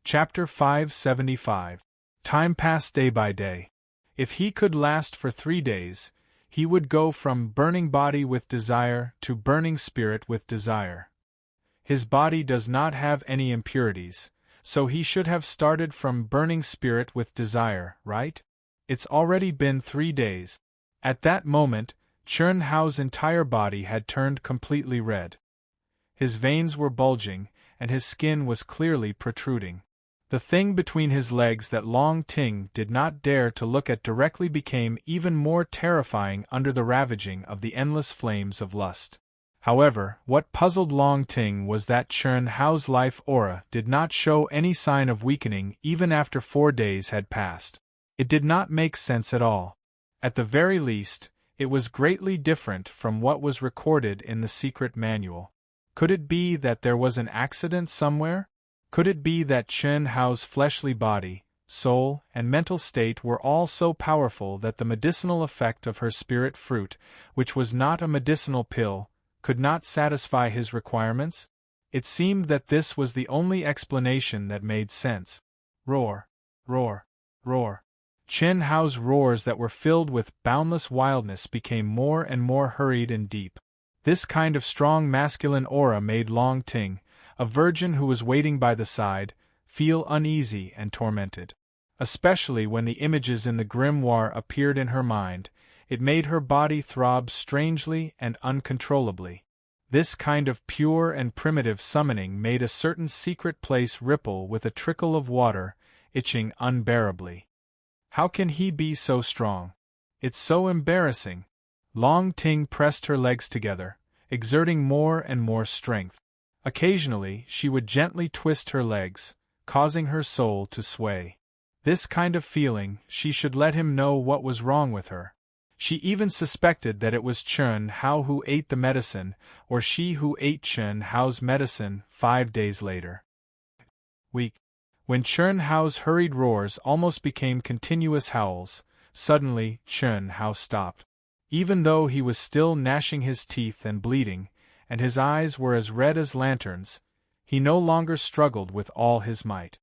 Chapter 575. Time passed day by day. If he could last for 3 days, he would go from burning body with desire to burning spirit with desire. His body does not have any impurities, so he should have started from burning spirit with desire, right? It's already been 3 days. At that moment, Chern Hao's entire body had turned completely red. His veins were bulging, and his skin was clearly protruding. The thing between his legs that Long Ting did not dare to look at directly became even more terrifying under the ravaging of the endless flames of lust. However, what puzzled Long Ting was that Chern Hao's life aura did not show any sign of weakening even after 4 days had passed. It did not make sense at all. At the very least, it was greatly different from what was recorded in the secret manual. Could it be that there was an accident somewhere? Could it be that Chern Hao's fleshly body, soul, and mental state were all so powerful that the medicinal effect of her spirit fruit, which was not a medicinal pill, could not satisfy his requirements? It seemed that this was the only explanation that made sense. Roar, roar, roar. Chern Hao's roars that were filled with boundless wildness became more and more hurried and deep. This kind of strong masculine aura made Long Ting, a virgin who was waiting by the side, feel uneasy and tormented. Especially when the images in the grimoire appeared in her mind, it made her body throb strangely and uncontrollably. This kind of pure and primitive summoning made a certain secret place ripple with a trickle of water, itching unbearably. How can he be so strong? It's so embarrassing. Long Ting pressed her legs together, exerting more and more strength. Occasionally, she would gently twist her legs, causing her soul to sway. This kind of feeling, she should let him know what was wrong with her. She even suspected that it was Chern Hao who ate the medicine, or she who ate Chern Hao's medicine 5 days later. Weak. When Chern Hao's hurried roars almost became continuous howls, suddenly Chern Hao stopped. Even though he was still gnashing his teeth and bleeding, and his eyes were as red as lanterns, he no longer struggled with all his might.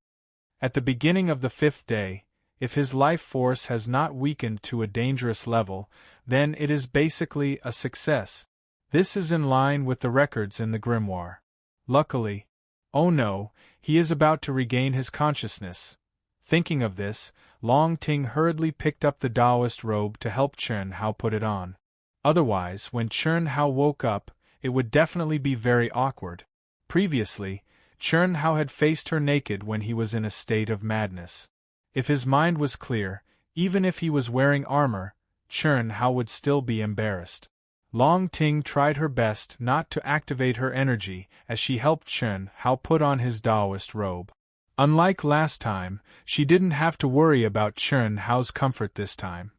At the beginning of the 5th day, if his life force has not weakened to a dangerous level, then it is basically a success. This is in line with the records in the grimoire. Luckily, oh no, he is about to regain his consciousness. Thinking of this, Long Ting hurriedly picked up the Taoist robe to help Chern Hao put it on. Otherwise, when Chern Hao woke up, it would definitely be very awkward. Previously, Chern Hao had faced her naked when he was in a state of madness. If his mind was clear, even if he was wearing armor, Chern Hao would still be embarrassed. Long Ting tried her best not to activate her energy as she helped Chern Hao put on his Taoist robe. Unlike last time, she didn't have to worry about Chern Hao's comfort this time.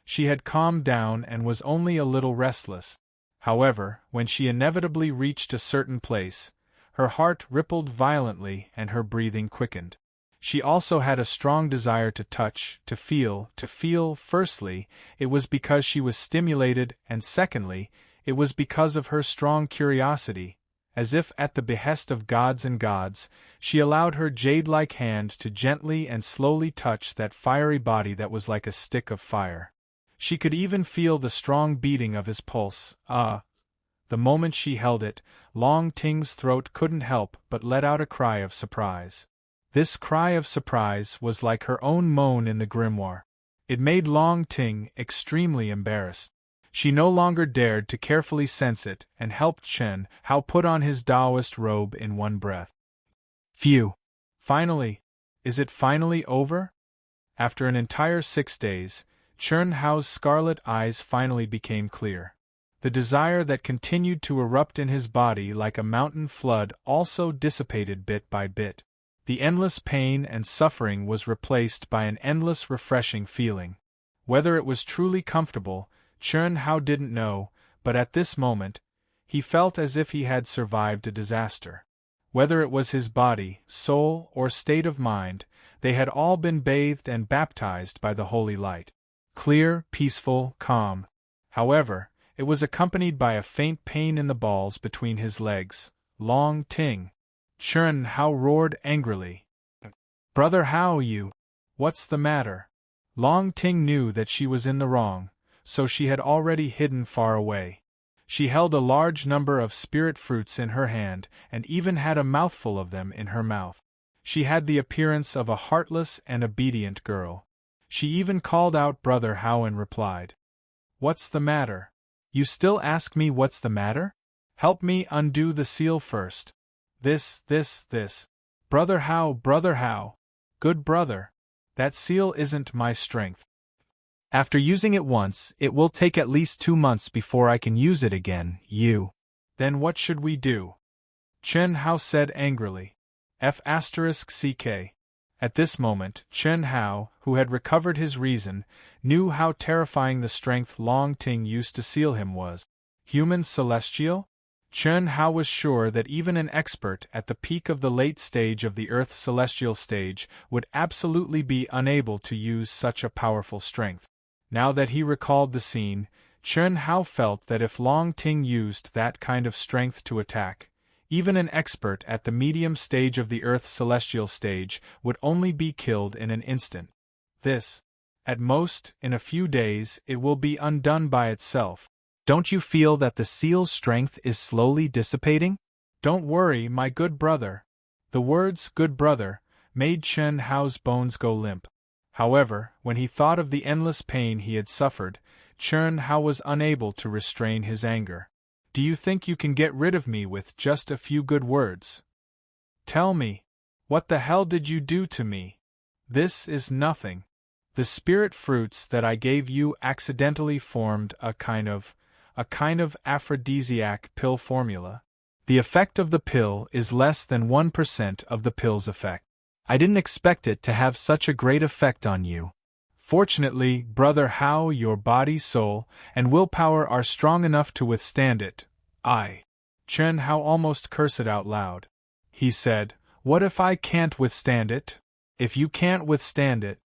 She had calmed down and was only a little restless. However, when she inevitably reached a certain place, her heart rippled violently and her breathing quickened. She also had a strong desire to touch, to feel. Firstly, it was because she was stimulated, and secondly, it was because of her strong curiosity. As if at the behest of gods and gods, she allowed her jade-like hand to gently and slowly touch that fiery body that was like a stick of fire. She could even feel the strong beating of his pulse. The moment she held it, Long Ting's throat couldn't help but let out a cry of surprise. This cry of surprise was like her own moan in the grimoire. It made Long Ting extremely embarrassed. She no longer dared to carefully sense it and helped Chern Hao put on his Taoist robe in one breath. Phew! Finally! Is it finally over? After an entire 6 days, Chern Hao's scarlet eyes finally became clear. The desire that continued to erupt in his body like a mountain flood also dissipated bit by bit. The endless pain and suffering was replaced by an endless refreshing feeling. Whether it was truly comfortable, Chern Hao didn't know, but at this moment, he felt as if he had survived a disaster. Whether it was his body, soul, or state of mind, they had all been bathed and baptized by the holy light. Clear, peaceful, calm. However, it was accompanied by a faint pain in the balls between his legs. Long Ting! Chern Hao roared angrily. Brother How you? What's the matter? Long Ting knew that she was in the wrong, so she had already hidden far away. She held a large number of spirit fruits in her hand, and even had a mouthful of them in her mouth. She had the appearance of a heartless and obedient girl. She even called out Brother How and replied, "What's the matter? You still ask me what's the matter? Help me undo the seal first. This. Brother How, good brother. That seal isn't my strength. After using it once, it will take at least 2 months before I can use it again, you." "Then what should we do?" Chen Hao said angrily. F***ck. At this moment, Chen Hao, who had recovered his reason, knew how terrifying the strength Long Ting used to seal him was. Human celestial? Chen Hao was sure that even an expert at the peak of the late stage of the Earth celestial stage would absolutely be unable to use such a powerful strength. Now that he recalled the scene, Chen Hao felt that if Long Ting used that kind of strength to attack, even an expert at the medium stage of the Earth celestial stage would only be killed in an instant. At most, in a few days, it will be undone by itself. Don't you feel that the seal's strength is slowly dissipating? Don't worry, my good brother. The words "good brother" made Chen Hao's bones go limp. However, when he thought of the endless pain he had suffered, Chen Hao was unable to restrain his anger. "Do you think you can get rid of me with just a few good words? Tell me, what the hell did you do to me? This is nothing. The spirit fruits that I gave you accidentally formed a kind of aphrodisiac pill formula. The effect of the pill is less than 1% of the pill's effect. I didn't expect it to have such a great effect on you. Fortunately, Brother How, your body, soul, and willpower are strong enough to withstand it. Chen Hao almost cursed out loud. He said, "What if I can't withstand it? If you can't withstand it,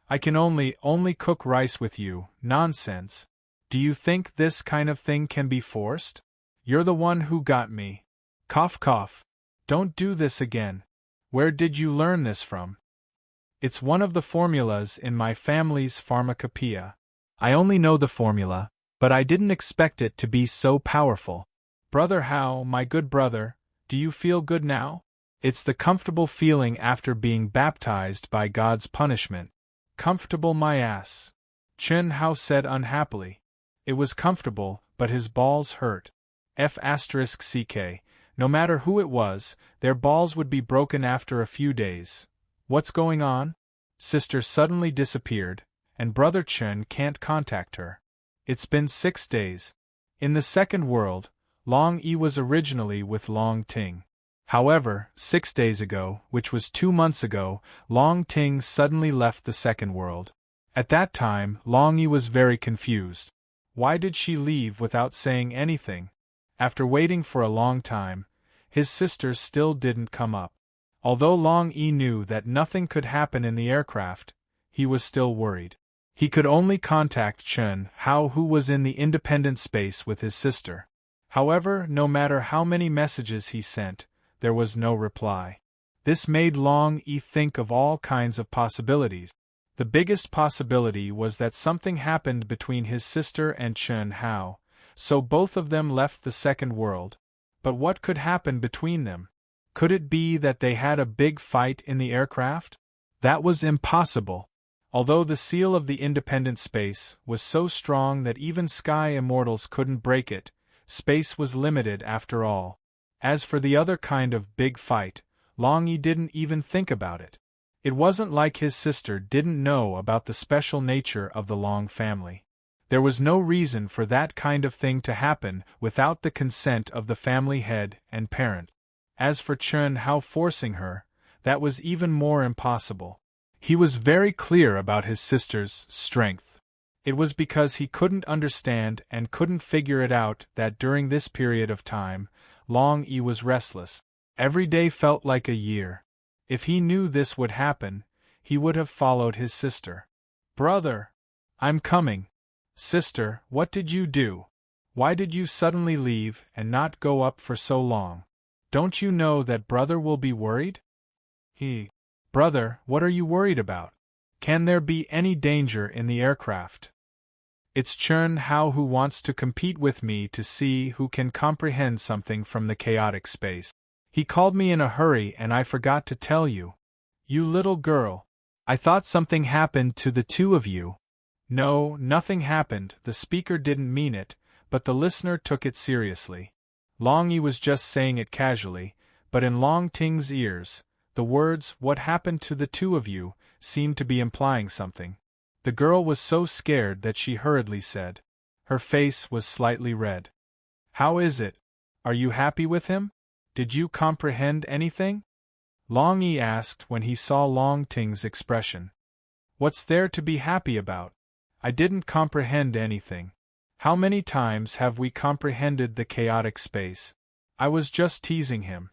I can only cook rice with you." Nonsense. Do you think this kind of thing can be forced? You're the one who got me. Cough cough. Don't do this again. Where did you learn this from? It's one of the formulas in my family's pharmacopoeia. I only know the formula, but I didn't expect it to be so powerful. Brother How, my good brother, do you feel good now? It's the comfortable feeling after being baptized by God's punishment. Comfortable my ass. Chen Hao said unhappily. It was comfortable, but his balls hurt. F***ck. No matter who it was, their balls would be broken after a few days. What's going on? Sister suddenly disappeared, and Brother Chen can't contact her. It's been 6 days. In the second world, Long Yi was originally with Long Ting. However, 6 days ago, which was 2 months ago, Long Ting suddenly left the second world. At that time, Long Yi was very confused. Why did she leave without saying anything? After waiting for a long time, his sister still didn't come up. Although Long Yi knew that nothing could happen in the aircraft, he was still worried. He could only contact Chen Hao, who was in the independent space with his sister. However, no matter how many messages he sent, there was no reply. This made Long Yi think of all kinds of possibilities. The biggest possibility was that something happened between his sister and Chen Hao, so both of them left the second world. But what could happen between them? Could it be that they had a big fight in the aircraft? That was impossible. Although the seal of the independent space was so strong that even sky immortals couldn't break it, space was limited after all. As for the other kind of big fight, Long Yi didn't even think about it. It wasn't like his sister didn't know about the special nature of the Long family. There was no reason for that kind of thing to happen without the consent of the family head and parent. As for Chen Hao forcing her, that was even more impossible. He was very clear about his sister's strength. It was because he couldn't understand and couldn't figure it out that during this period of time, Long Yi was restless. Every day felt like a year. If he knew this would happen, he would have followed his sister. "Brother, I'm coming." "Sister, what did you do? Why did you suddenly leave and not go up for so long? Don't you know that brother will be worried?" Brother, what are you worried about? Can there be any danger in the aircraft? It's Chun Hao who wants to compete with me to see who can comprehend something from the chaotic space. He called me in a hurry and I forgot to tell you. You little girl. I thought something happened to the two of you. No, nothing happened, the speaker didn't mean it, but the listener took it seriously. Long Yi was just saying it casually, but in Long Ting's ears, the words, "What happened to the two of you," seemed to be implying something. The girl was so scared that she hurriedly said. Her face was slightly red. How is it? Are you happy with him? Did you comprehend anything? Long Yi asked when he saw Long Ting's expression. What's there to be happy about? I didn't comprehend anything. How many times have we comprehended the chaotic space? I was just teasing him.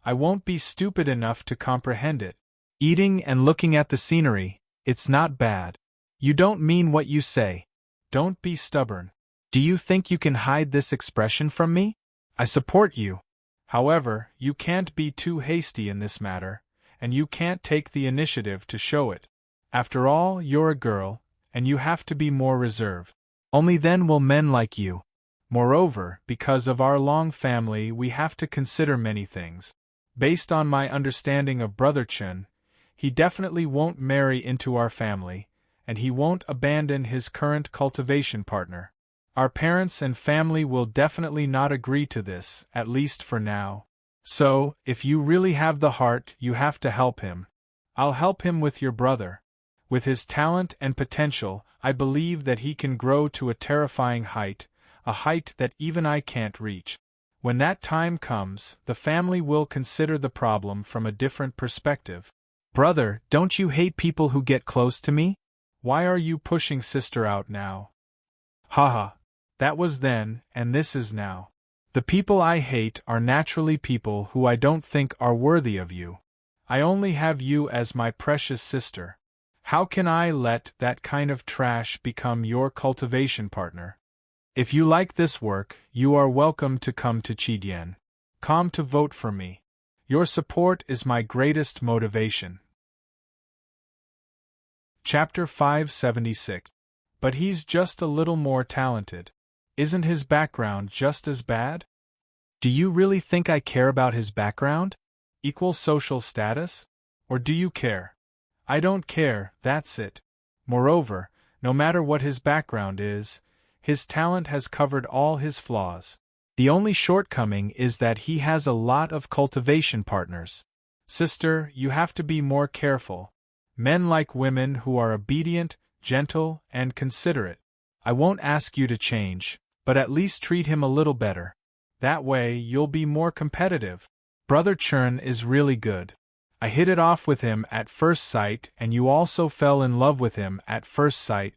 I won't be stupid enough to comprehend it. Eating and looking at the scenery, it's not bad. You don't mean what you say. Don't be stubborn. Do you think you can hide this expression from me? I support you. However, you can't be too hasty in this matter, and you can't take the initiative to show it. After all, you're a girl, and you have to be more reserved. Only then will men like you. Moreover, because of our long family, we have to consider many things. Based on my understanding of Brother Chun, he definitely won't marry into our family, and he won't abandon his current cultivation partner. Our parents and family will definitely not agree to this, at least for now. So, if you really have the heart, you have to help him. I'll help him with your brother. With his talent and potential, I believe that he can grow to a terrifying height, a height that even I can't reach. When that time comes, the family will consider the problem from a different perspective. Brother, don't you hate people who get close to me? Why are you pushing sister out now? Haha. That was then, and this is now. The people I hate are naturally people who I don't think are worthy of you. I only have you as my precious sister. How can I let that kind of trash become your cultivation partner? If you like this work, you are welcome to come to Chidian. Come to vote for me. Your support is my greatest motivation. Chapter 576. But he's just a little more talented. Isn't his background just as bad? Do you really think I care about his background? Equal social status? Or do you care? I don't care, that's it. Moreover, no matter what his background is, his talent has covered all his flaws. The only shortcoming is that he has a lot of cultivation partners. Sister, you have to be more careful. Men like women who are obedient, gentle, and considerate. I won't ask you to change, but at least treat him a little better. That way, you'll be more competitive. Brother Chun is really good. I hit it off with him at first sight, and you also fell in love with him at first sight.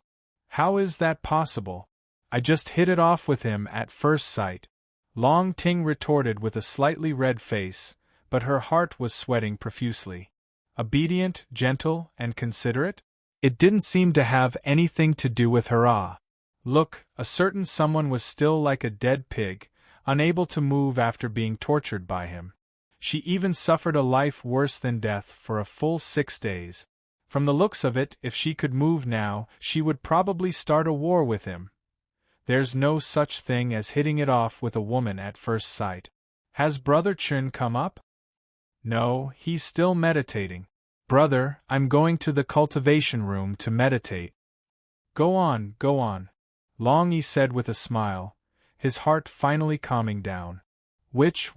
How is that possible? I just hit it off with him at first sight. Long Ting retorted with a slightly red face, but her heart was sweating profusely. Obedient, gentle, and considerate? It didn't seem to have anything to do with her. Look, a certain someone was still like a dead pig, unable to move after being tortured by him. She even suffered a life worse than death for a full 6 days. From the looks of it, if she could move now, she would probably start a war with him. There's no such thing as hitting it off with a woman at first sight. Has Brother Chun come up? No, he's still meditating. Brother, I'm going to the cultivation room to meditate. Go on, go on. Long Yi said with a smile, his heart finally calming down. Which,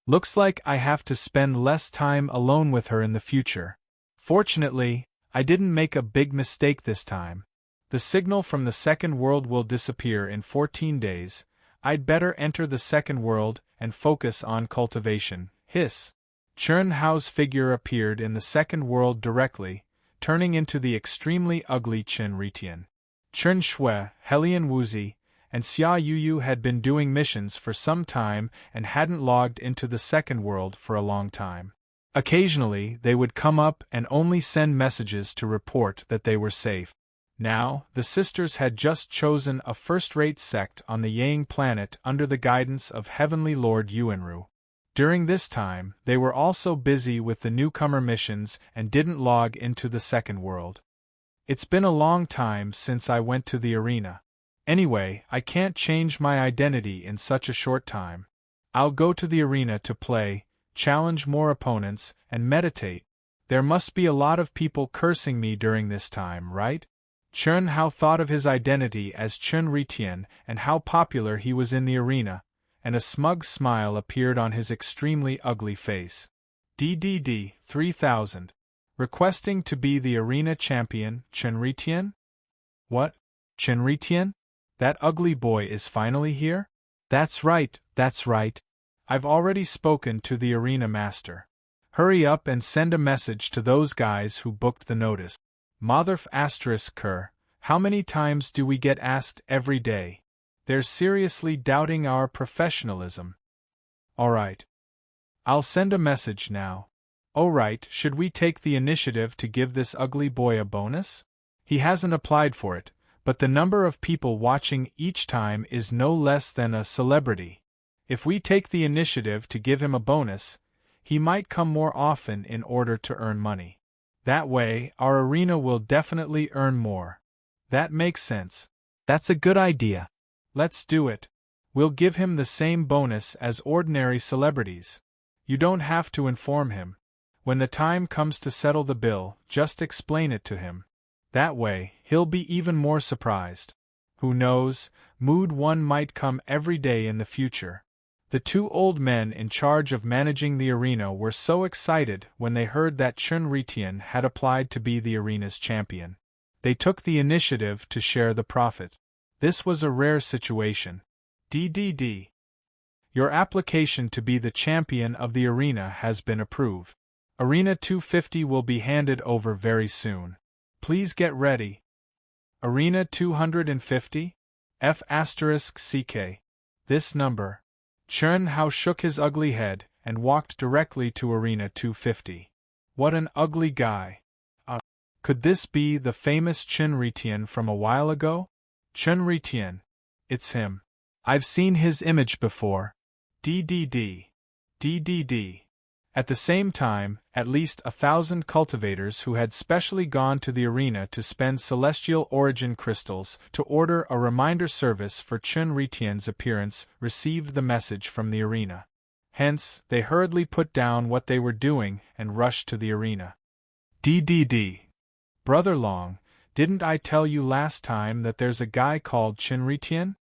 looks like I have to spend less time alone with her in the future. Fortunately, I didn't make a big mistake this time. The signal from the second world will disappear in 14 days. I'd better enter the second world and focus on cultivation. Hiss. Chun Hao's figure appeared in the second world directly, turning into the extremely ugly Chen Ritian. Chun Shui, Helian Wuzi, and Xia Yuyu had been doing missions for some time and hadn't logged into the second world for a long time. Occasionally, they would come up and only send messages to report that they were safe. Now, the sisters had just chosen a first-rate sect on the Yang planet under the guidance of Heavenly Lord Yuanru. During this time, they were also busy with the newcomer missions and didn't log into the second world. It's been a long time since I went to the arena. Anyway, I can't change my identity in such a short time. I'll go to the arena to play, challenge more opponents, and meditate. There must be a lot of people cursing me during this time, right? Chun Hao thought of his identity as Chun Ritien and how popular he was in the arena, and a smug smile appeared on his extremely ugly face. DDD 3000. Requesting to be the arena champion, Chun Ritien? What? Chun Ritien? That ugly boy is finally here? That's right, that's right. I've already spoken to the arena master. Hurry up and send a message to those guys who booked the notice. Motherf *Ker, how many times do we get asked every day? They're seriously doubting our professionalism. Alright. I'll send a message now. Oh right, should we take the initiative to give this ugly boy a bonus? He hasn't applied for it, but the number of people watching each time is no less than a celebrity. If we take the initiative to give him a bonus, he might come more often in order to earn money. That way, our arena will definitely earn more. That makes sense. That's a good idea. Let's do it. We'll give him the same bonus as ordinary celebrities. You don't have to inform him. When the time comes to settle the bill, just explain it to him. That way, he'll be even more surprised. Who knows, Mood 1 might come every day in the future. The two old men in charge of managing the arena were so excited when they heard that Chun Ritien had applied to be the arena's champion. They took the initiative to share the profit. This was a rare situation. DDD. Your application to be the champion of the arena has been approved. Arena 250 will be handed over very soon. Please get ready. Arena 250? F***CK. This number. Chun Hao shook his ugly head and walked directly to Arena 250. What an ugly guy. Could this be the famous Chun Ritien from a while ago? Chun Ritien. It's him. I've seen his image before. DDD. DDD. At the same time, at least 1,000 cultivators who had specially gone to the arena to spend celestial origin crystals to order a reminder service for Chun Ritien's appearance received the message from the arena. Hence, they hurriedly put down what they were doing and rushed to the arena. DDD. Brother Long, didn't I tell you last time that there's a guy called Chun Ritien?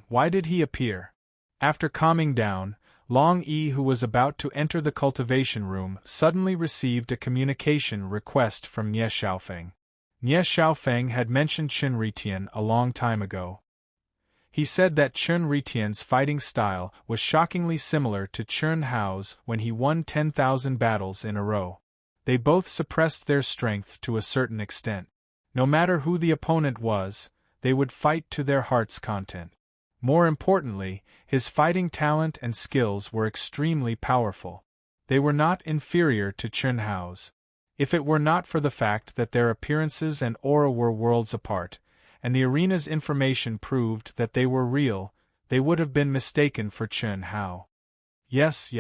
Why did he appear? After calming down, Long Yi, who was about to enter the cultivation room, suddenly received a communication request from Nie Xiaofeng. Nie Xiaofeng had mentioned Chun Ritien a long time ago. He said that Chun Ritien's fighting style was shockingly similar to Chun Hao's when he won 10,000 battles in a row. They both suppressed their strength to a certain extent. No matter who the opponent was, they would fight to their heart's content. More importantly, his fighting talent and skills were extremely powerful. They were not inferior to Chun Hao's. If it were not for the fact that their appearances and aura were worlds apart, and the arena's information proved that they were real, they would have been mistaken for Chun Hao. Yes,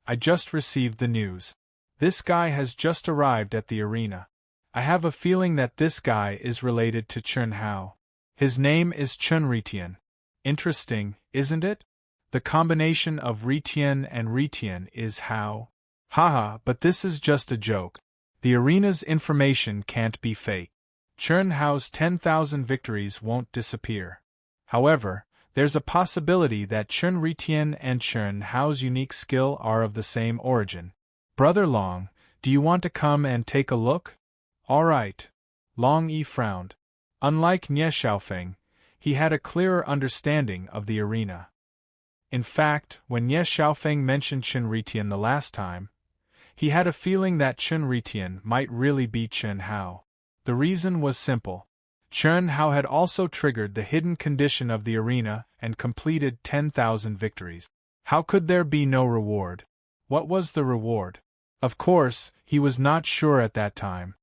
I just received the news. This guy has just arrived at the arena. I have a feeling that this guy is related to Chun Hao. His name is Chun Ritien. Interesting, isn't it? The combination of Ritien and Ritien is Hao. Haha, but this is just a joke. The arena's information can't be fake. Chun Hao's 10,000 victories won't disappear. However, there's a possibility that Chun Ritien and Chun Hao's unique skill are of the same origin. Brother Long, do you want to come and take a look? Alright. Long Yi frowned. Unlike Nie Xiaofeng, he had a clearer understanding of the arena. In fact, when Nie Xiaofeng mentioned Chun Ritien the last time, he had a feeling that Chun Ritien might really be Chun Hao. The reason was simple. Chun Hao had also triggered the hidden condition of the arena and completed 10,000 victories. How could there be no reward? What was the reward? Of course, he was not sure at that time.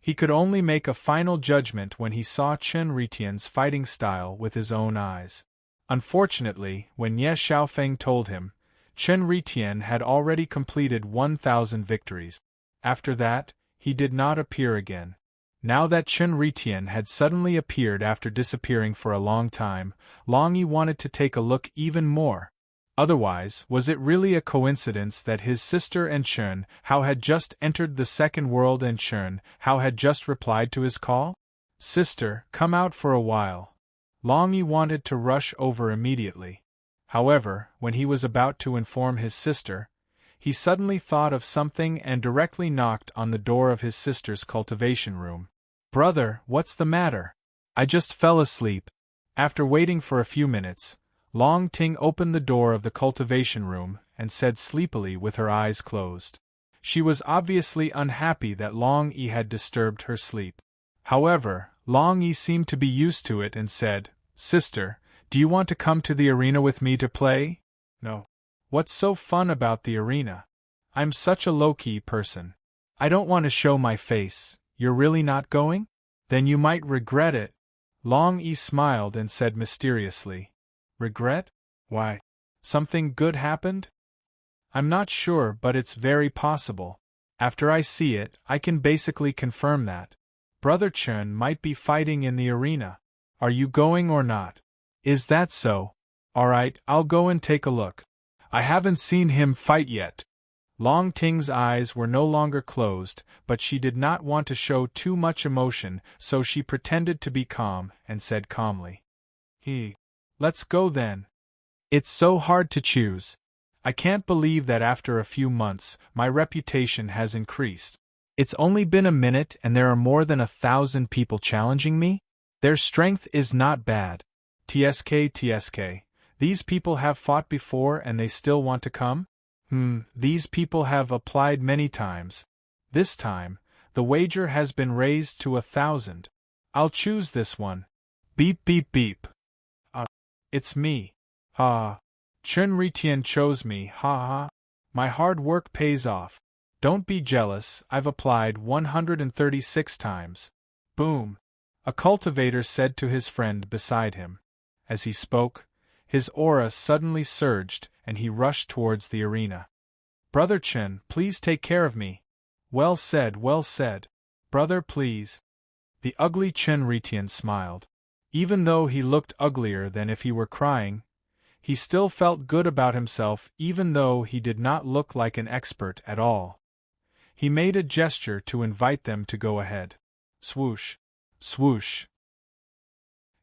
He could only make a final judgment when he saw Chun Ritien's fighting style with his own eyes. Unfortunately, when Nie Xiaofeng told him, Chen Ritian had already completed 1,000 victories. After that, he did not appear again. Now that Chen Ritian had suddenly appeared after disappearing for a long time, Long Yi wanted to take a look even more. Otherwise, was it really a coincidence that his sister and Chen Hao had just entered the second world and Chen Hao had just replied to his call? Sister, come out for a while. Long Yi wanted to rush over immediately. However, when he was about to inform his sister, he suddenly thought of something and directly knocked on the door of his sister's cultivation room. Brother, what's the matter? I just fell asleep. After waiting for a few minutes, Long Ting opened the door of the cultivation room and said sleepily with her eyes closed. She was obviously unhappy that Long Yi had disturbed her sleep. However, Long Yi seemed to be used to it and said, Sister, do you want to come to the arena with me to play? No. What's so fun about the arena? I'm such a low-key person. I don't want to show my face. You're really not going? Then you might regret it. Long Yi smiled and said mysteriously. Regret? Why? Something good happened? I'm not sure, but it's very possible. After I see it, I can basically confirm that. Brother Chen might be fighting in the arena. Are you going or not? Is that so? Alright, I'll go and take a look. I haven't seen him fight yet. Long Ting's eyes were no longer closed, but she did not want to show too much emotion, so she pretended to be calm and said calmly. Let's go then. It's so hard to choose. I can't believe that after a few months, my reputation has increased. It's only been a minute and there are more than 1,000 people challenging me? Their strength is not bad. TSK. These people have fought before and they still want to come? These people have applied many times. This time, the wager has been raised to 1,000. I'll choose this one. Beep beep beep. It's me. Chen Ritian chose me, ha. My hard work pays off. Don't be jealous, I've applied 136 times. Boom. A cultivator said to his friend beside him. As he spoke, his aura suddenly surged, and he rushed towards the arena. Brother Chen, please take care of me. Well said. Brother, please. The ugly Chen Ritian smiled. Even though he looked uglier than if he were crying, he still felt good about himself even though he did not look like an expert at all. He made a gesture to invite them to go ahead. Swoosh. Swoosh.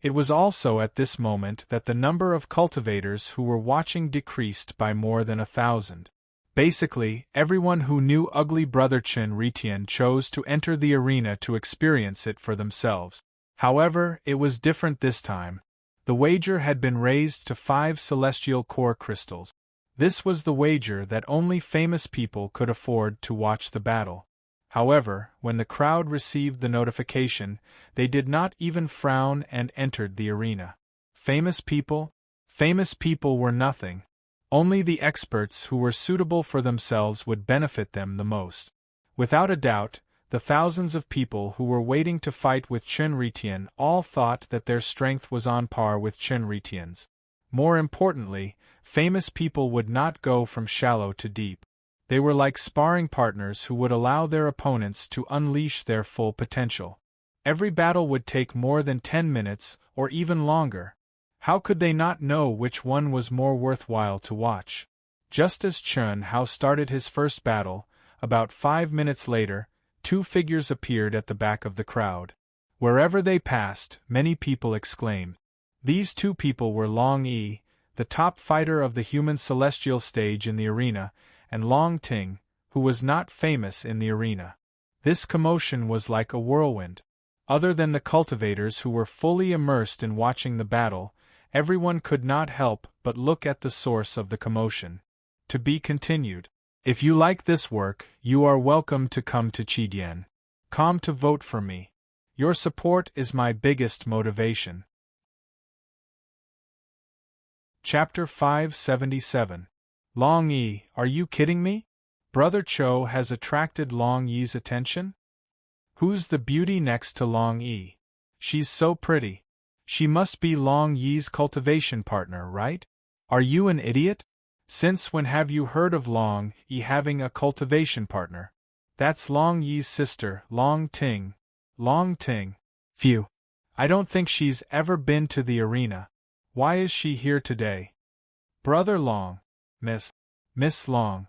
It was also at this moment that the number of cultivators who were watching decreased by more than 1,000. Basically, everyone who knew ugly brother Chen Ritian chose to enter the arena to experience it for themselves. However, it was different this time. The wager had been raised to 5 celestial core crystals. This was the wager that only famous people could afford to watch the battle. However, when the crowd received the notification, they did not even frown and entered the arena. Famous people? Famous people were nothing. Only the experts who were suitable for themselves would benefit them the most. Without a doubt, the thousands of people who were waiting to fight with Chen Ritian all thought that their strength was on par with Chen Ritian's. More importantly, famous people would not go from shallow to deep. They were like sparring partners who would allow their opponents to unleash their full potential. Every battle would take more than 10 minutes, or even longer. How could they not know which one was more worthwhile to watch? Just as Chen Hao started his first battle, about 5 minutes later, 2 figures appeared at the back of the crowd. Wherever they passed, many people exclaimed. These 2 people were Long Yi, the top fighter of the human celestial stage in the arena, and Long Ting, who was not famous in the arena. This commotion was like a whirlwind. Other than the cultivators who were fully immersed in watching the battle, everyone could not help but look at the source of the commotion. To be continued. If you like this work, you are welcome to come to Chidian.com to vote for me. Your support is my biggest motivation. Chapter 577. Long Yi, are you kidding me? Brother Cho has attracted Long Yi's attention? Who's the beauty next to Long Yi? She's so pretty. She must be Long Yi's cultivation partner, right? Are you an idiot? Since when have you heard of Long Yi having a cultivation partner? That's Long Yi's sister, Long Ting. Long Ting. Phew. I don't think she's ever been to the arena. Why is she here today? Brother Long. Miss Long.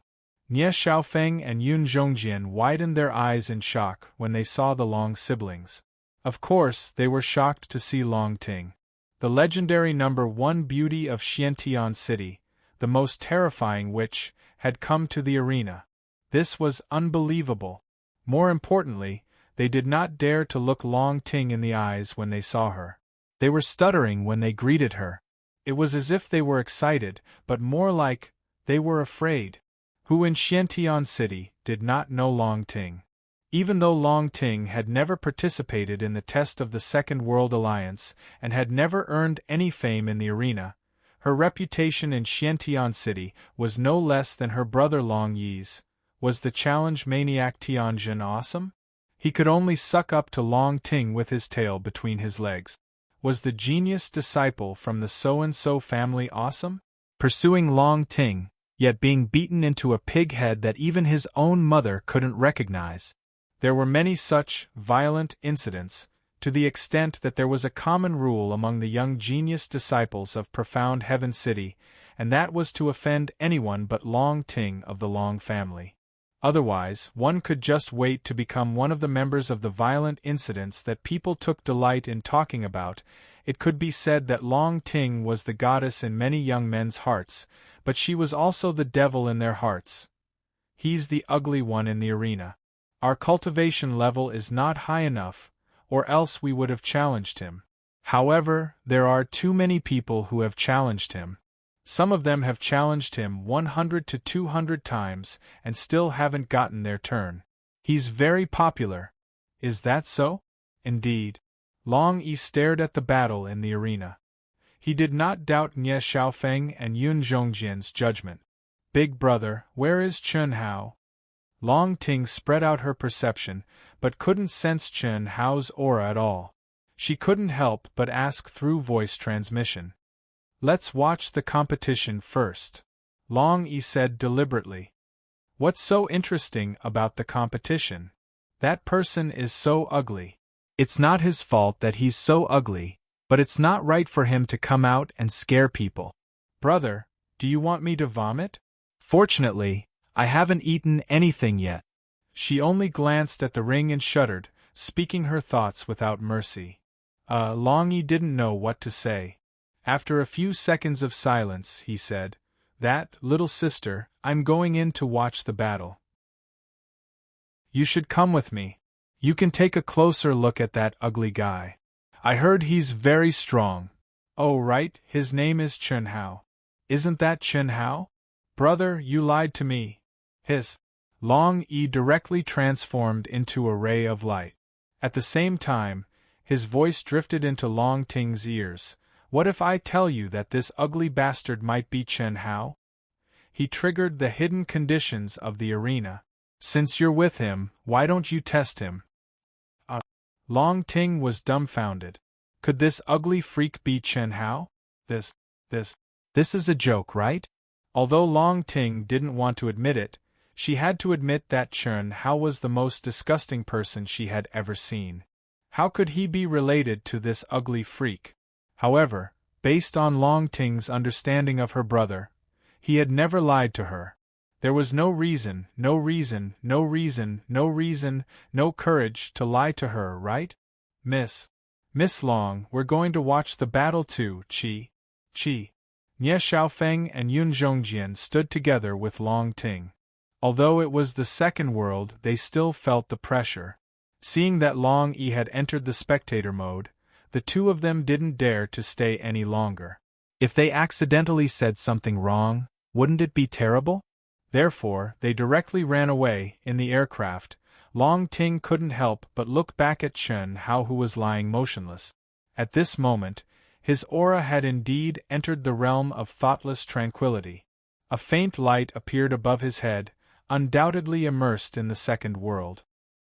Nie Xiaofeng and Yun Zhongjian widened their eyes in shock when they saw the Long siblings. Of course, they were shocked to see Long Ting, the legendary #1 beauty of Xiantian City, the most terrifying witch, had come to the arena. This was unbelievable. More importantly, they did not dare to look Long Ting in the eyes when they saw her. They were stuttering when they greeted her. It was as if they were excited, but more like they were afraid. Who in Xiantian City did not know Long Ting? Even though Long Ting had never participated in the test of the Second World Alliance and had never earned any fame in the arena, her reputation in Xiantian City was no less than her brother Long Yi's. Was the challenge maniac Tianjin awesome? He could only suck up to Long Ting with his tail between his legs. Was the genius disciple from the so-and-so family awesome? Pursuing Long Ting, yet being beaten into a pig head that even his own mother couldn't recognize. There were many such violent incidents, to the extent that there was a common rule among the young genius disciples of Profound Heaven City, and that was to offend anyone but Long Ting of the Long family. Otherwise, one could just wait to become one of the members of the violent incidents that people took delight in talking about. It could be said that Long Ting was the goddess in many young men's hearts, but she was also the devil in their hearts. He's the ugly one in the arena. Our cultivation level is not high enough, or else we would have challenged him. However, there are too many people who have challenged him. Some of them have challenged him 100 to 200 times and still haven't gotten their turn. He's very popular. Is that so? Indeed. Long Yi stared at the battle in the arena. He did not doubt Nie Xiaofeng and Yun Zhongjian's judgment. Big brother, where is Chen Hao? Long Ting spread out her perception, but couldn't sense Chen Hao's aura at all. She couldn't help but ask through voice transmission. Let's watch the competition first, Long Yi said deliberately. What's so interesting about the competition? That person is so ugly. It's not his fault that he's so ugly, but it's not right for him to come out and scare people. Brother, do you want me to vomit? Fortunately, I haven't eaten anything yet. She only glanced at the ring and shuddered, speaking her thoughts without mercy. Long Yi didn't know what to say. After a few seconds of silence, he said, "That, little sister, I'm going in to watch the battle. You should come with me. You can take a closer look at that ugly guy. I heard he's very strong." "Oh right, his name is Chen Hao. Isn't that Chen Hao?" "Brother, you lied to me." His Long Yi directly transformed into a ray of light. At the same time, his voice drifted into Long Ting's ears. "What if I tell you that this ugly bastard might be Chen Hao?" He triggered the hidden conditions of the arena. "Since you're with him, why don't you test him?" Long Ting was dumbfounded. Could this ugly freak be Chen Hao? This is a joke, right? Although Long Ting didn't want to admit it, she had to admit that Chen Hao was the most disgusting person she had ever seen. How could he be related to this ugly freak? However, based on Long Ting's understanding of her brother, he had never lied to her. There was no reason, no courage to lie to her, right? Miss Long, we're going to watch the battle too, Chi. Nie Xiaofeng and Yun Zhongjian stood together with Long Ting. Although it was the second world, they still felt the pressure. Seeing that Long Yi had entered the spectator mode, the two of them didn't dare to stay any longer. If they accidentally said something wrong, wouldn't it be terrible? Therefore, they directly ran away in the aircraft. Long Ting couldn't help but look back at Chen Hao, who was lying motionless. At this moment, his aura had indeed entered the realm of thoughtless tranquility. A faint light appeared above his head, undoubtedly immersed in the second world.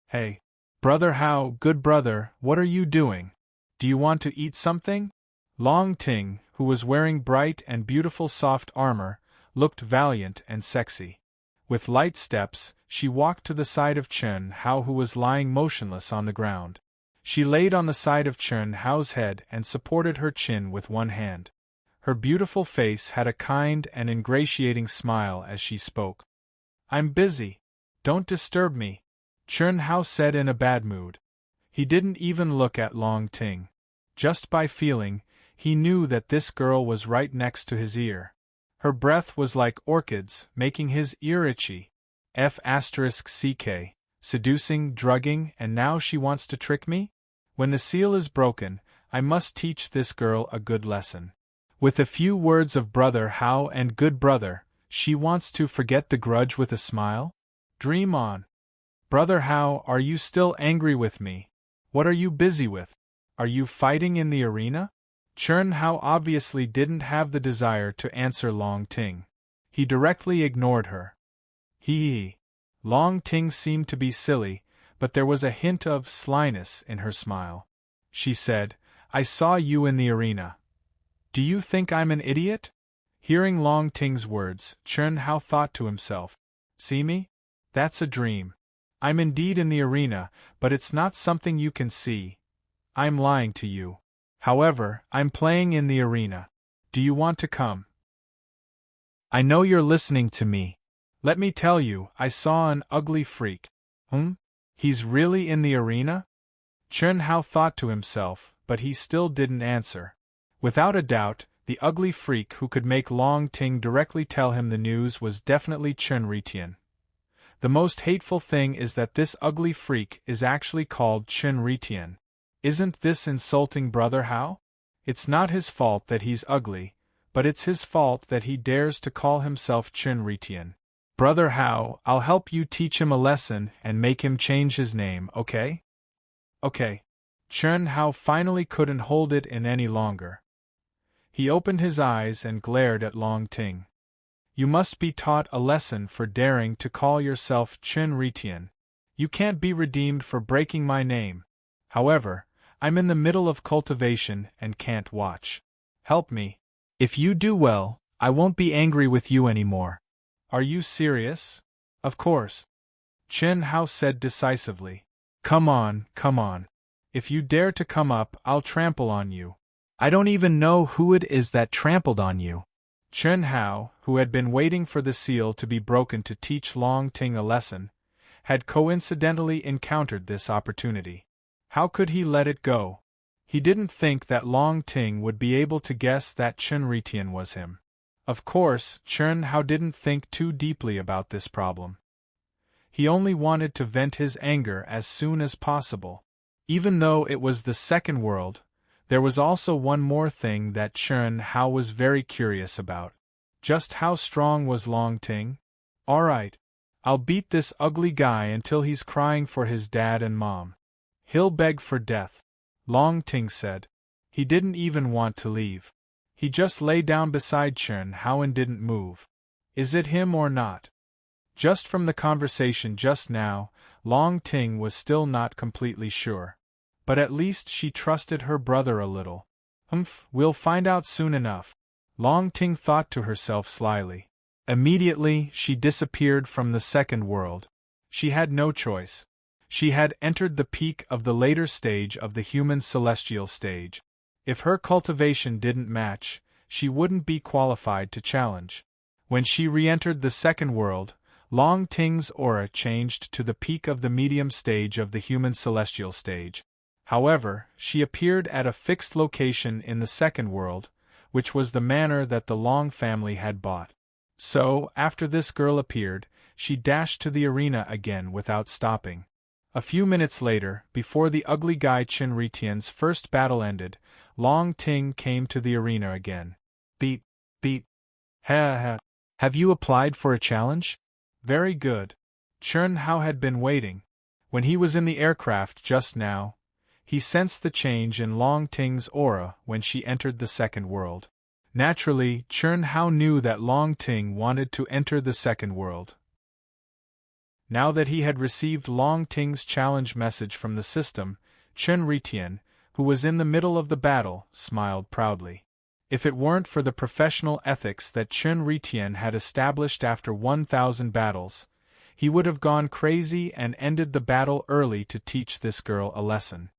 "Hey, Brother Hao, good brother, what are you doing? Do you want to eat something?" Long Ting, who was wearing bright and beautiful soft armor, looked valiant and sexy. With light steps, she walked to the side of Chen Hao, who was lying motionless on the ground. She laid on the side of Chen Hao's head and supported her chin with one hand. Her beautiful face had a kind and ingratiating smile as she spoke. "I'm busy. Don't disturb me," Chen Hao said in a bad mood. He didn't even look at Long Ting. Just by feeling, he knew that this girl was right next to his ear. Her breath was like orchids, making his ear itchy. F***ck, seducing, drugging, and now she wants to trick me? When the seal is broken, I must teach this girl a good lesson. With a few words of brother Hao and good brother, she wants to forget the grudge with a smile? Dream on. Brother Hao, are you still angry with me? What are you busy with? Are you fighting in the arena? Chen Hao obviously didn't have the desire to answer Long Ting. He directly ignored her. Hee. Long Ting seemed to be silly, but there was a hint of slyness in her smile. She said, "I saw you in the arena. Do you think I'm an idiot?" Hearing Long Ting's words, Chen Hao thought to himself, "See me? That's a dream. I'm indeed in the arena, but it's not something you can see. I'm lying to you. However, I'm playing in the arena. Do you want to come? I know you're listening to me. Let me tell you, I saw an ugly freak." He's really in the arena? Chen Hao thought to himself, but he still didn't answer. Without a doubt, the ugly freak who could make Long Ting directly tell him the news was definitely Chen Ritian. The most hateful thing is that this ugly freak is actually called Chen Ritian. Isn't this insulting, Brother Hao? It's not his fault that he's ugly, but it's his fault that he dares to call himself Chen Ritian. Brother Hao, I'll help you teach him a lesson and make him change his name, okay? Okay. Chen Hao finally couldn't hold it in any longer. He opened his eyes and glared at Long Ting. "You must be taught a lesson for daring to call yourself Chen Ritian. You can't be redeemed for breaking my name. However, I'm in the middle of cultivation and can't watch. Help me. If you do well, I won't be angry with you anymore." "Are you serious?" "Of course," Chen Hao said decisively. Come on. If you dare to come up, I'll trample on you." "I don't even know who it is that trampled on you." Chen Hao, who had been waiting for the seal to be broken to teach Long Ting a lesson, had coincidentally encountered this opportunity. How could he let it go? He didn't think that Long Ting would be able to guess that Chen Ritian was him. Of course, Chen Hao didn't think too deeply about this problem. He only wanted to vent his anger as soon as possible. Even though it was the second world, there was also one more thing that Chen Hao was very curious about. Just how strong was Long Ting? "Alright. I'll beat this ugly guy until he's crying for his dad and mom. He'll beg for death," Long Ting said. He didn't even want to leave. He just lay down beside Chen Hao and didn't move. Is it him or not? Just from the conversation just now, Long Ting was still not completely sure. But at least she trusted her brother a little. We'll find out soon enough, Long Ting thought to herself slyly. Immediately, she disappeared from the second world. She had no choice. She had entered the peak of the later stage of the human celestial stage. If her cultivation didn't match, she wouldn't be qualified to challenge. When she re-entered the second world, Long Ting's aura changed to the peak of the medium stage of the human celestial stage. However, she appeared at a fixed location in the second world, which was the manor that the Long family had bought. So, after this girl appeared, she dashed to the arena again without stopping. A few minutes later, before the ugly guy Chen Ritian's first battle ended, Long Ting came to the arena again. Beep. Ha. Have you applied for a challenge? Very good. Chen Hao had been waiting. When he was in the aircraft just now, he sensed the change in Long Ting's aura when she entered the second world. Naturally, Chen Hao knew that Long Ting wanted to enter the second world. Now that he had received Long Ting's challenge message from the system, Chen Ritian, who was in the middle of the battle, smiled proudly. If it weren't for the professional ethics that Chen Ritian had established after 1,000 battles, he would have gone crazy and ended the battle early to teach this girl a lesson.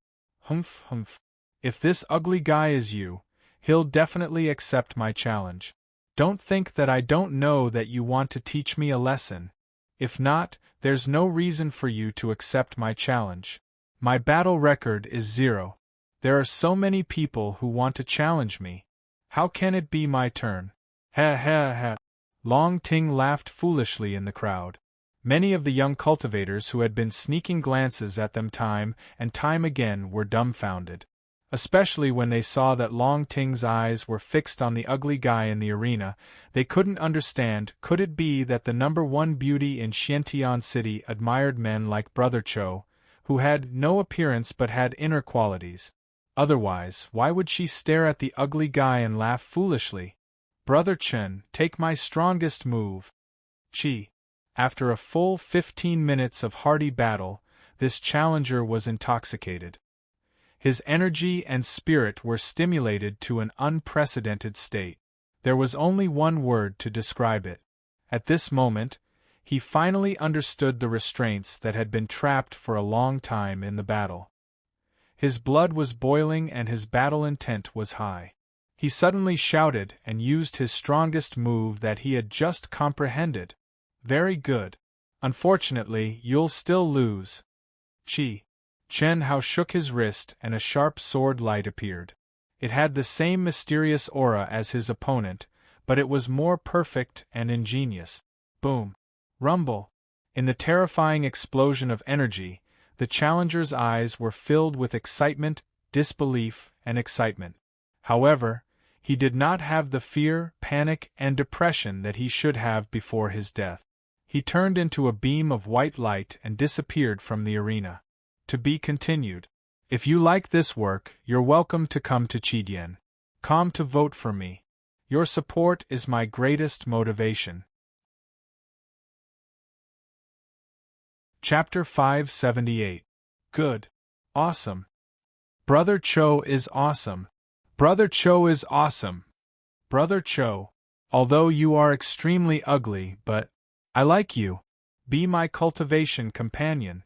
Humph, humph. If this ugly guy is you, he'll definitely accept my challenge. Don't think that I don't know that you want to teach me a lesson. If not, there's no reason for you to accept my challenge. My battle record is 0. There are so many people who want to challenge me. How can it be my turn? Ha ha ha. Long Ting laughed foolishly in the crowd. Many of the young cultivators who had been sneaking glances at them time and time again were dumbfounded. Especially when they saw that Long Ting's eyes were fixed on the ugly guy in the arena. They couldn't understand, could it be that the #1 beauty in Xiantian City admired men like Brother Cho, who had no appearance but had inner qualities? Otherwise, why would she stare at the ugly guy and laugh foolishly? Brother Chen, take my strongest move. Chi. After a full 15 minutes of hearty battle, this challenger was intoxicated. His energy and spirit were stimulated to an unprecedented state. There was only one word to describe it. At this moment, he finally understood the restraints that had been trapped for a long time in the battle. His blood was boiling and his battle intent was high. He suddenly shouted and used his strongest move that he had just comprehended. Very good. Unfortunately, you'll still lose. Chi. Chen Hao shook his wrist and a sharp sword light appeared. It had the same mysterious aura as his opponent, but it was more perfect and ingenious. Boom. Rumble. In the terrifying explosion of energy, the challenger's eyes were filled with excitement, disbelief, and excitement. However, he did not have the fear, panic, and depression that he should have before his death. He turned into a beam of white light and disappeared from the arena. To be continued. If you like this work, you're welcome to come to Chidian. Come to vote for me. Your support is my greatest motivation. Chapter 578. Good. Awesome. Brother Cho is awesome. Brother Cho is awesome. Brother Cho, although you are extremely ugly, but I like you. Be my cultivation companion.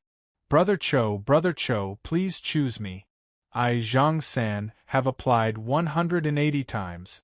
Brother Cho, please choose me. I, Zhang San, have applied 180 times.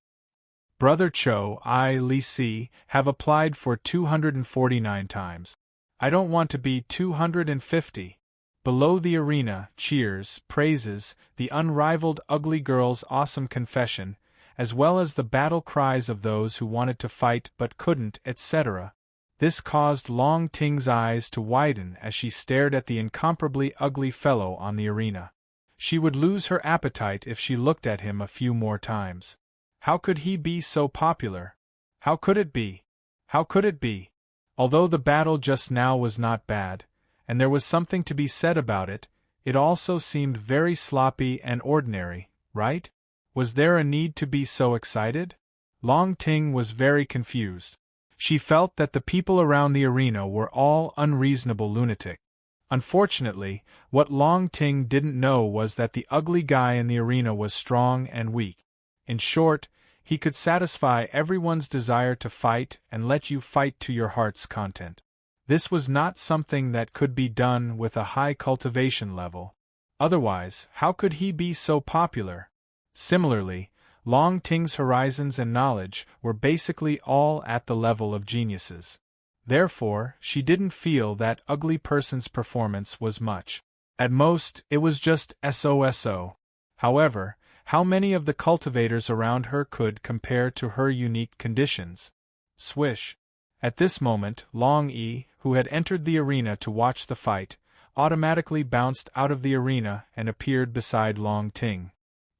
Brother Cho, I, Li Si, have applied for 249 times. I don't want to be 250. Below the arena, cheers, praises, the unrivaled ugly girl's awesome confession, as well as the battle cries of those who wanted to fight but couldn't, etc. This caused Long Ting's eyes to widen as she stared at the incomparably ugly fellow on the arena. She would lose her appetite if she looked at him a few more times. How could he be so popular? How could it be? How could it be? Although the battle just now was not bad, and there was something to be said about it, it also seemed very sloppy and ordinary, right? Was there a need to be so excited? Long Ting was very confused. She felt that the people around the arena were all unreasonable lunatics. Unfortunately, what Long Ting didn't know was that the ugly guy in the arena was strong and weak. In short, he could satisfy everyone's desire to fight and let you fight to your heart's content. This was not something that could be done with a high cultivation level. Otherwise, how could he be so popular? Similarly, Long Ting's horizons and knowledge were basically all at the level of geniuses. Therefore, she didn't feel that ugly person's performance was much. At most, it was just so. However, how many of the cultivators around her could compare to her unique conditions? Swish. At this moment, Long Yi, who had entered the arena to watch the fight, automatically bounced out of the arena and appeared beside Long Ting.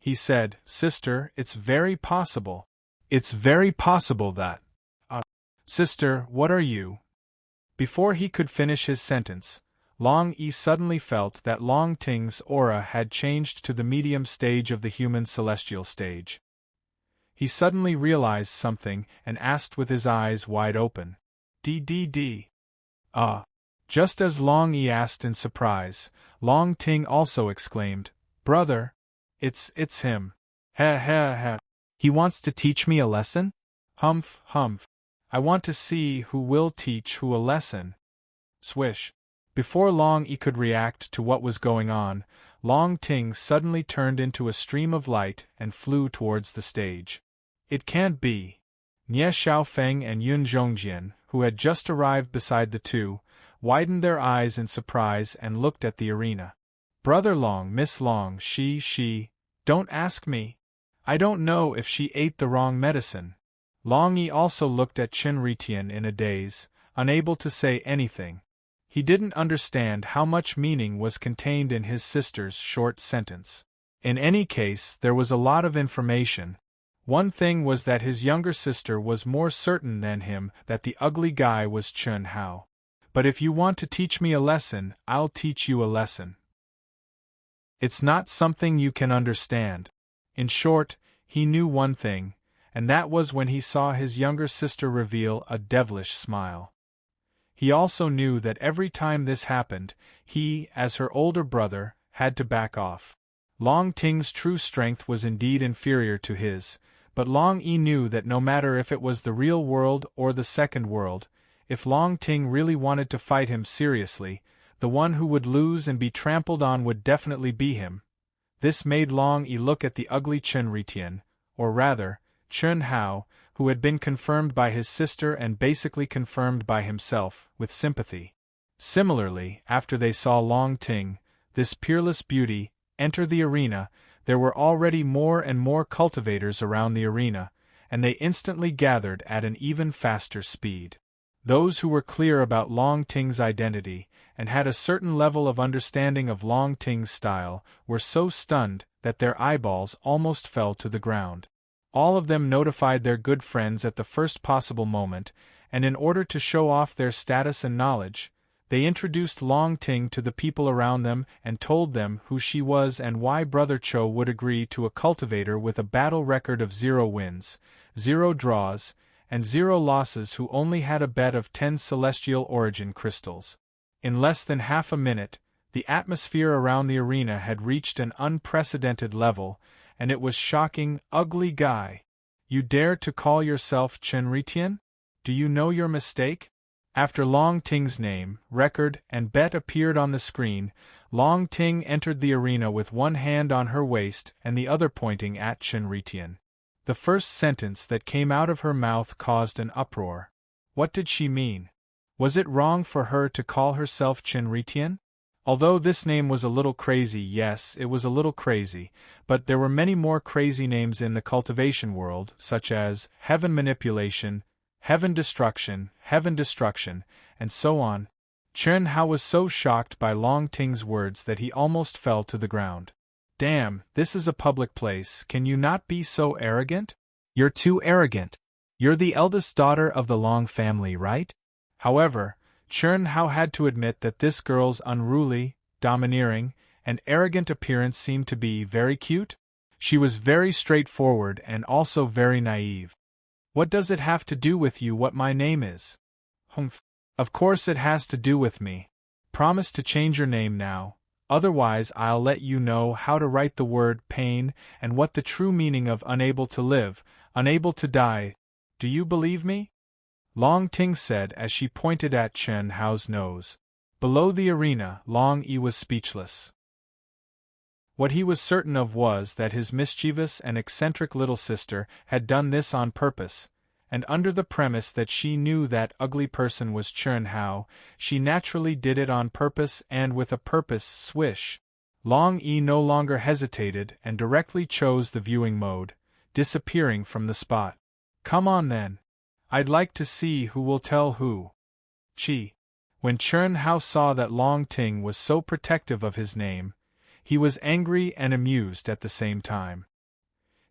He said, "Sister, it's very possible. It's very possible that..." Sister, what are you?" Before he could finish his sentence, Long Yi suddenly felt that Long Ting's aura had changed to the medium stage of the human celestial stage. He suddenly realized something and asked with his eyes wide open, "DDD?" Just as Long Yi asked in surprise, Long Ting also exclaimed, "Brother! It's him. Ha ha ha." He wants to teach me a lesson? Humph, humph. I want to see who will teach who a lesson. Swish. Before Long E could react to what was going on, Long Ting suddenly turned into a stream of light and flew towards the stage. It can't be. Nie Xiaofeng and Yun Zhongjian, who had just arrived beside the two, widened their eyes in surprise and looked at the arena. Brother Long, Miss Long, she, don't ask me. I don't know if she ate the wrong medicine. Long Yi also looked at Chen Ritian in a daze, unable to say anything. He didn't understand how much meaning was contained in his sister's short sentence. In any case, there was a lot of information. One thing was that his younger sister was more certain than him that the ugly guy was Chen Hao. But if you want to teach me a lesson, I'll teach you a lesson. It's not something you can understand. In short, he knew one thing, and that was when he saw his younger sister reveal a devilish smile. He also knew that every time this happened, he, as her older brother, had to back off. Long Ting's true strength was indeed inferior to his, but Long Yi knew that no matter if it was the real world or the second world, if Long Ting really wanted to fight him seriously, the one who would lose and be trampled on would definitely be him. This made Long Yi look at the ugly Chen Ritian, or rather, Chen Hao, who had been confirmed by his sister and basically confirmed by himself, with sympathy. Similarly, after they saw Long Ting, this peerless beauty, enter the arena, there were already more and more cultivators around the arena, and they instantly gathered at an even faster speed. Those who were clear about Long Ting's identity, and had a certain level of understanding of Long Ting's style, were so stunned that their eyeballs almost fell to the ground. All of them notified their good friends at the first possible moment, and in order to show off their status and knowledge, they introduced Long Ting to the people around them and told them who she was and why Brother Cho would agree to a cultivator with a battle record of 0 wins, 0 draws, and 0 losses who only had a bet of 10 celestial origin crystals. In less than half a minute, the atmosphere around the arena had reached an unprecedented level, and it was shocking. Ugly guy. You dare to call yourself Chen Ritian? Do you know your mistake? After Long Ting's name, record, and bet appeared on the screen, Long Ting entered the arena with one hand on her waist and the other pointing at Chen Ritian. The first sentence that came out of her mouth caused an uproar. What did she mean? Was it wrong for her to call herself Chen Ritian? Although this name was a little crazy, yes, it was a little crazy, but there were many more crazy names in the cultivation world, such as Heaven Manipulation, Heaven Destruction, and so on. Chen Hao was so shocked by Long Ting's words that he almost fell to the ground. Damn, this is a public place, can you not be so arrogant? You're too arrogant. You're the eldest daughter of the Long family, right? However, Chen Hao had to admit that this girl's unruly, domineering, and arrogant appearance seemed to be very cute. She was very straightforward and also very naive. What does it have to do with you what my name is? Humph. Of course it has to do with me. Promise to change your name now, otherwise I'll let you know how to write the word pain and what the true meaning of unable to live, unable to die. Do you believe me? Long Ting said as she pointed at Chen Hao's nose. Below the arena, Long Yi was speechless. What he was certain of was that his mischievous and eccentric little sister had done this on purpose, and under the premise that she knew that ugly person was Chen Hao, she naturally did it on purpose and with a purpose. Swish. Long Yi no longer hesitated and directly chose the viewing mode, disappearing from the spot. Come on then. I'd like to see who will tell who. Chi. When Chen Hao saw that Long Ting was so protective of his name, he was angry and amused at the same time.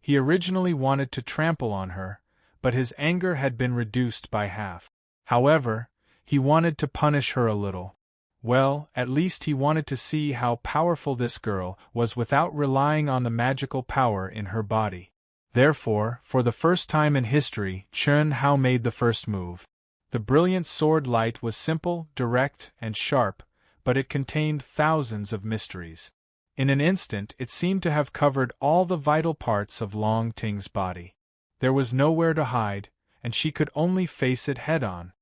He originally wanted to trample on her, but his anger had been reduced by half. However, he wanted to punish her a little. Well, at least he wanted to see how powerful this girl was without relying on the magical power in her body. Therefore, for the first time in history, Chen Hao made the first move. The brilliant sword light was simple, direct, and sharp, but it contained thousands of mysteries. In an instant it seemed to have covered all the vital parts of Long Ting's body. There was nowhere to hide, and she could only face it head-on.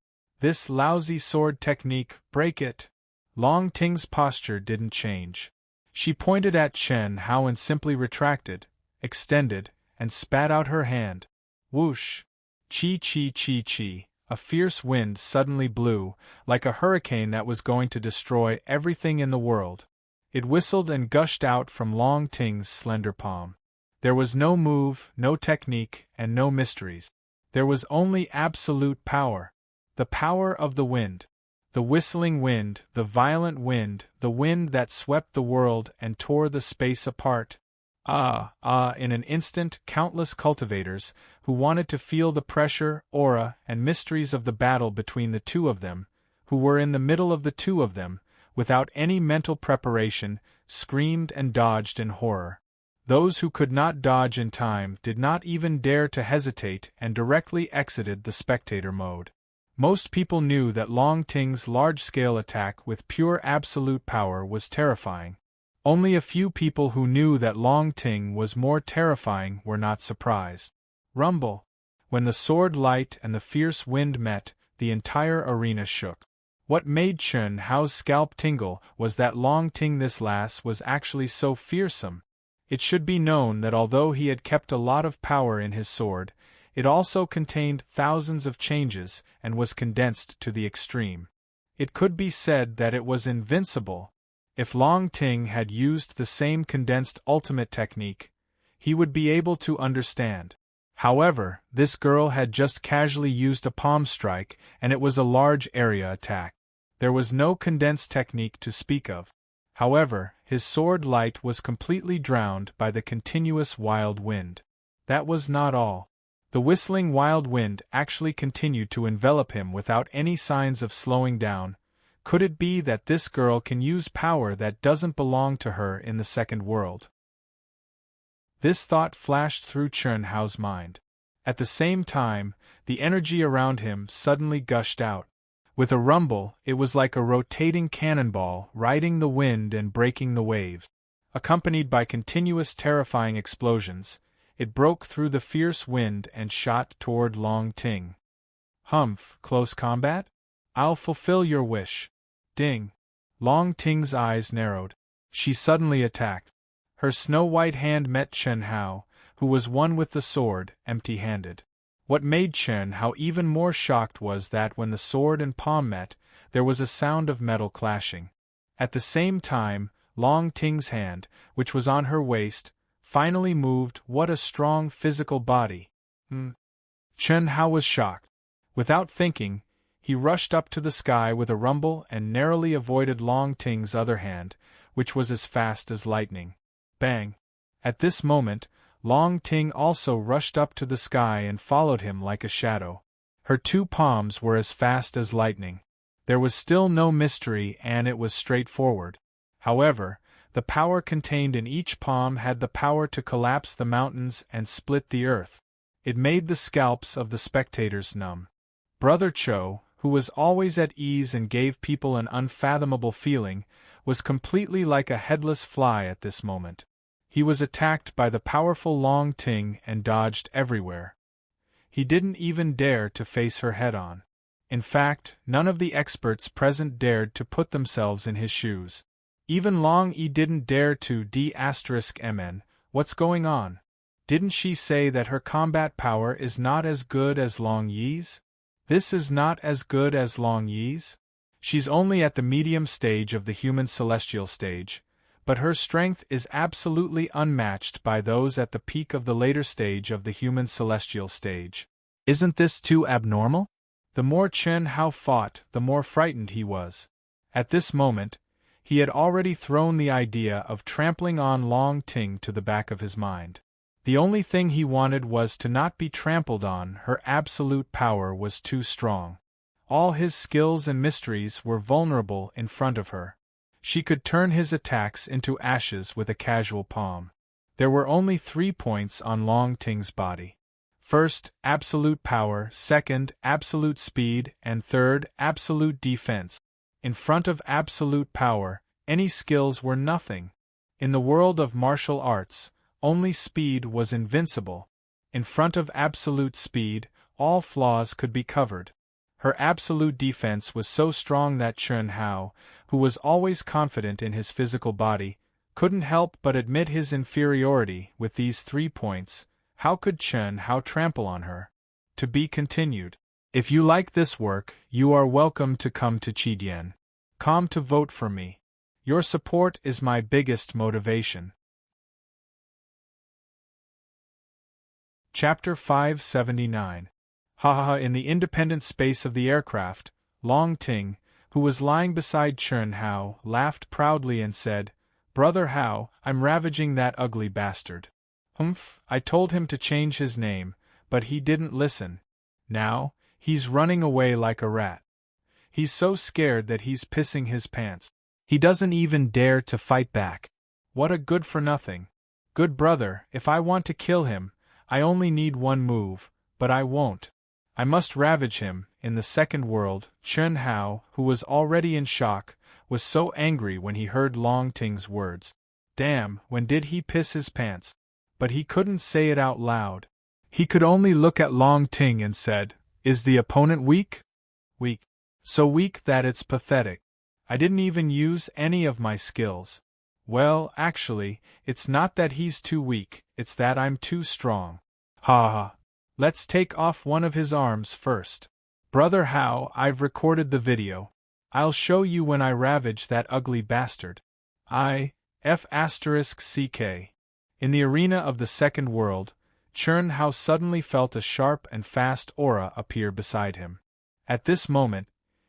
This lousy sword technique, break it! Long Ting's posture didn't change. She pointed at Chen Hao and simply retracted, extended, and spat out her hand. Whoosh! Chi chi chi chi! A fierce wind suddenly blew, like a hurricane that was going to destroy everything in the world. It whistled and gushed out from Long Ting's slender palm. There was no move, no technique, and no mysteries. There was only absolute power. The power of the wind. The whistling wind, the violent wind, the wind that swept the world and tore the space apart. In an instant, countless cultivators, who wanted to feel the pressure, aura, and mysteries of the battle between the two of them, who were in the middle of the two of them, without any mental preparation, screamed and dodged in horror. Those who could not dodge in time did not even dare to hesitate and directly exited the spectator mode. Most people knew that Long Ting's large-scale attack with pure absolute power was terrifying. Only a few people who knew that Long Ting was more terrifying were not surprised. Rumble! When the sword light and the fierce wind met, the entire arena shook. What made Chen Hao's scalp tingle was that Long Ting this lass was actually so fearsome. It should be known that although he had kept a lot of power in his sword, it also contained thousands of changes and was condensed to the extreme. It could be said that it was invincible. If Long Ting had used the same condensed ultimate technique, he would be able to understand. However, this girl had just casually used a palm strike, and it was a large area attack. There was no condensed technique to speak of. However, his sword light was completely drowned by the continuous wild wind. That was not all. The whistling wild wind actually continued to envelop him without any signs of slowing down. Could it be that this girl can use power that doesn't belong to her in the second world? This thought flashed through Chen Hao's mind. At the same time, the energy around him suddenly gushed out. With a rumble, it was like a rotating cannonball riding the wind and breaking the waves. Accompanied by continuous terrifying explosions, it broke through the fierce wind and shot toward Long Ting. Humph, close combat? I'll fulfill your wish. Ding! Long Ting's eyes narrowed. She suddenly attacked. Her snow-white hand met Chen Hao, who was one with the sword, empty-handed. What made Chen Hao even more shocked was that when the sword and palm met, there was a sound of metal clashing. At the same time, Long Ting's hand, which was on her waist, finally moved. What a strong physical body! Chen Hao was shocked. Without thinking, he rushed up to the sky with a rumble and narrowly avoided Long Ting's other hand, which was as fast as lightning. Bang! At this moment, Long Ting also rushed up to the sky and followed him like a shadow. Her two palms were as fast as lightning. There was still no mystery and it was straightforward. However, the power contained in each palm had the power to collapse the mountains and split the earth. It made the scalps of the spectators numb. Brother Cho, who was always at ease and gave people an unfathomable feeling, was completely like a headless fly at this moment. He was attacked by the powerful Long Ting and dodged everywhere. He didn't even dare to face her head-on. In fact, none of the experts present dared to put themselves in his shoes. Even Long Yi didn't dare to d*mn. What's going on? Didn't she say that her combat power is not as good as Long Yi's? This is not as good as Long Yi's? She's only at the medium stage of the human celestial stage, but her strength is absolutely unmatched by those at the peak of the later stage of the human celestial stage. Isn't this too abnormal? The more Chen Hao fought, the more frightened he was. At this moment, he had already thrown the idea of trampling on Long Ting to the back of his mind. The only thing he wanted was to not be trampled on. Her absolute power was too strong. All his skills and mysteries were vulnerable in front of her. She could turn his attacks into ashes with a casual palm. There were only 3 points on Long Ting's body. First, absolute power, second, absolute speed, and third, absolute defense. In front of absolute power, any skills were nothing. In the world of martial arts, only speed was invincible. In front of absolute speed, all flaws could be covered. Her absolute defense was so strong that Chun Hao, who was always confident in his physical body, couldn't help but admit his inferiority. With these 3 points, how could Chun Hao trample on her? To be continued. If you like this work, you are welcome to come to Chidian.com to vote for me. Your support is my biggest motivation. Chapter 579. In the independent space of the aircraft, Long Ting, who was lying beside Chun Hao, laughed proudly and said, "Brother Hao, I'm ravaging that ugly bastard. Humph, I told him to change his name, but he didn't listen. Now, he's running away like a rat. He's so scared that he's pissing his pants. He doesn't even dare to fight back. What a good-for-nothing. Good brother, if I want to kill him, I only need one move, but I won't. I must ravage him." In the second world, Chun Hao, who was already in shock, was so angry when he heard Long Ting's words. Damn, when did he piss his pants? But he couldn't say it out loud. He could only look at Long Ting and said, "Is the opponent weak?" "Weak. So weak that it's pathetic. I didn't even use any of my skills." "Well, actually, it's not that he's too weak, it's that I'm too strong." "Ha. Let's take off one of his arms first. Brother Hao, I've recorded the video. I'll show you when I ravage that ugly bastard. F***CK. In the arena of the second world, Chun Hao suddenly felt a sharp and fast aura appear beside him. At this moment,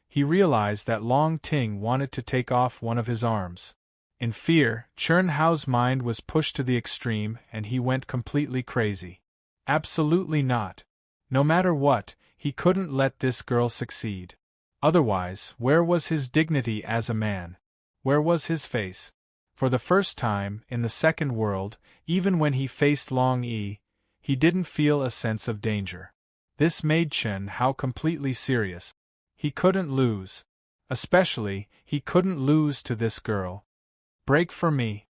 he realized that Long Ting wanted to take off one of his arms. In fear, Chun Hao's mind was pushed to the extreme and he went completely crazy. Absolutely not. No matter what, he couldn't let this girl succeed. Otherwise, where was his dignity as a man? Where was his face? For the first time, in the second world, even when he faced Long Yi, he didn't feel a sense of danger. This made Chun Hao completely serious. He couldn't lose. Especially, he couldn't lose to this girl. Break for me.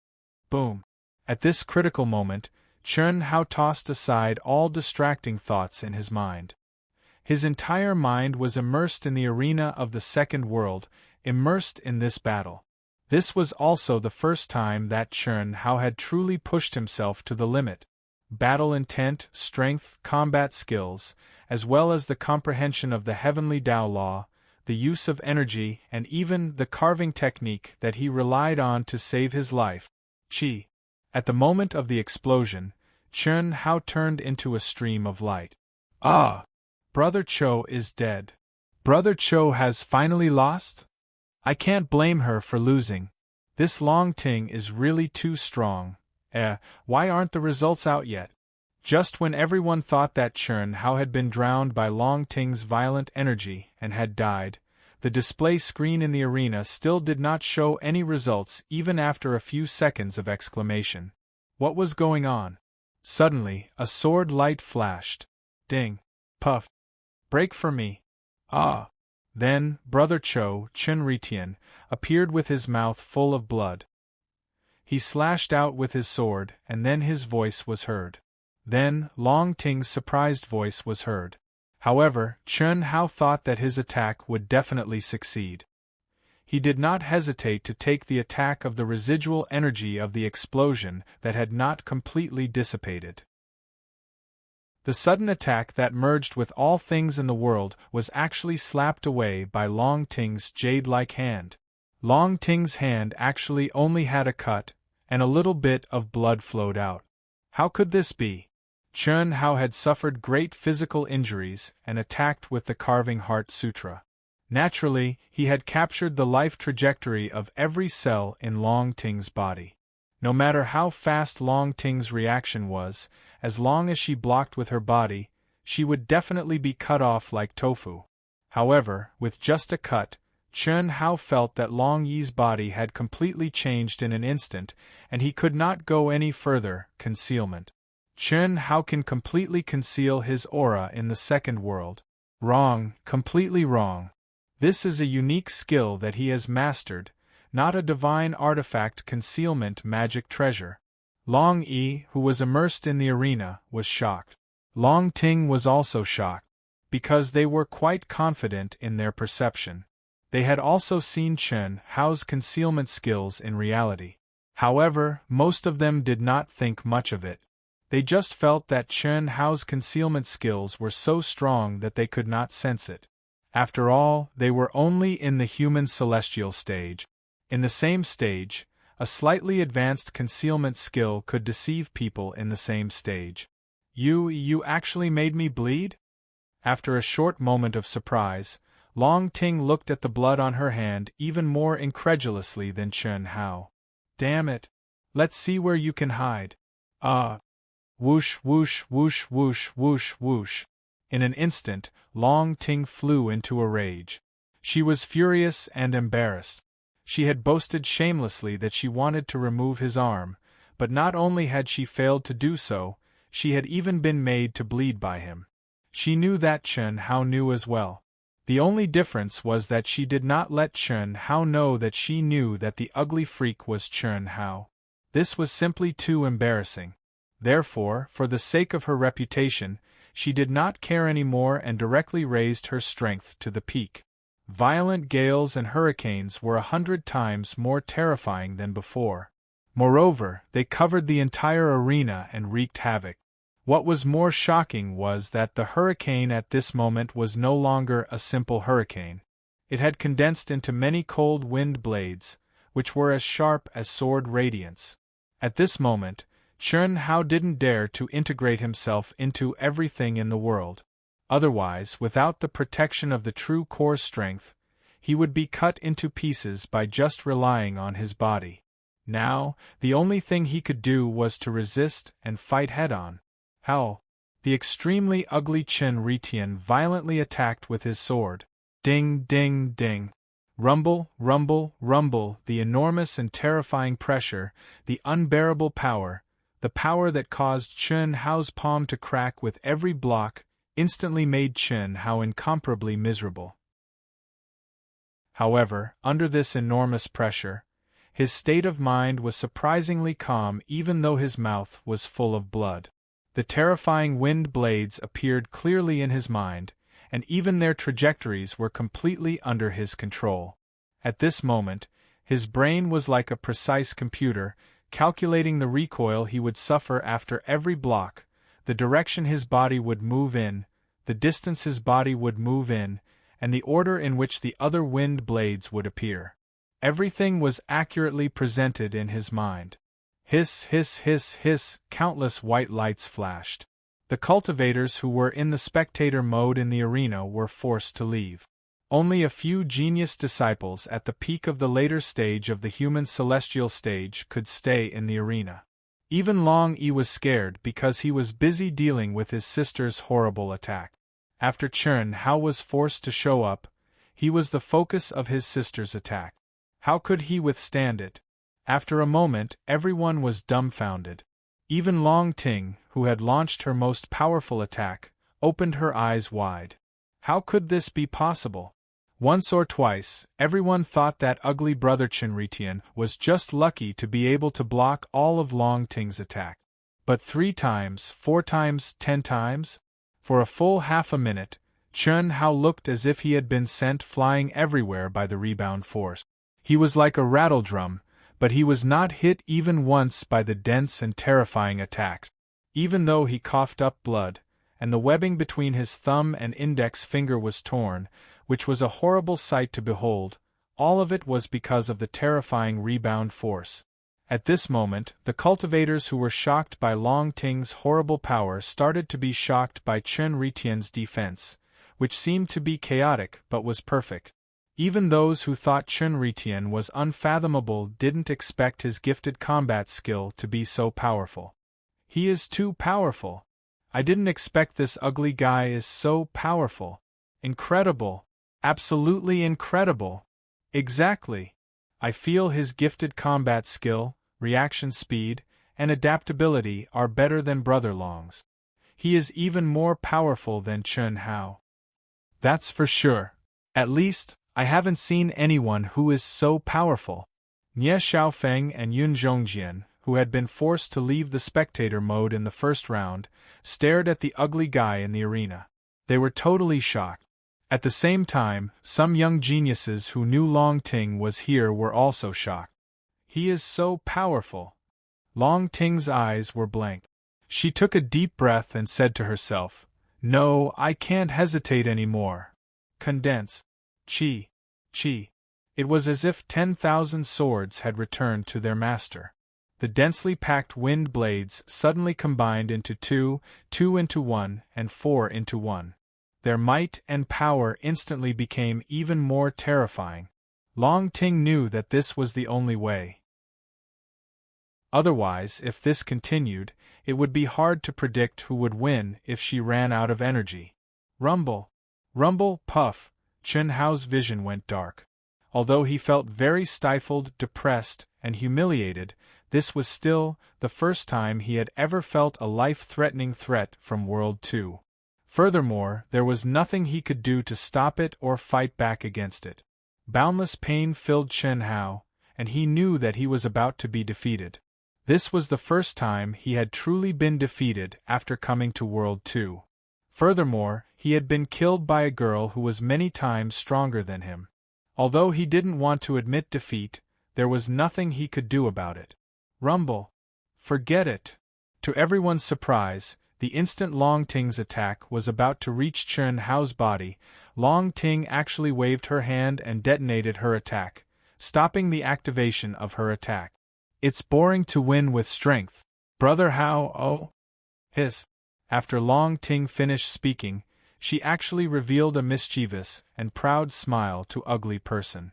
Boom. At this critical moment, Chun Hao tossed aside all distracting thoughts in his mind. His entire mind was immersed in the arena of the second world, immersed in this battle. This was also the first time that Chun Hao had truly pushed himself to the limit. Battle intent, strength, combat skills, as well as the comprehension of the heavenly Tao law, the use of energy, and even the carving technique that he relied on to save his life. Chi. At the moment of the explosion, Chun Hao turned into a stream of light. Ah! Brother Cho is dead. Brother Cho has finally lost? I can't blame her for losing. This Long Ting is really too strong. Why aren't the results out yet? Just when everyone thought that Chun Hao had been drowned by Long Ting's violent energy and had died, the display screen in the arena still did not show any results even after a few seconds of exclamation. What was going on? Suddenly, a sword light flashed. Ding. Puff. Break for me. Ah. Then, Brother Cho, Chun Ritian, appeared with his mouth full of blood. He slashed out with his sword, and then his voice was heard. Then, Long Ting's surprised voice was heard. However, Chun Hao thought that his attack would definitely succeed. He did not hesitate to take the attack of the residual energy of the explosion that had not completely dissipated. The sudden attack that merged with all things in the world was actually slapped away by Long Ting's jade-like hand. Long Ting's hand actually only had a cut, and a little bit of blood flowed out. How could this be? Chun Hao had suffered great physical injuries and attacked with the Carving Heart Sutra. Naturally, he had captured the life trajectory of every cell in Long Ting's body. No matter how fast Long Ting's reaction was, as long as she blocked with her body, she would definitely be cut off like tofu. However, with just a cut, Chun Hao felt that Long Yi's body had completely changed in an instant, and he could not go any further. Concealment. Chun Hao can completely conceal his aura in the second world. Wrong, completely wrong. This is a unique skill that he has mastered, not a divine artifact concealment magic treasure. Long Yi, who was immersed in the arena, was shocked. Long Ting was also shocked, because they were quite confident in their perception. They had also seen Chen Hao's concealment skills in reality. However, most of them did not think much of it. They just felt that Chen Hao's concealment skills were so strong that they could not sense it. After all, they were only in the human celestial stage. In the same stage, a slightly advanced concealment skill could deceive people in the same stage. You actually made me bleed?" After a short moment of surprise, Long Ting looked at the blood on her hand even more incredulously than Chen Hao. "Damn it! Let's see where you can hide." Whoosh whoosh whoosh whoosh whoosh whoosh. In an instant, Long Ting flew into a rage. She was furious and embarrassed. She had boasted shamelessly that she wanted to remove his arm, but not only had she failed to do so, she had even been made to bleed by him. She knew that Chen Hao knew as well. The only difference was that she did not let Chen Hao know that she knew that the ugly freak was Chen Hao. This was simply too embarrassing. Therefore, for the sake of her reputation, she did not care anymore and directly raised her strength to the peak. Violent gales and hurricanes were 100 times more terrifying than before. Moreover, they covered the entire arena and wreaked havoc. What was more shocking was that the hurricane at this moment was no longer a simple hurricane. It had condensed into many cold wind blades, which were as sharp as sword radiance. At this moment, Chen Hao didn't dare to integrate himself into everything in the world. Otherwise, without the protection of the true core strength, he would be cut into pieces by just relying on his body. Now, the only thing he could do was to resist and fight head-on. How? The extremely ugly Chen Ritian violently attacked with his sword. Ding, ding, ding. Rumble, rumble, rumble, the enormous and terrifying pressure, the unbearable power, the power that caused Chen Hao's palm to crack with every block, instantly made Chen Hao incomparably miserable. However, under this enormous pressure, his state of mind was surprisingly calm even though his mouth was full of blood. The terrifying wind blades appeared clearly in his mind, and even their trajectories were completely under his control. At this moment, his brain was like a precise computer, calculating the recoil he would suffer after every block, the direction his body would move in, the distance his body would move in, and the order in which the other wind blades would appear. Everything was accurately presented in his mind. Hiss, hiss, hiss, hiss, countless white lights flashed. The cultivators who were in the spectator mode in the arena were forced to leave. Only a few genius disciples at the peak of the later stage of the human celestial stage could stay in the arena. Even Long Yi was scared because he was busy dealing with his sister's horrible attack. After Chen Hao was forced to show up, he was the focus of his sister's attack. How could he withstand it? After a moment, everyone was dumbfounded. Even Long Ting, who had launched her most powerful attack, opened her eyes wide. How could this be possible? Once or twice, everyone thought that ugly brother Chen Ritian was just lucky to be able to block all of Long Ting's attack. But 3 times, 4 times, 10 times? For a full half a minute, Chen Hao looked as if he had been sent flying everywhere by the rebound force. He was like a rattledrum, but he was not hit even once by the dense and terrifying attacks. Even though he coughed up blood, and the webbing between his thumb and index finger was torn, which was a horrible sight to behold, all of it was because of the terrifying rebound force. At this moment, the cultivators who were shocked by Long Ting's horrible power started to be shocked by Chen Ritian's defense, which seemed to be chaotic but was perfect. Even those who thought Chen Ritian was unfathomable didn't expect his gifted combat skill to be so powerful. He is too powerful. I didn't expect this ugly guy is so powerful. Incredible. Absolutely incredible. Exactly. I feel his gifted combat skill, reaction speed, and adaptability are better than Brother Long's. He is even more powerful than Chen Hao. That's for sure. At least, I haven't seen anyone who is so powerful. Nie Xiaofeng and Yun Zhongjian, who who had been forced to leave the spectator mode in the first round, stared at the ugly guy in the arena. They were totally shocked. At the same time, some young geniuses who knew Long Ting was here were also shocked. He is so powerful. Long Ting's eyes were blank. She took a deep breath and said to herself, "No, I can't hesitate any more. Condense. Chi. Chi." It was as if 10,000 swords had returned to their master. The densely packed wind blades suddenly combined into 2, 2 into 1, and 4 into 1. Their might and power instantly became even more terrifying. Long Ting knew that this was the only way. Otherwise, if this continued, it would be hard to predict who would win if she ran out of energy. Rumble, rumble, puff, Chen Hao's vision went dark. Although he felt very stifled, depressed, and humiliated, this was still the first time he had ever felt a life-threatening threat from World 2. Furthermore, there was nothing he could do to stop it or fight back against it. Boundless pain filled Chen Hao, and he knew that he was about to be defeated. This was the first time he had truly been defeated after coming to World 2. Furthermore, he had been killed by a girl who was many times stronger than him. Although he didn't want to admit defeat, there was nothing he could do about it. Rumble. Forget it. To everyone's surprise, the instant Long Ting's attack was about to reach Chen Hao's body, Long Ting actually waved her hand and detonated her attack, stopping the activation of her attack. It's boring to win with strength, Brother Hao. Oh. Hiss. After Long Ting finished speaking, she actually revealed a mischievous and proud smile to Ugly Person.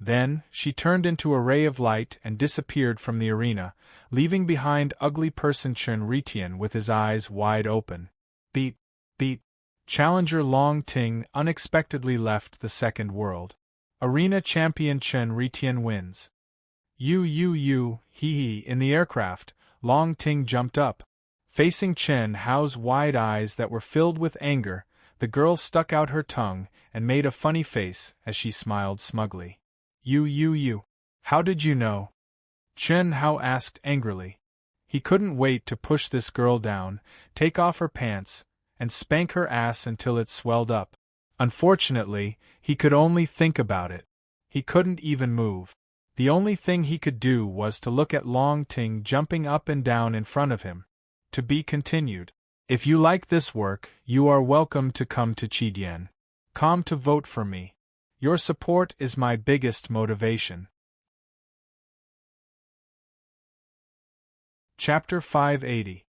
Then, she turned into a ray of light and disappeared from the arena, leaving behind Ugly Person Chen Ritian with his eyes wide open. Beat, beat. Challenger Long Ting unexpectedly left the second world. Arena champion Chen Ritian wins. Hee. In the aircraft, Long Ting jumped up. Facing Chen Hao's wide eyes that were filled with anger, the girl stuck out her tongue and made a funny face as she smiled smugly. You. How did you know? Chen Hao asked angrily. He couldn't wait to push this girl down, take off her pants, and spank her ass until it swelled up. Unfortunately, he could only think about it. He couldn't even move. The only thing he could do was to look at Long Ting jumping up and down in front of him. To be continued. If you like this work, you are welcome to come to Chidian.com to vote for me. Your support is my biggest motivation. Chapter 580.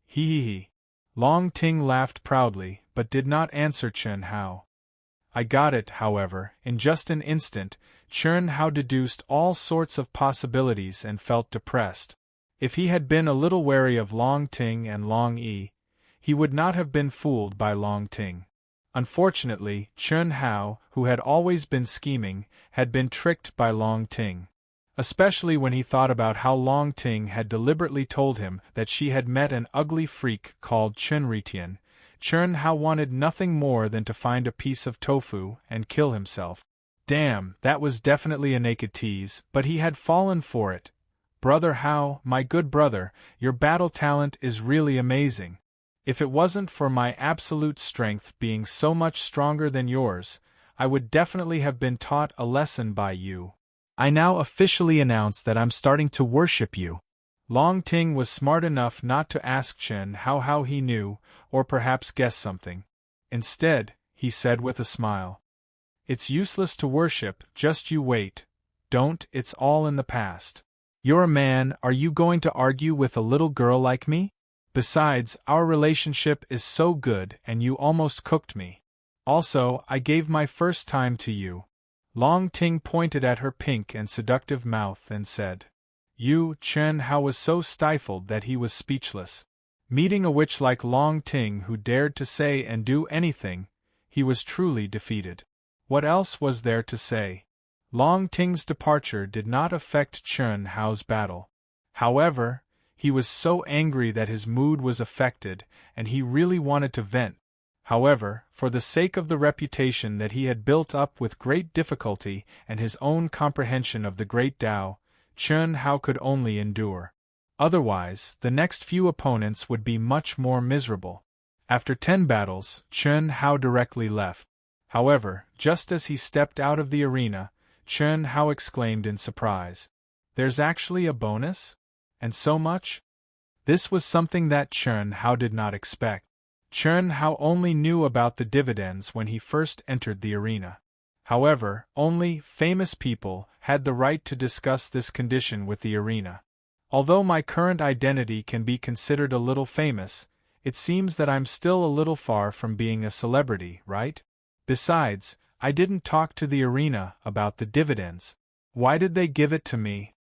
Hee. Long Ting laughed proudly, but did not answer Chen Hao. I got it, however. In just an instant, Chen Hao deduced all sorts of possibilities and felt depressed. If he had been a little wary of Long Ting and Long Yi, he would not have been fooled by Long Ting. Unfortunately, Chen Hao, who had always been scheming, had been tricked by Long Ting. Especially when he thought about how Long Ting had deliberately told him that she had met an ugly freak called Chen Ritian, Chen Hao wanted nothing more than to find a piece of tofu and kill himself. Damn, that was definitely a naked tease, but he had fallen for it. Brother Hao, my good brother, your battle talent is really amazing. If it wasn't for my absolute strength being so much stronger than yours, I would definitely have been taught a lesson by you. I now officially announce that I'm starting to worship you. Long Ting was smart enough not to ask Chen how he knew, or perhaps guess something. Instead, he said with a smile. It's useless to worship, just you wait. Don't, it's all in the past. You're a man, are you going to argue with a little girl like me? Besides, our relationship is so good and you almost cooked me. Also, I gave my first time to you. Long Ting pointed at her pink and seductive mouth and said. Chen Hao was so stifled that he was speechless. Meeting a witch like Long Ting who dared to say and do anything, he was truly defeated. What else was there to say? Long Ting's departure did not affect Chen Hao's battle. However, he was so angry that his mood was affected, and he really wanted to vent. However, for the sake of the reputation that he had built up with great difficulty and his own comprehension of the great Tao, Chen Hao could only endure. Otherwise, the next few opponents would be much more miserable. After 10 battles, Chen Hao directly left. However, just as he stepped out of the arena, Chen Hao exclaimed in surprise, "There's actually a bonus? And so much?" This was something that Chen Hao did not expect. Chen Hao only knew about the dividends when he first entered the arena. However, only famous people had the right to discuss this condition with the arena. Although my current identity can be considered a little famous, it seems that I'm still a little far from being a celebrity, right? Besides, I didn't talk to the arena about the dividends. Why did they give it to me?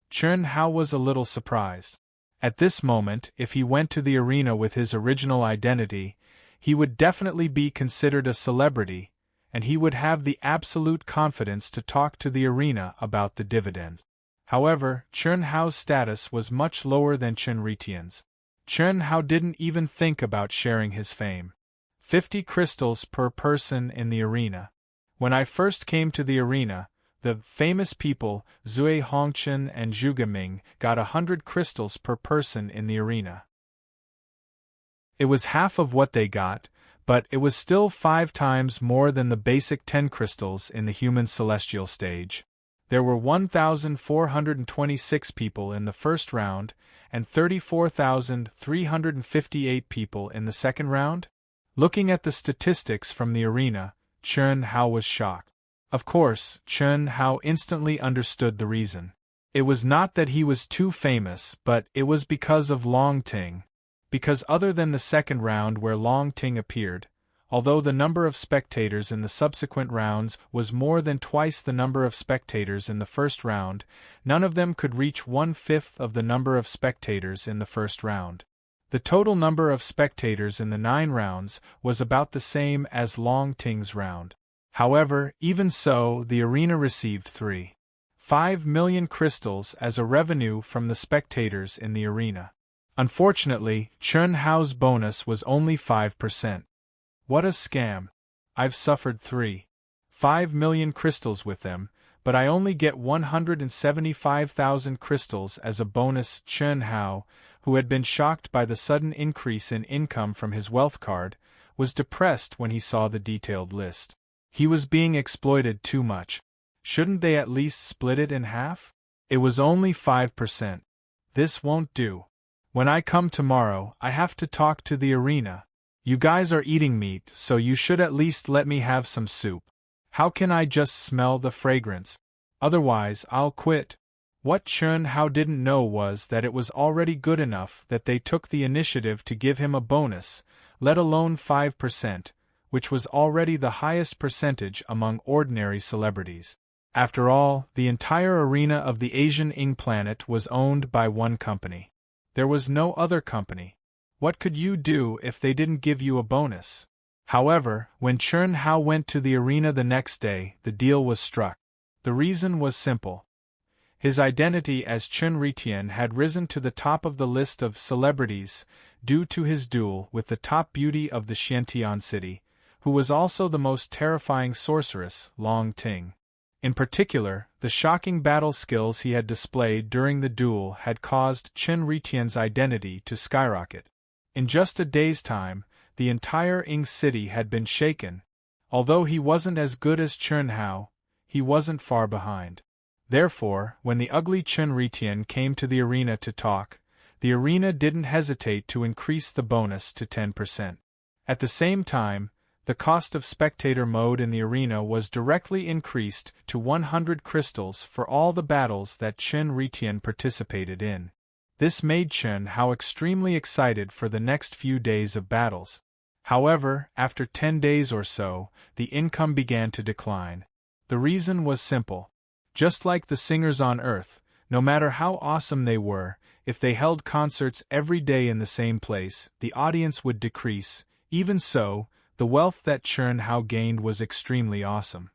Chen Hao was a little surprised. At this moment, if he went to the arena with his original identity, he would definitely be considered a celebrity, and he would have the absolute confidence to talk to the arena about the dividend. However, Chen Hao's status was much lower than Chen Ritian's. Chen Hao didn't even think about sharing his fame. 50 crystals per person in the arena. When I first came to the arena, the famous people, Zui Hongchen and Zhu Gaming, got 100 crystals per person in the arena. It was half of what they got, but it was still 5 times more than the basic 10 crystals in the human celestial stage. There were 1,426 people in the first round, and 34,358 people in the second round? Looking at the statistics from the arena, Chen Hao was shocked. Of course, Chen Hao instantly understood the reason. It was not that he was too famous, but it was because of Long Ting. Because other than the second round where Long Ting appeared, although the number of spectators in the subsequent rounds was more than twice the number of spectators in the first round, none of them could reach 1/5 of the number of spectators in the first round. The total number of spectators in the 9 rounds was about the same as Long Ting's round. However, even so, the arena received 3.5 million crystals as a revenue from the spectators in the arena. Unfortunately, Chen Hao's bonus was only 5%. What a scam! I've suffered 3.5 million crystals with them, but I only get 175,000 crystals as a bonus. Chen Hao, who had been shocked by the sudden increase in income from his wealth card, was depressed when he saw the detailed list. He was being exploited too much. Shouldn't they at least split it in half? It was only 5%. This won't do. When I come tomorrow, I have to talk to the arena. You guys are eating meat, so you should at least let me have some soup. How can I just smell the fragrance? Otherwise, I'll quit. What Chen Hao didn't know was that it was already good enough that they took the initiative to give him a bonus, let alone 5%, which was already the highest percentage among ordinary celebrities. After all, the entire arena of the Asian Ing planet was owned by one company. There was no other company. What could you do if they didn't give you a bonus? However, when Chen Hao went to the arena the next day, the deal was struck. The reason was simple. His identity as Chen Ritian had risen to the top of the list of celebrities due to his duel with the top beauty of the Xiantian city, who was also the most terrifying sorceress, Long Ting. In particular, the shocking battle skills he had displayed during the duel had caused Chen Ritian's identity to skyrocket. In just a day's time, the entire Ing city had been shaken. Although he wasn't as good as Chen Hao, he wasn't far behind. Therefore, when the ugly Chen Ritian came to the arena to talk, the arena didn't hesitate to increase the bonus to 10%. At the same time, the cost of spectator mode in the arena was directly increased to 100 crystals for all the battles that Chen Ritian participated in. This made Chen Hao extremely excited for the next few days of battles. However, after 10 days or so, the income began to decline. The reason was simple. Just like the singers on Earth, no matter how awesome they were, if they held concerts every day in the same place, the audience would decrease. Even so, the wealth that Chen Hao gained was extremely awesome.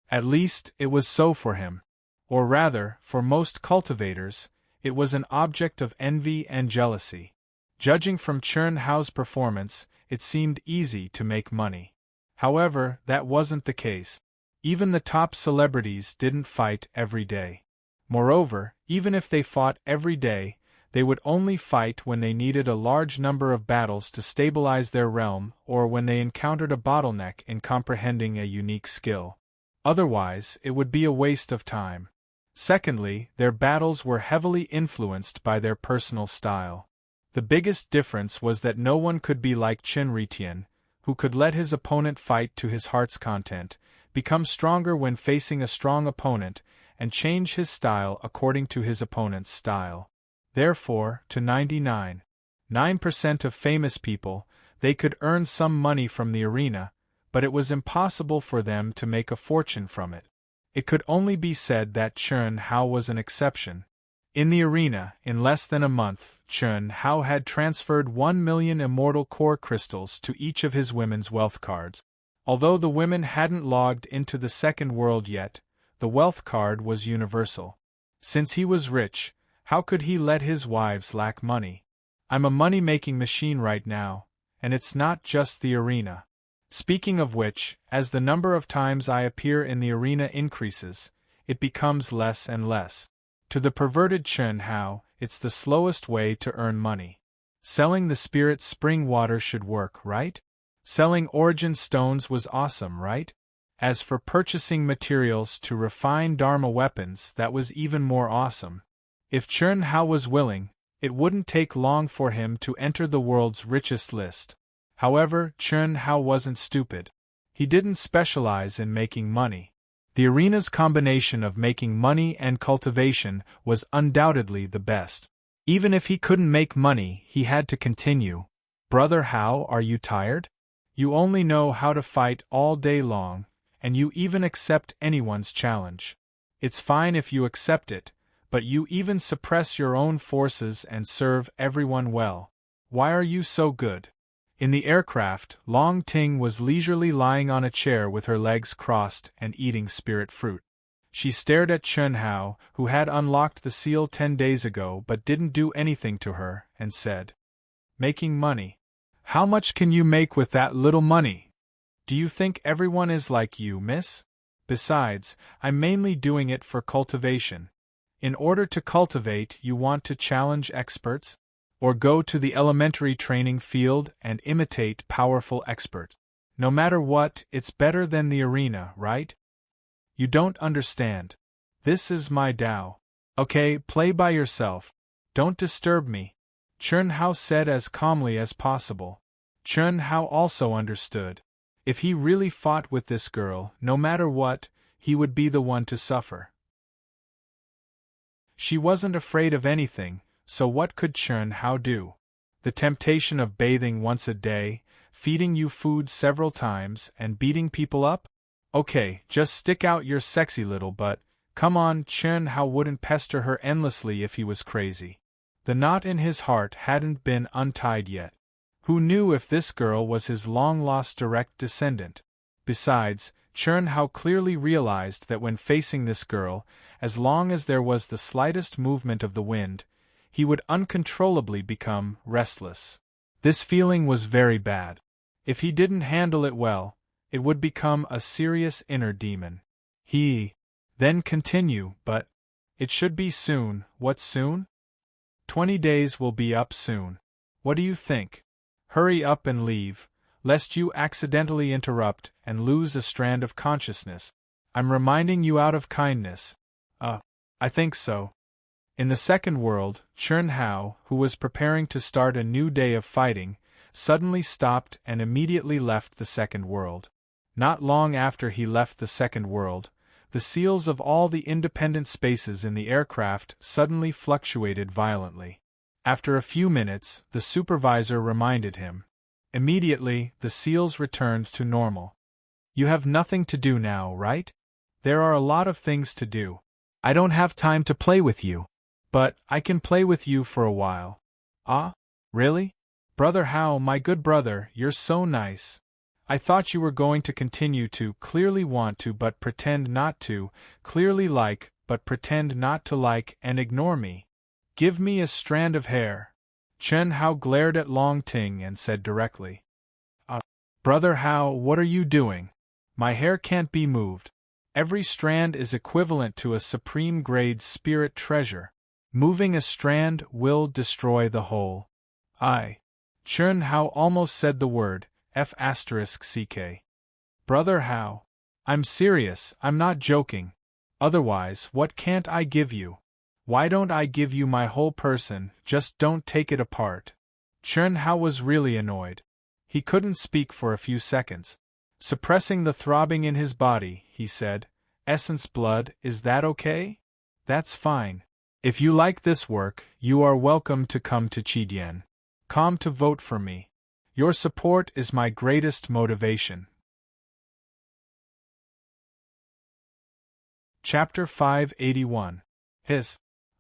At least, it was so for him. Or rather, for most cultivators, it was an object of envy and jealousy. Judging from Chen Hao's performance, it seemed easy to make money. However, that wasn't the case. Even the top celebrities didn't fight every day. Moreover, even if they fought every day, they would only fight when they needed a large number of battles to stabilize their realm or when they encountered a bottleneck in comprehending a unique skill. Otherwise, it would be a waste of time. Secondly, their battles were heavily influenced by their personal style. The biggest difference was that no one could be like Chinritian, who could let his opponent fight to his heart's content, become stronger when facing a strong opponent, and change his style according to his opponent's style. Therefore, to 99.9% of famous people, they could earn some money from the arena, but it was impossible for them to make a fortune from it. It could only be said that Chun Hao was an exception. In the arena, in less than a month, Chun Hao had transferred 1 million immortal core crystals to each of his women's wealth cards. Although the women hadn't logged into the second world yet, the wealth card was universal. Since he was rich, how could he let his wives lack money? I'm a money-making machine right now, and it's not just the arena. Speaking of which, as the number of times I appear in the arena increases, it becomes less and less. To the perverted Chun Hao, it's the slowest way to earn money. Selling the spirit spring water should work, right? Selling origin stones was awesome, right? As for purchasing materials to refine Dharma weapons, that was even more awesome. If Chun Hao was willing, it wouldn't take long for him to enter the world's richest list. However, Chun Hao wasn't stupid. He didn't specialize in making money. The arena's combination of making money and cultivation was undoubtedly the best. Even if he couldn't make money, he had to continue. Brother Hao, are you tired? You only know how to fight all day long, and you even accept anyone's challenge. It's fine if you accept it, but you even suppress your own forces and serve everyone well. Why are you so good? In the aircraft, Long Ting was leisurely lying on a chair with her legs crossed and eating spirit fruit. She stared at Chun Hao, who had unlocked the seal 10 days ago but didn't do anything to her, and said, "Making money. How much can you make with that little money? Do you think everyone is like you, miss? Besides, I'm mainly doing it for cultivation. In order to cultivate, you want to challenge experts? Or go to the elementary training field and imitate powerful experts. No matter what, it's better than the arena, right? You don't understand. This is my Tao. Okay, play by yourself. Don't disturb me," Chun Hao said as calmly as possible. Chun Hao also understood. If he really fought with this girl, no matter what, he would be the one to suffer. She wasn't afraid of anything. So what could Chun Hao do? The temptation of bathing once a day, feeding you food several times, and beating people up? Okay, just stick out your sexy little butt. Come on, Chun Hao wouldn't pester her endlessly if he was crazy. The knot in his heart hadn't been untied yet. Who knew if this girl was his long-lost direct descendant? Besides, Chun Hao clearly realized that when facing this girl, as long as there was the slightest movement of the wind, he would uncontrollably become restless. This feeling was very bad. If he didn't handle it well, it would become a serious inner demon. He then continue, but it should be soon. What soon? 20 days will be up soon. What do you think? Hurry up and leave, lest you accidentally interrupt and lose a strand of consciousness. I'm reminding you out of kindness. I think so. In the second world, Chun Hao, who was preparing to start a new day of fighting, suddenly stopped and immediately left the second world. Not long after he left the second world, the seals of all the independent spaces in the aircraft suddenly fluctuated violently. After a few minutes, the supervisor reminded him. Immediately, the seals returned to normal. You have nothing to do now, right? There are a lot of things to do. I don't have time to play with you. But I can play with you for a while. Ah? Really? Brother Hao, my good brother, you're so nice. I thought you were going to continue to clearly want to but pretend not to, clearly like but pretend not to like, and ignore me. Give me a strand of hair. Chun Hao glared at Long Ting and said directly. Brother Hao, what are you doing? My hair can't be moved. Every strand is equivalent to a supreme-grade spirit treasure. Moving a strand will destroy the whole. Chun Hao almost said the word, F***ck. Brother Hao. I'm serious, I'm not joking. Otherwise, what can't I give you? Why don't I give you my whole person, just don't take it apart? Chun Hao was really annoyed. He couldn't speak for a few seconds. Suppressing the throbbing in his body, he said, Essence blood, is that okay? That's fine. If you like this work, you are welcome to come to Chidian. Come to vote for me. Your support is my greatest motivation. Chapter 581.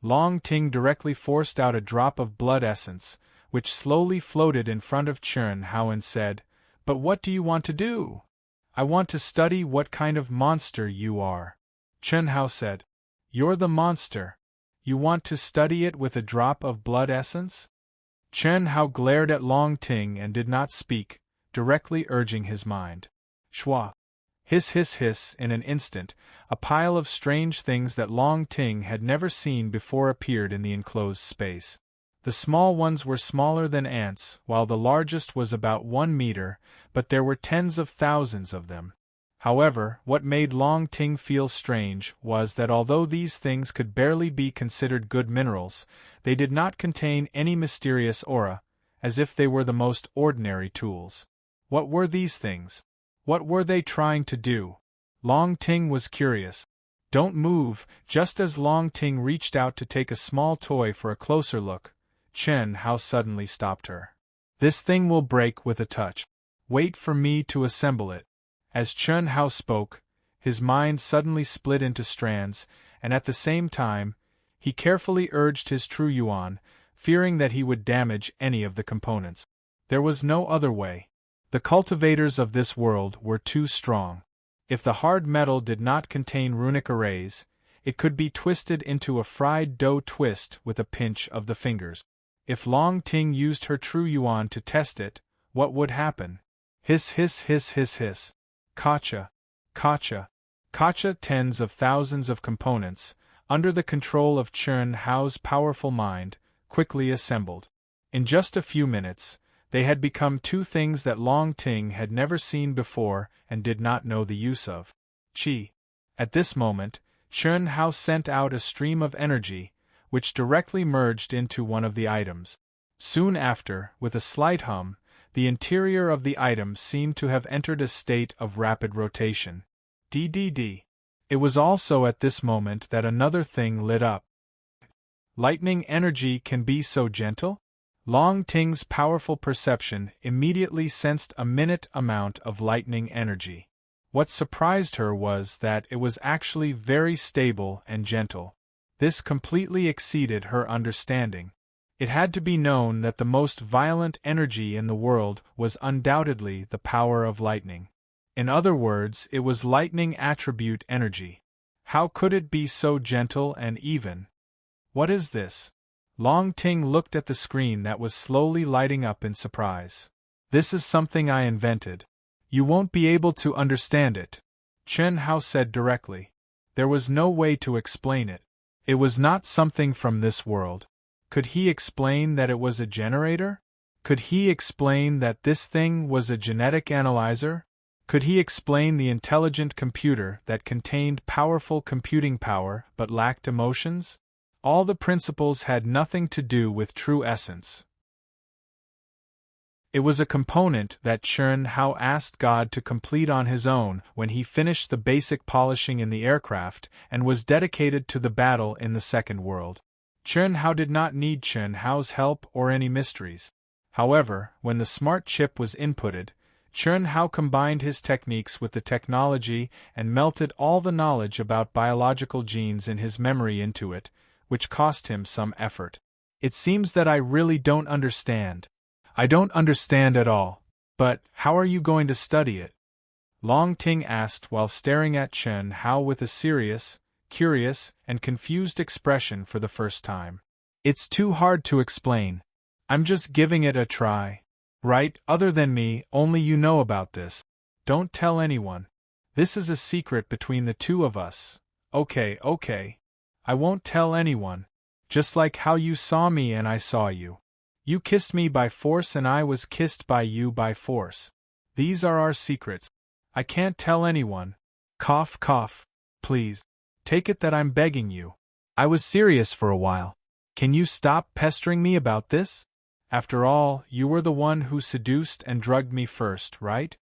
Long Ting directly forced out a drop of blood essence, which slowly floated in front of Chun Hao and said, But what do you want to do? I want to study what kind of monster you are. Chun Hao said, You're the monster. You want to study it with a drop of blood essence? Chun Hao glared at Long Ting and did not speak, directly urging his mind. Shwa. Hiss, in an instant, a pile of strange things that Long Ting had never seen before appeared in the enclosed space. The small ones were smaller than ants, while the largest was about 1 meter, but there were tens of thousands of them. However, what made Long Ting feel strange was that although these things could barely be considered good minerals, they did not contain any mysterious aura, as if they were the most ordinary tools. What were these things? What were they trying to do? Long Ting was curious. Don't move. Just as Long Ting reached out to take a small toy for a closer look, Chun Hao suddenly stopped her. This thing will break with a touch. Wait for me to assemble it. As Chun Hao spoke, his mind suddenly split into strands, and at the same time, he carefully urged his true yuan, fearing that he would damage any of the components. There was no other way. The cultivators of this world were too strong. If the hard metal did not contain runic arrays, it could be twisted into a fried dough twist with a pinch of the fingers. If Long Ting used her true yuan to test it, what would happen? Hiss. Kacha. Tens of thousands of components, under the control of Chun Hao's powerful mind, quickly assembled. In just a few minutes, they had become two things that Long Ting had never seen before and did not know the use of. Qi. At this moment, Chun Hao sent out a stream of energy, which directly merged into one of the items. Soon after, with a slight hum, the interior of the item seemed to have entered a state of rapid rotation. It was also at this moment that another thing lit up. Lightning energy can be so gentle? Long Ting's powerful perception immediately sensed a minute amount of lightning energy. What surprised her was that it was actually very stable and gentle. This completely exceeded her understanding. It had to be known that the most violent energy in the world was undoubtedly the power of lightning. In other words, it was lightning attribute energy. How could it be so gentle and even? What is this? Long Ting looked at the screen that was slowly lighting up in surprise. This is something I invented. You won't be able to understand it, Chun Hao said directly. There was no way to explain it. It was not something from this world. Could he explain that it was a generator? Could he explain that this thing was a genetic analyzer? Could he explain the intelligent computer that contained powerful computing power but lacked emotions? All the principles had nothing to do with true essence. It was a component that Chun Hao asked God to complete on his own when he finished the basic polishing in the aircraft and was dedicated to the battle in the Second World. Chun Hao did not need Chun Hao's help or any mysteries. However, when the smart chip was inputted, Chun Hao combined his techniques with the technology and melted all the knowledge about biological genes in his memory into it, which cost him some effort. It seems that I really don't understand. I don't understand at all. But how are you going to study it? Long Ting asked while staring at Chun Hao with a serious, curious, and confused expression for the first time. It's too hard to explain. I'm just giving it a try. Right, other than me, only you know about this. Don't tell anyone. This is a secret between the two of us. Okay. I won't tell anyone. Just like how you saw me and I saw you. You kissed me by force and I was kissed by you by force. These are our secrets. I can't tell anyone. Cough, cough. Please. Take it that I'm begging you. I was serious for a while. Can you stop pestering me about this? After all, you were the one who seduced and drugged me first, right?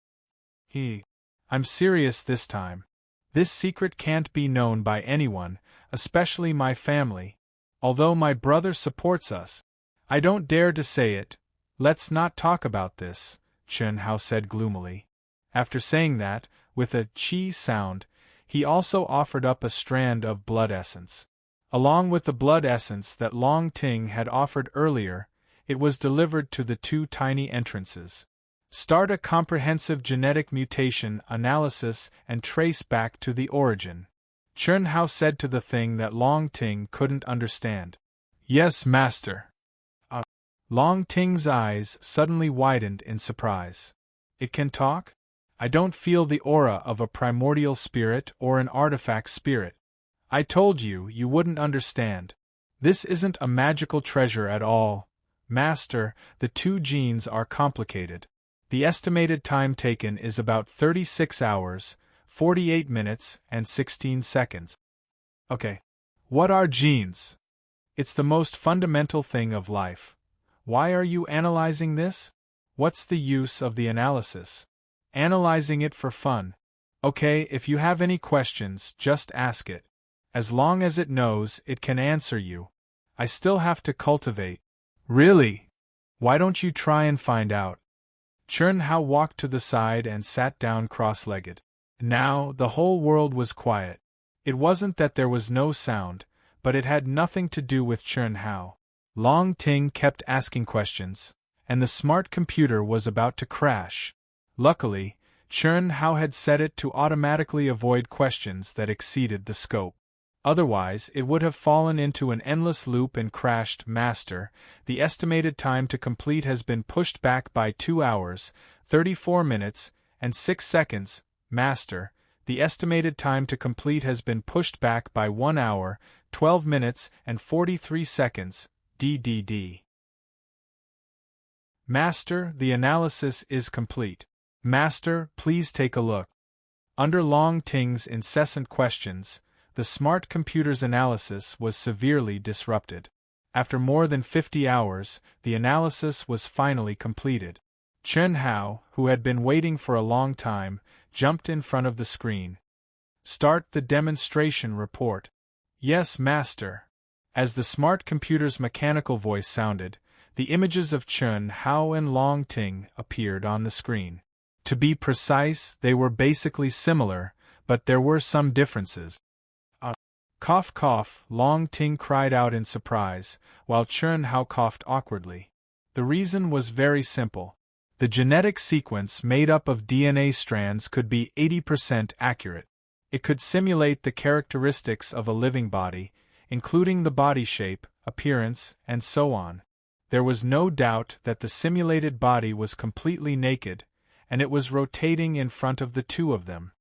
I'm serious this time. This secret can't be known by anyone, especially my family. Although my brother supports us, I don't dare to say it. Let's not talk about this, Chun Hao said gloomily. After saying that, with a chi sound, he also offered up a strand of blood essence. Along with the blood essence that Long Ting had offered earlier, it was delivered to the two tiny entrances. Start a comprehensive genetic mutation analysis and trace back to the origin. Chun Hao said to the thing that Long Ting couldn't understand. Yes, master. Long Ting's eyes suddenly widened in surprise. It can talk? I don't feel the aura of a primordial spirit or an artifact spirit. I told you, you wouldn't understand. This isn't a magical treasure at all. Master, the two genes are complicated. The estimated time taken is about 36 hours, 48 minutes, and 16 seconds. Okay. What are genes? It's the most fundamental thing of life. Why are you analyzing this? What's the use of the analysis? Analyzing it for fun. Okay, if you have any questions, just ask it. As long as it knows, it can answer you. I still have to cultivate. Really? Why don't you try and find out? Chun Hao walked to the side and sat down cross-legged. Now, the whole world was quiet. It wasn't that there was no sound, but it had nothing to do with Chun Hao. Long Ting kept asking questions, and the smart computer was about to crash. Luckily, Chun Hao had set it to automatically avoid questions that exceeded the scope. Otherwise, it would have fallen into an endless loop and crashed. Master, the estimated time to complete has been pushed back by 2 hours, 34 minutes, and 6 seconds. Master, the estimated time to complete has been pushed back by 1 hour, 12 minutes, and 43 seconds. DDD. Master, the analysis is complete. Master, please take a look. Under Long Ting's incessant questions, the smart computer's analysis was severely disrupted. After more than 50 hours, the analysis was finally completed. Chun Hao, who had been waiting for a long time, jumped in front of the screen. Start the demonstration report. Yes, master. As the smart computer's mechanical voice sounded, the images of Chun Hao and Long Ting appeared on the screen. To be precise, they were basically similar, but there were some differences. Cough, cough, Long Ting cried out in surprise, while Chun Hao coughed awkwardly. The reason was very simple. The genetic sequence made up of DNA strands could be 80% accurate. It could simulate the characteristics of a living body, including the body shape, appearance, and so on. There was no doubt that the simulated body was completely naked, and it was rotating in front of the two of them.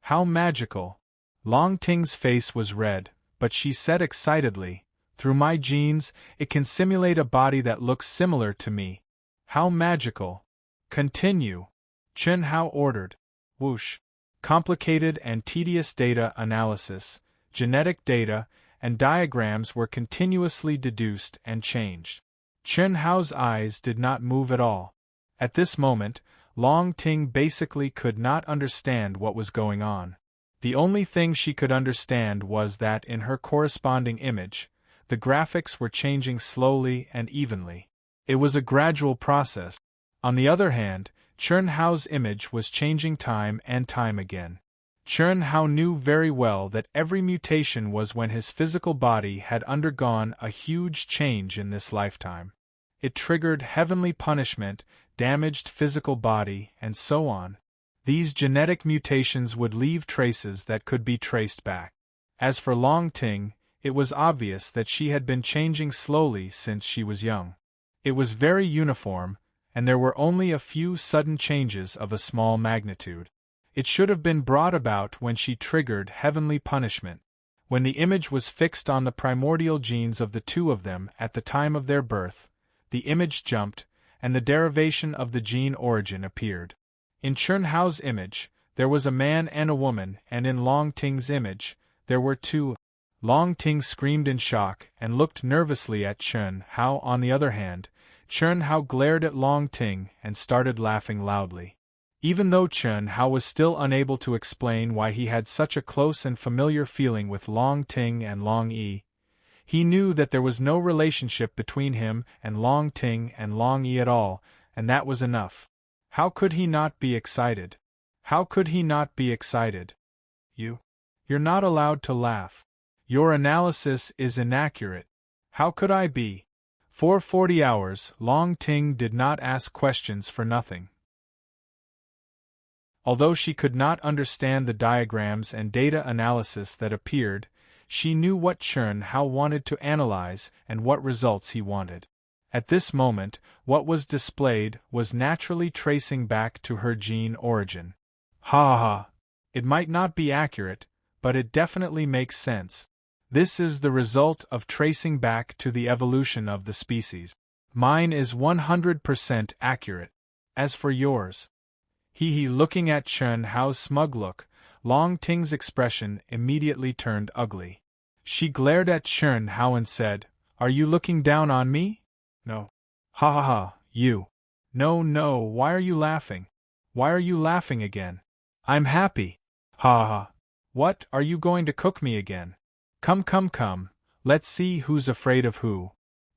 How magical! Long Ting's face was red, but she said excitedly, "Through my genes, it can simulate a body that looks similar to me. How magical!" Continue, Chun Hao ordered. Whoosh. Complicated and tedious data analysis, genetic data, and diagrams were continuously deduced and changed. Chun Hao's eyes did not move at all. At this moment, Long Ting basically could not understand what was going on. The only thing she could understand was that in her corresponding image, the graphics were changing slowly and evenly. It was a gradual process. On the other hand, Chun Hao's image was changing time and time again. Chun Hao knew very well that every mutation was when his physical body had undergone a huge change in this lifetime. It triggered heavenly punishment, damaged physical body, and so on. These genetic mutations would leave traces that could be traced back. As for Long Ting, it was obvious that she had been changing slowly since she was young. It was very uniform, and there were only a few sudden changes of a small magnitude. It should have been brought about when she triggered heavenly punishment. When the image was fixed on the primordial genes of the two of them at the time of their birth, the image jumped, and the derivation of the gene origin appeared. In Chun Hao's image, there was a man and a woman, and in Long Ting's image, there were two. Long Ting screamed in shock and looked nervously at Chun Hao. On the other hand, Chun Hao glared at Long Ting and started laughing loudly. Even though Chun Hao was still unable to explain why he had such a close and familiar feeling with Long Ting and Long Yi, he knew that there was no relationship between him and Long Ting and Long Yi at all, and that was enough. How could he not be excited? How could he not be excited? You're not allowed to laugh. Your analysis is inaccurate. How could I be? For 40 hours, Long Ting did not ask questions for nothing. Although she could not understand the diagrams and data analysis that appeared, she knew what Chun Hao wanted to analyze and what results he wanted. At this moment, what was displayed was naturally tracing back to her gene origin. Ha ha! It might not be accurate, but it definitely makes sense. This is the result of tracing back to the evolution of the species. Mine is 100% accurate. As for yours. Looking at Chun Hao's smug look, Long Ting's expression immediately turned ugly. She glared at Chun Hao and said, "Are you looking down on me?" "No." "Ha ha ha, you." No, why are you laughing? Why are you laughing again?" "I'm happy." "Ha ha. What, are you going to cook me again? Come, let's see who's afraid of who.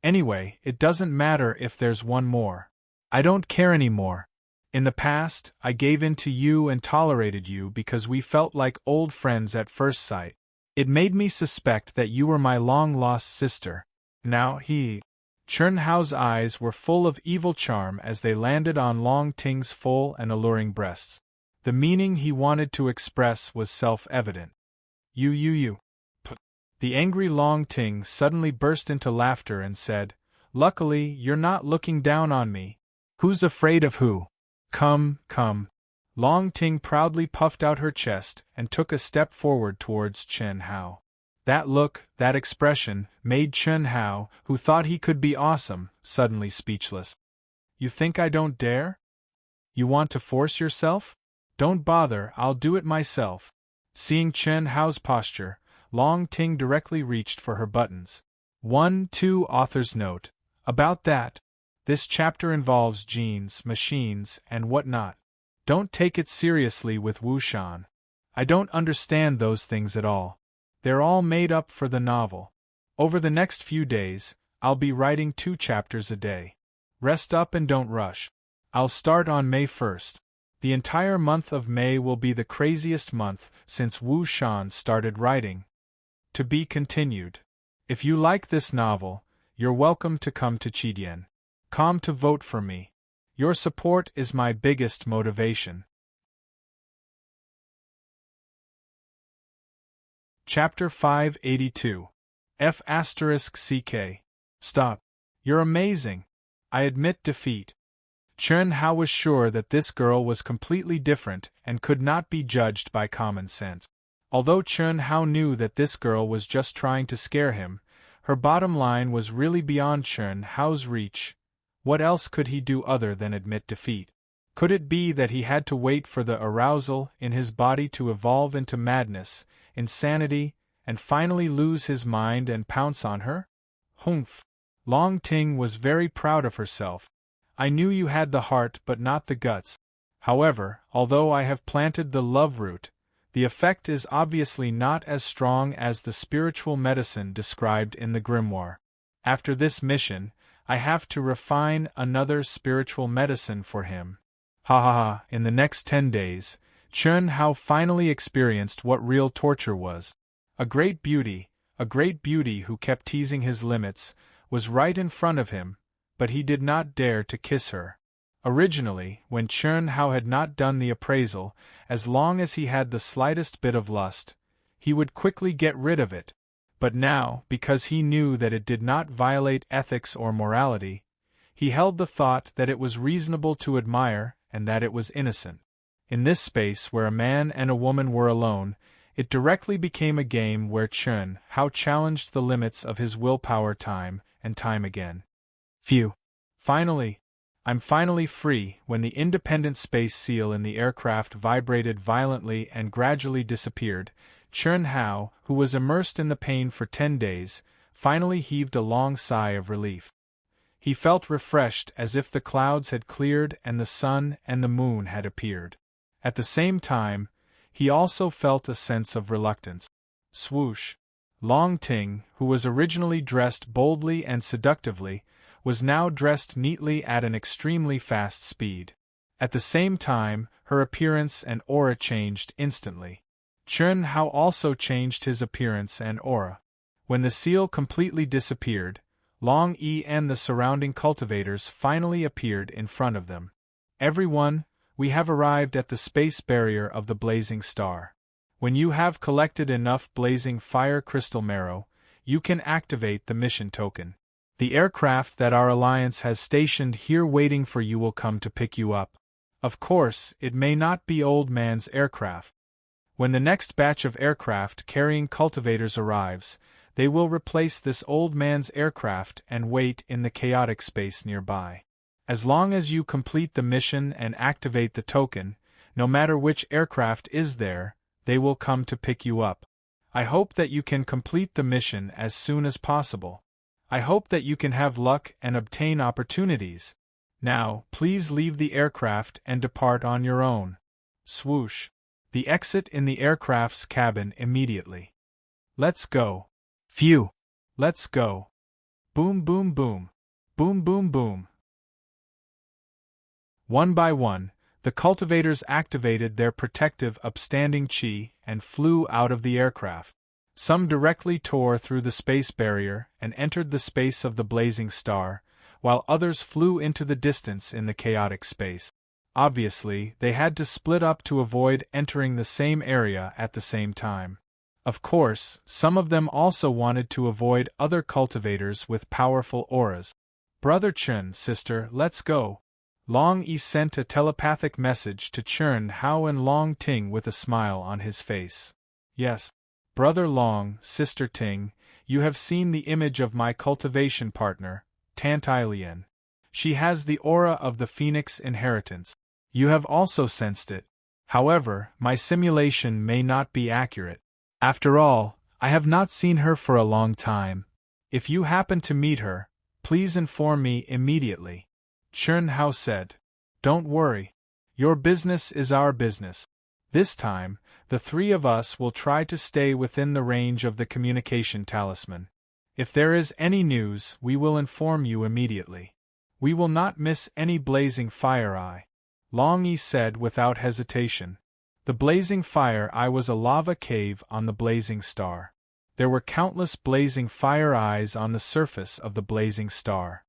Anyway, it doesn't matter if there's one more. I don't care anymore. In the past, I gave in to you and tolerated you because we felt like old friends at first sight. It made me suspect that you were my long-lost sister. Now Chun Hao's eyes were full of evil charm as they landed on Long Ting's full and alluring breasts. The meaning he wanted to express was self-evident. You. The angry Long Ting suddenly burst into laughter and said, "Luckily, you're not looking down on me. Who's afraid of who? Come. Long Ting proudly puffed out her chest and took a step forward towards Chun Hao. That look, that expression, made Chun Hao, who thought he could be awesome, suddenly speechless. You think I don't dare? You want to force yourself? Don't bother, I'll do it myself. Seeing Chun Hao's posture, Long Ting directly reached for her buttons. 1-2 Author's note. About that. This chapter involves genes, machines, and whatnot. Don't take it seriously with Wuxian. I don't understand those things at all. They're all made up for the novel. Over the next few days, I'll be writing 2 chapters a day. Rest up and don't rush. I'll start on May 1st. The entire month of May will be the craziest month since Wuxian started writing. To be continued. If you like this novel, you're welcome to come to Chidian. Come to vote for me. Your support is my biggest motivation. Chapter 582. F***CK. Stop. You're amazing. I admit defeat. Chun Hao was sure that this girl was completely different and could not be judged by common sense. Although Chun Hao knew that this girl was just trying to scare him, her bottom line was really beyond Chun Hao's reach. What else could he do other than admit defeat? Could it be that he had to wait for the arousal in his body to evolve into madness, insanity, and finally lose his mind and pounce on her? Humph. Long Ting was very proud of herself. I knew you had the heart but not the guts. However, although I have planted the love root, the effect is obviously not as strong as the spiritual medicine described in the grimoire. After this mission, I have to refine another spiritual medicine for him. In the next 10 days, Chun Hao finally experienced what real torture was. A great beauty who kept teasing his limits, was right in front of him, but he did not dare to kiss her. Originally, when Chun Hao had not done the appraisal, as long as he had the slightest bit of lust, he would quickly get rid of it. But now, because he knew that it did not violate ethics or morality, he held the thought that it was reasonable to admire and that it was innocent. In this space where a man and a woman were alone, it directly became a game where Chun Hao challenged the limits of his willpower time and time again. Phew! I'm finally free. When the independent space seal in the aircraft vibrated violently and gradually disappeared, Chun Hao, who was immersed in the pain for 10 days, finally heaved a long sigh of relief. He felt refreshed, as if the clouds had cleared and the sun and the moon had appeared. At the same time, he also felt a sense of reluctance. Swoosh! Long Ting, who was originally dressed boldly and seductively, was now dressed neatly at an extremely fast speed. At the same time, her appearance and aura changed instantly. Chun Hao also changed his appearance and aura. When the seal completely disappeared, Long Yi and the surrounding cultivators finally appeared in front of them. Everyone, we have arrived at the space barrier of the blazing star. When you have collected enough blazing fire crystal marrow, you can activate the mission token. The aircraft that our alliance has stationed here waiting for you will come to pick you up. Of course, it may not be Old Man's aircraft. When the next batch of aircraft carrying cultivators arrives, they will replace this Old Man's aircraft and wait in the chaotic space nearby. As long as you complete the mission and activate the token, no matter which aircraft is there, they will come to pick you up. I hope that you can complete the mission as soon as possible. I hope that you can have luck and obtain opportunities. Now, please leave the aircraft and depart on your own. Swoosh! The exit in the aircraft's cabin immediately. Let's go. Phew! Let's go. Boom boom boom. Boom boom boom. One by one, the cultivators activated their protective upstanding chi and flew out of the aircraft. Some directly tore through the space barrier and entered the space of the blazing star, while others flew into the distance in the chaotic space. Obviously, they had to split up to avoid entering the same area at the same time. Of course, some of them also wanted to avoid other cultivators with powerful auras. Brother Chun, sister, let's go. Long Yi sent a telepathic message to Chun Hao and Long Ting with a smile on his face. Yes. Brother Long, Sister Ting, you have seen the image of my cultivation partner, Tantai Lian. She has the aura of the Phoenix inheritance. You have also sensed it. However, my simulation may not be accurate. After all, I have not seen her for a long time. If you happen to meet her, please inform me immediately. Chun Hao said. Don't worry. Your business is our business. This time, the three of us will try to stay within the range of the communication talisman. If there is any news, we will inform you immediately. We will not miss any blazing fire eye. Long Yi said without hesitation. The blazing fire eye was a lava cave on the blazing star. There were countless blazing fire eyes on the surface of the blazing star.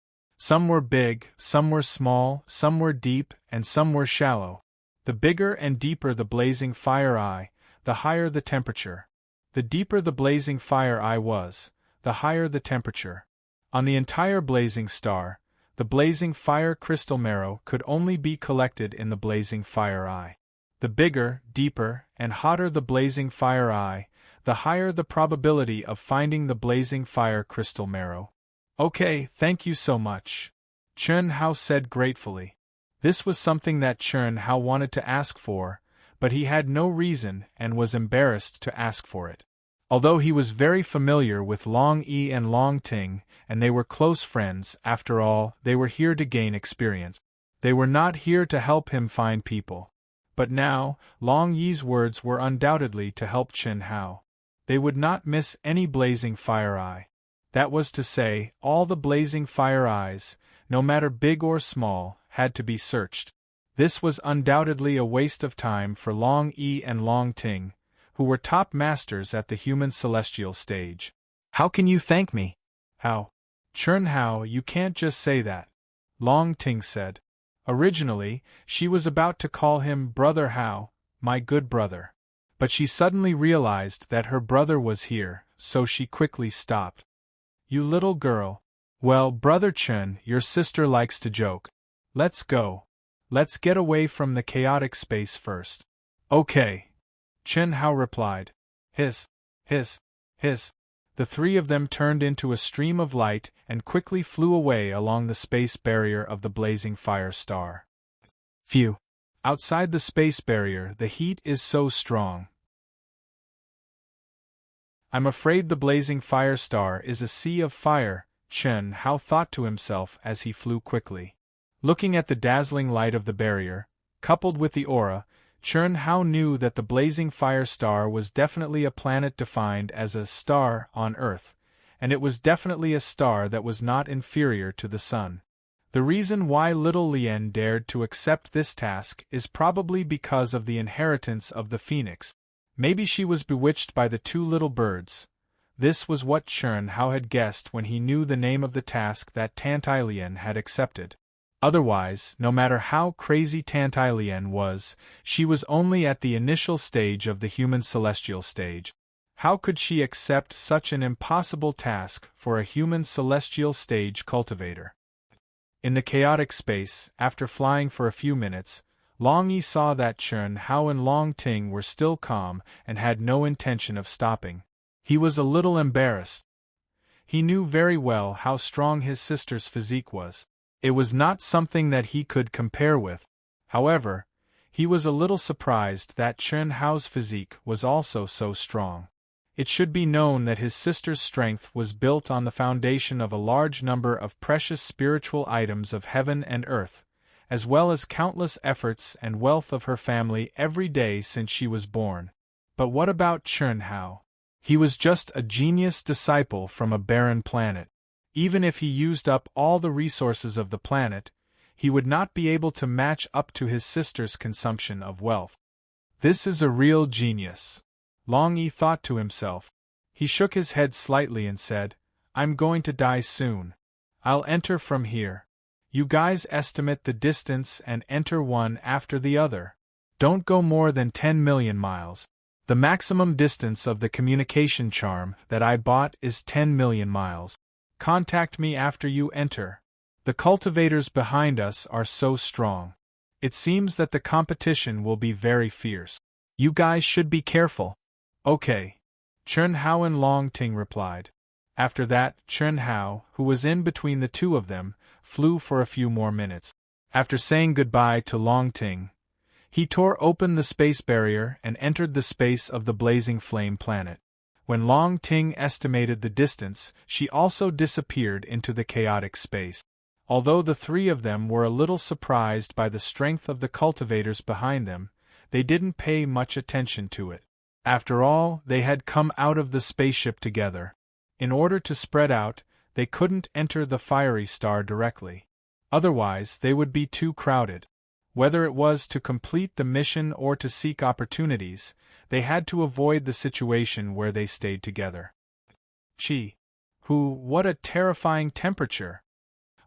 Some were big, some were small, some were deep, and some were shallow. The bigger and deeper the blazing fire eye, the higher the temperature. The deeper the blazing fire eye was, the higher the temperature. On the entire blazing star, the blazing fire crystal marrow could only be collected in the blazing fire eye. The bigger, deeper, and hotter the blazing fire eye, the higher the probability of finding the blazing fire crystal marrow. Okay, thank you so much. Chun Hao said gratefully. This was something that Chun Hao wanted to ask for, but he had no reason and was embarrassed to ask for it. Although he was very familiar with Long Yi and Long Ting, and they were close friends, after all, they were here to gain experience. They were not here to help him find people. But now, Long Yi's words were undoubtedly to help Chun Hao. They would not miss any blazing fire eye. That was to say, all the blazing fire eyes, no matter big or small, had to be searched. This was undoubtedly a waste of time for Long Yi and Long Ting, who were top masters at the human celestial stage. How can you thank me? How? Chun Hao, you can't just say that. Long Ting said. Originally, she was about to call him Brother Hao, my good brother. But she suddenly realized that her brother was here, so she quickly stopped. You little girl. Well, Brother Chun, your sister likes to joke. Let's go. Let's get away from the chaotic space first. Okay. Chen Hao replied. Hiss, hiss, hiss. The three of them turned into a stream of light and quickly flew away along the space barrier of the blazing fire star. Phew! Outside the space barrier, the heat is so strong. I'm afraid the blazing fire star is a sea of fire, Chen Hao thought to himself as he flew quickly. Looking at the dazzling light of the barrier, coupled with the aura, Chen Hao knew that the blazing fire star was definitely a planet defined as a star on Earth, and it was definitely a star that was not inferior to the Sun. The reason why little Lien dared to accept this task is probably because of the inheritance of the phoenix. Maybe she was bewitched by the two little birds. This was what Chen Hao had guessed when he knew the name of the task that Tantilian had accepted. Otherwise, no matter how crazy Tantilian was, she was only at the initial stage of the human celestial stage. How could she accept such an impossible task for a human celestial stage cultivator? In the chaotic space, after flying for a few minutes, Long Yi saw that Chen Hao and Long Ting were still calm and had no intention of stopping. He was a little embarrassed. He knew very well how strong his sister's physique was. It was not something that he could compare with. However, he was a little surprised that Chen Hao's physique was also so strong. It should be known that his sister's strength was built on the foundation of a large number of precious spiritual items of heaven and earth, as well as countless efforts and wealth of her family every day since she was born. But what about Chen Hao? He was just a genius disciple from a barren planet. Even if he used up all the resources of the planet, he would not be able to match up to his sister's consumption of wealth. This is a real genius, Long Yi thought to himself. He shook his head slightly and said, I'm going to die soon. I'll enter from here. You guys estimate the distance and enter one after the other. Don't go more than 10 million miles. The maximum distance of the communication charm that I bought is 10 million miles. Contact me after you enter. The cultivators behind us are so strong. It seems that the competition will be very fierce. You guys should be careful. Okay. Chen Hao and Long Ting replied. After that, Chen Hao, who was in between the two of them, flew for a few more minutes. After saying goodbye to Long Ting, he tore open the space barrier and entered the space of the blazing flame planet. When Long Ting estimated the distance, she also disappeared into the chaotic space. Although the three of them were a little surprised by the strength of the cultivators behind them, they didn't pay much attention to it. After all, they had come out of the spaceship together. In order to spread out, they couldn't enter the fiery star directly. Otherwise, they would be too crowded. Whether it was to complete the mission or to seek opportunities, they had to avoid the situation where they stayed together. What a terrifying temperature!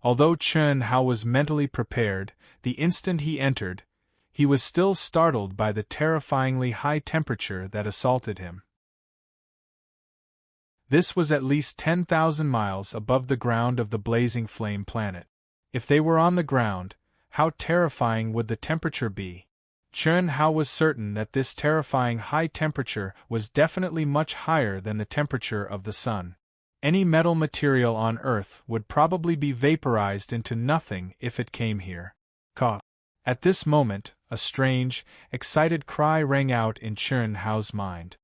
Although Chen Hao was mentally prepared, the instant he entered, he was still startled by the terrifyingly high temperature that assaulted him. This was at least 10,000 miles above the ground of the blazing flame planet. If they were on the ground, how terrifying would the temperature be? Chen Hao was certain that this terrifying high temperature was definitely much higher than the temperature of the sun. Any metal material on Earth would probably be vaporized into nothing if it came here. At this moment, a strange, excited cry rang out in Chen Hao's mind.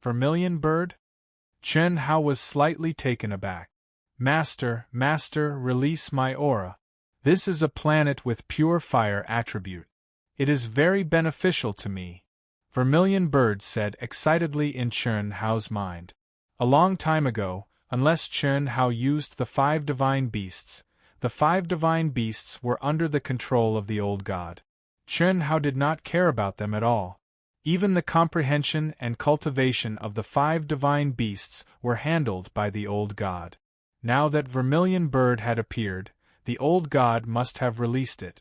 Vermilion bird? Chen Hao was slightly taken aback. Master, release my aura. This is a planet with pure fire attribute. It is very beneficial to me. Vermilion bird said excitedly in Chen Hao's mind. A long time ago, unless Chen Hao used the 5 divine beasts, the 5 divine beasts were under the control of the old god. Chen Hao did not care about them at all. Even the comprehension and cultivation of the 5 divine beasts were handled by the old god. Now that Vermilion bird had appeared, the old god must have released it.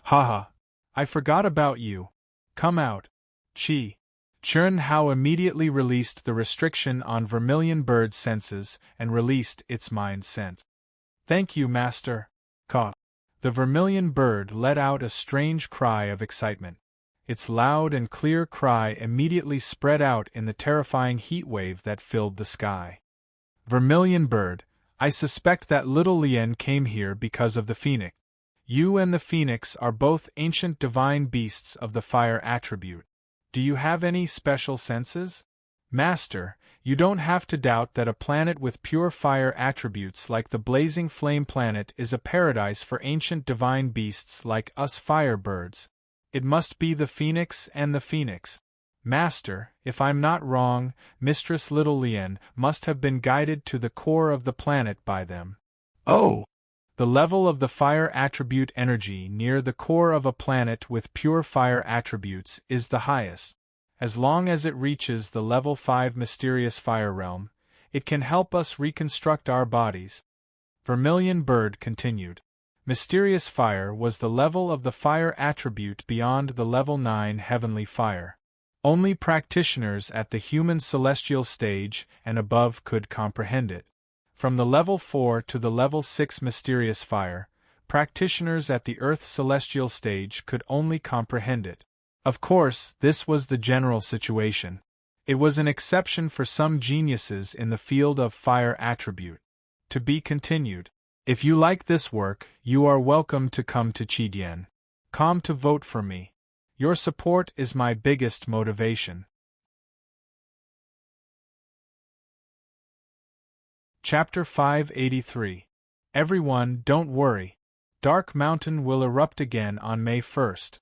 Haha! I forgot about you. Come out. Chen Hao immediately released the restriction on Vermilion bird's senses and released its mind scent. Thank you, Master. The vermilion bird let out a strange cry of excitement. Its loud and clear cry immediately spread out in the terrifying heat wave that filled the sky. Vermilion bird, I suspect that little Lien came here because of the phoenix. You and the phoenix are both ancient divine beasts of the fire attribute. Do you have any special senses? Master, you don't have to doubt that a planet with pure fire attributes like the blazing flame planet is a paradise for ancient divine beasts like us fire birds. It must be the phoenix and the phoenix. Master, if I'm not wrong, Mistress Little Lien must have been guided to the core of the planet by them. Oh! The level of the fire attribute energy near the core of a planet with pure fire attributes is the highest. As long as it reaches the level 5 mysterious fire realm, it can help us reconstruct our bodies. Vermilion bird continued. Mysterious fire was the level of the fire attribute beyond the level 9 heavenly fire. Only practitioners at the human celestial stage and above could comprehend it. From the level 4 to the level 6 mysterious fire, practitioners at the earth celestial stage could only comprehend it. Of course, this was the general situation. It was an exception for some geniuses in the field of fire attribute. To be continued. If you like this work, you are welcome to come to Chidien. Come to vote for me. Your support is my biggest motivation. Chapter 583. Everyone, don't worry. Dark Mountain will erupt again on May 1st.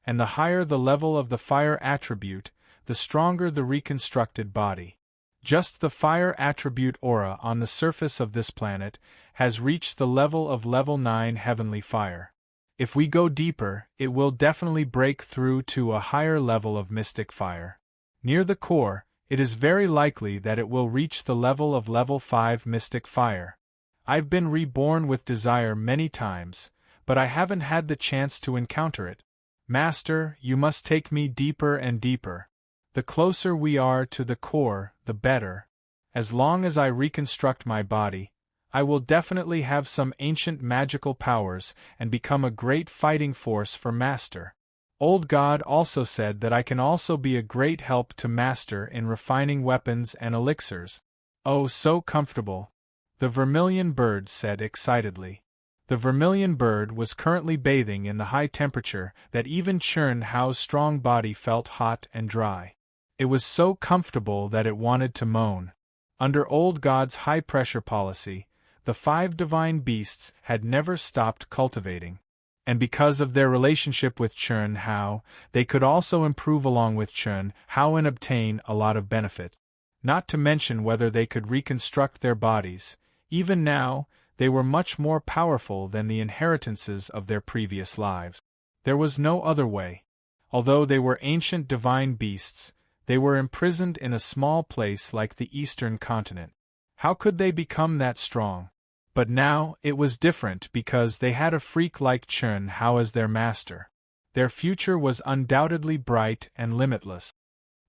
And the higher the level of the fire attribute, the stronger the reconstructed body. Just the fire attribute aura on the surface of this planet has reached the level of level 9 heavenly fire. If we go deeper, it will definitely break through to a higher level of mystic fire. Near the core, it is very likely that it will reach the level of level 5 mystic fire. I've been reborn with desire many times, but I haven't had the chance to encounter it. Master, you must take me deeper and deeper. The closer we are to the core, the better. As long as I reconstruct my body, I will definitely have some ancient magical powers and become a great fighting force for Master. Old God also said that I can also be a great help to Master in refining weapons and elixirs. Oh, so comfortable. The vermilion bird said excitedly. The vermilion bird was currently bathing in the high temperature that even Churn Hao's strong body felt hot and dry. It was so comfortable that it wanted to moan. Under Old God's high-pressure policy, the 5 divine beasts had never stopped cultivating. And because of their relationship with Churn Hao, they could also improve along with Churn Hao and obtain a lot of benefit. Not to mention whether they could reconstruct their bodies. Even now, they were much more powerful than the inheritances of their previous lives. There was no other way. Although they were ancient divine beasts, they were imprisoned in a small place like the eastern continent. How could they become that strong? But now, it was different because they had a freak like Churn Hao as their master. Their future was undoubtedly bright and limitless.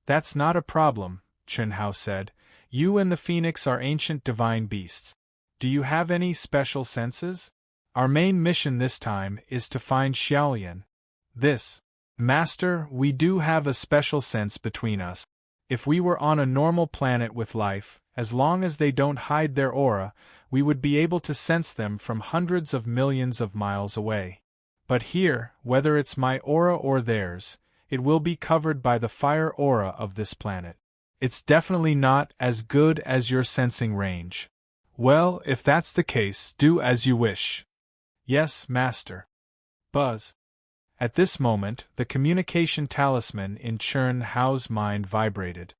That's not a problem, Churn Hao said. You and the phoenix are ancient divine beasts. Do you have any special senses? Our main mission this time is to find Xiaolian. Master, we do have a special sense between us. If we were on a normal planet with life, as long as they don't hide their aura, we would be able to sense them from hundreds of millions of miles away. But here, whether it's my aura or theirs, it will be covered by the fire aura of this planet. It's definitely not as good as your sensing range. Well, if that's the case, do as you wish. Yes, Master. Buzz. At this moment, the communication talisman in Churn Hao's mind vibrated.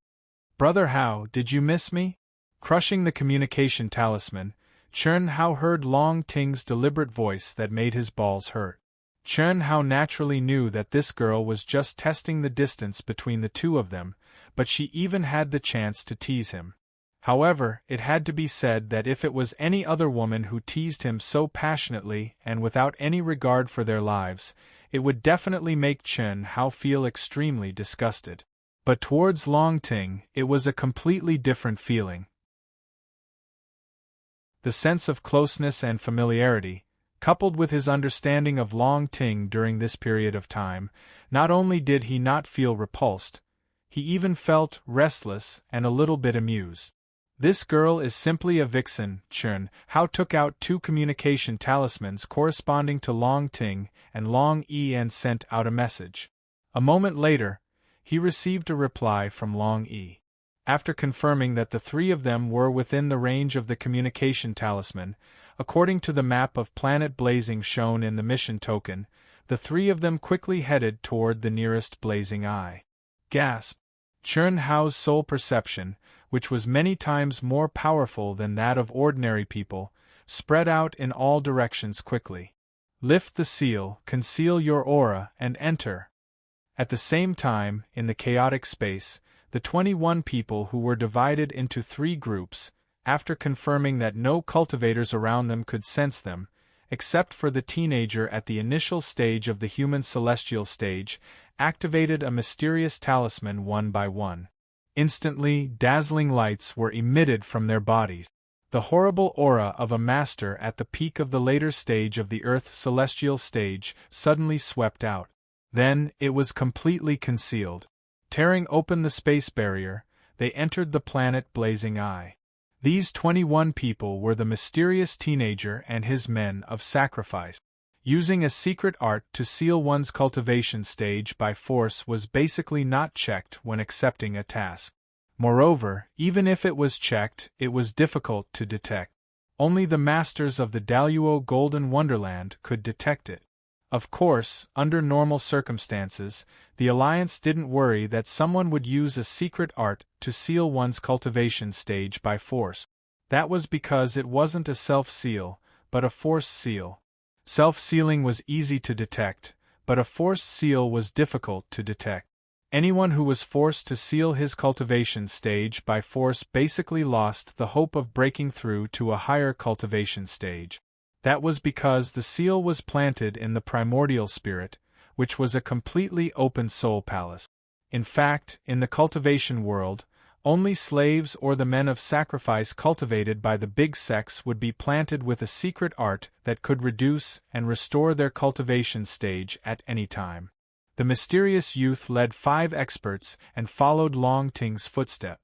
Brother Hao, did you miss me? Crushing the communication talisman, Churn Hao heard Long Ting's deliberate voice that made his balls hurt. Churn Hao naturally knew that this girl was just testing the distance between the two of them, but she even had the chance to tease him. However, it had to be said that if it was any other woman who teased him so passionately and without any regard for their lives, it would definitely make Churn Hao feel extremely disgusted. But towards Long Ting, it was a completely different feeling. The sense of closeness and familiarity, Coupled with his understanding of Long Ting during this period of time, not only did he not feel repulsed, he even felt restless and a little bit amused. This girl is simply a vixen. Chun Hao took out 2 communication talismans corresponding to Long Ting and Long Yi and sent out a message. A moment later, he received a reply from Long Yi. After confirming that the 3 of them were within the range of the communication talisman, according to the map of planet blazing shown in the mission token, the 3 of them quickly headed toward the nearest blazing eye. Gasp! Chun Hao's soul perception, which was many times more powerful than that of ordinary people, spread out in all directions quickly. Lift the seal, conceal your aura, and enter. At the same time, in the chaotic space, the 21 people who were divided into 3 groups, after confirming that no cultivators around them could sense them, except for the teenager at the initial stage of the human celestial stage, activated a mysterious talisman one by one. Instantly, dazzling lights were emitted from their bodies. The horrible aura of a master at the peak of the later stage of the Earth celestial stage suddenly swept out. Then, it was completely concealed. Tearing open the space barrier, they entered the planet blazing eye. These 21 people were the mysterious teenager and his men of sacrifice. Using a secret art to seal one's cultivation stage by force was basically not checked when accepting a task. Moreover, even if it was checked, it was difficult to detect. Only the masters of the Daluo Golden Wonderland could detect it. Of course, under normal circumstances, the Alliance didn't worry that someone would use a secret art to seal one's cultivation stage by force. That was because it wasn't a self-seal, but a forced seal. Self-sealing was easy to detect, but a forced seal was difficult to detect. Anyone who was forced to seal his cultivation stage by force basically lost the hope of breaking through to a higher cultivation stage. That was because the seal was planted in the primordial spirit, which was a completely open soul palace. In fact, in the cultivation world, only slaves or the men of sacrifice cultivated by the big sex would be planted with a secret art that could reduce and restore their cultivation stage at any time. The mysterious youth led 5 experts and followed Long Ting's footstep.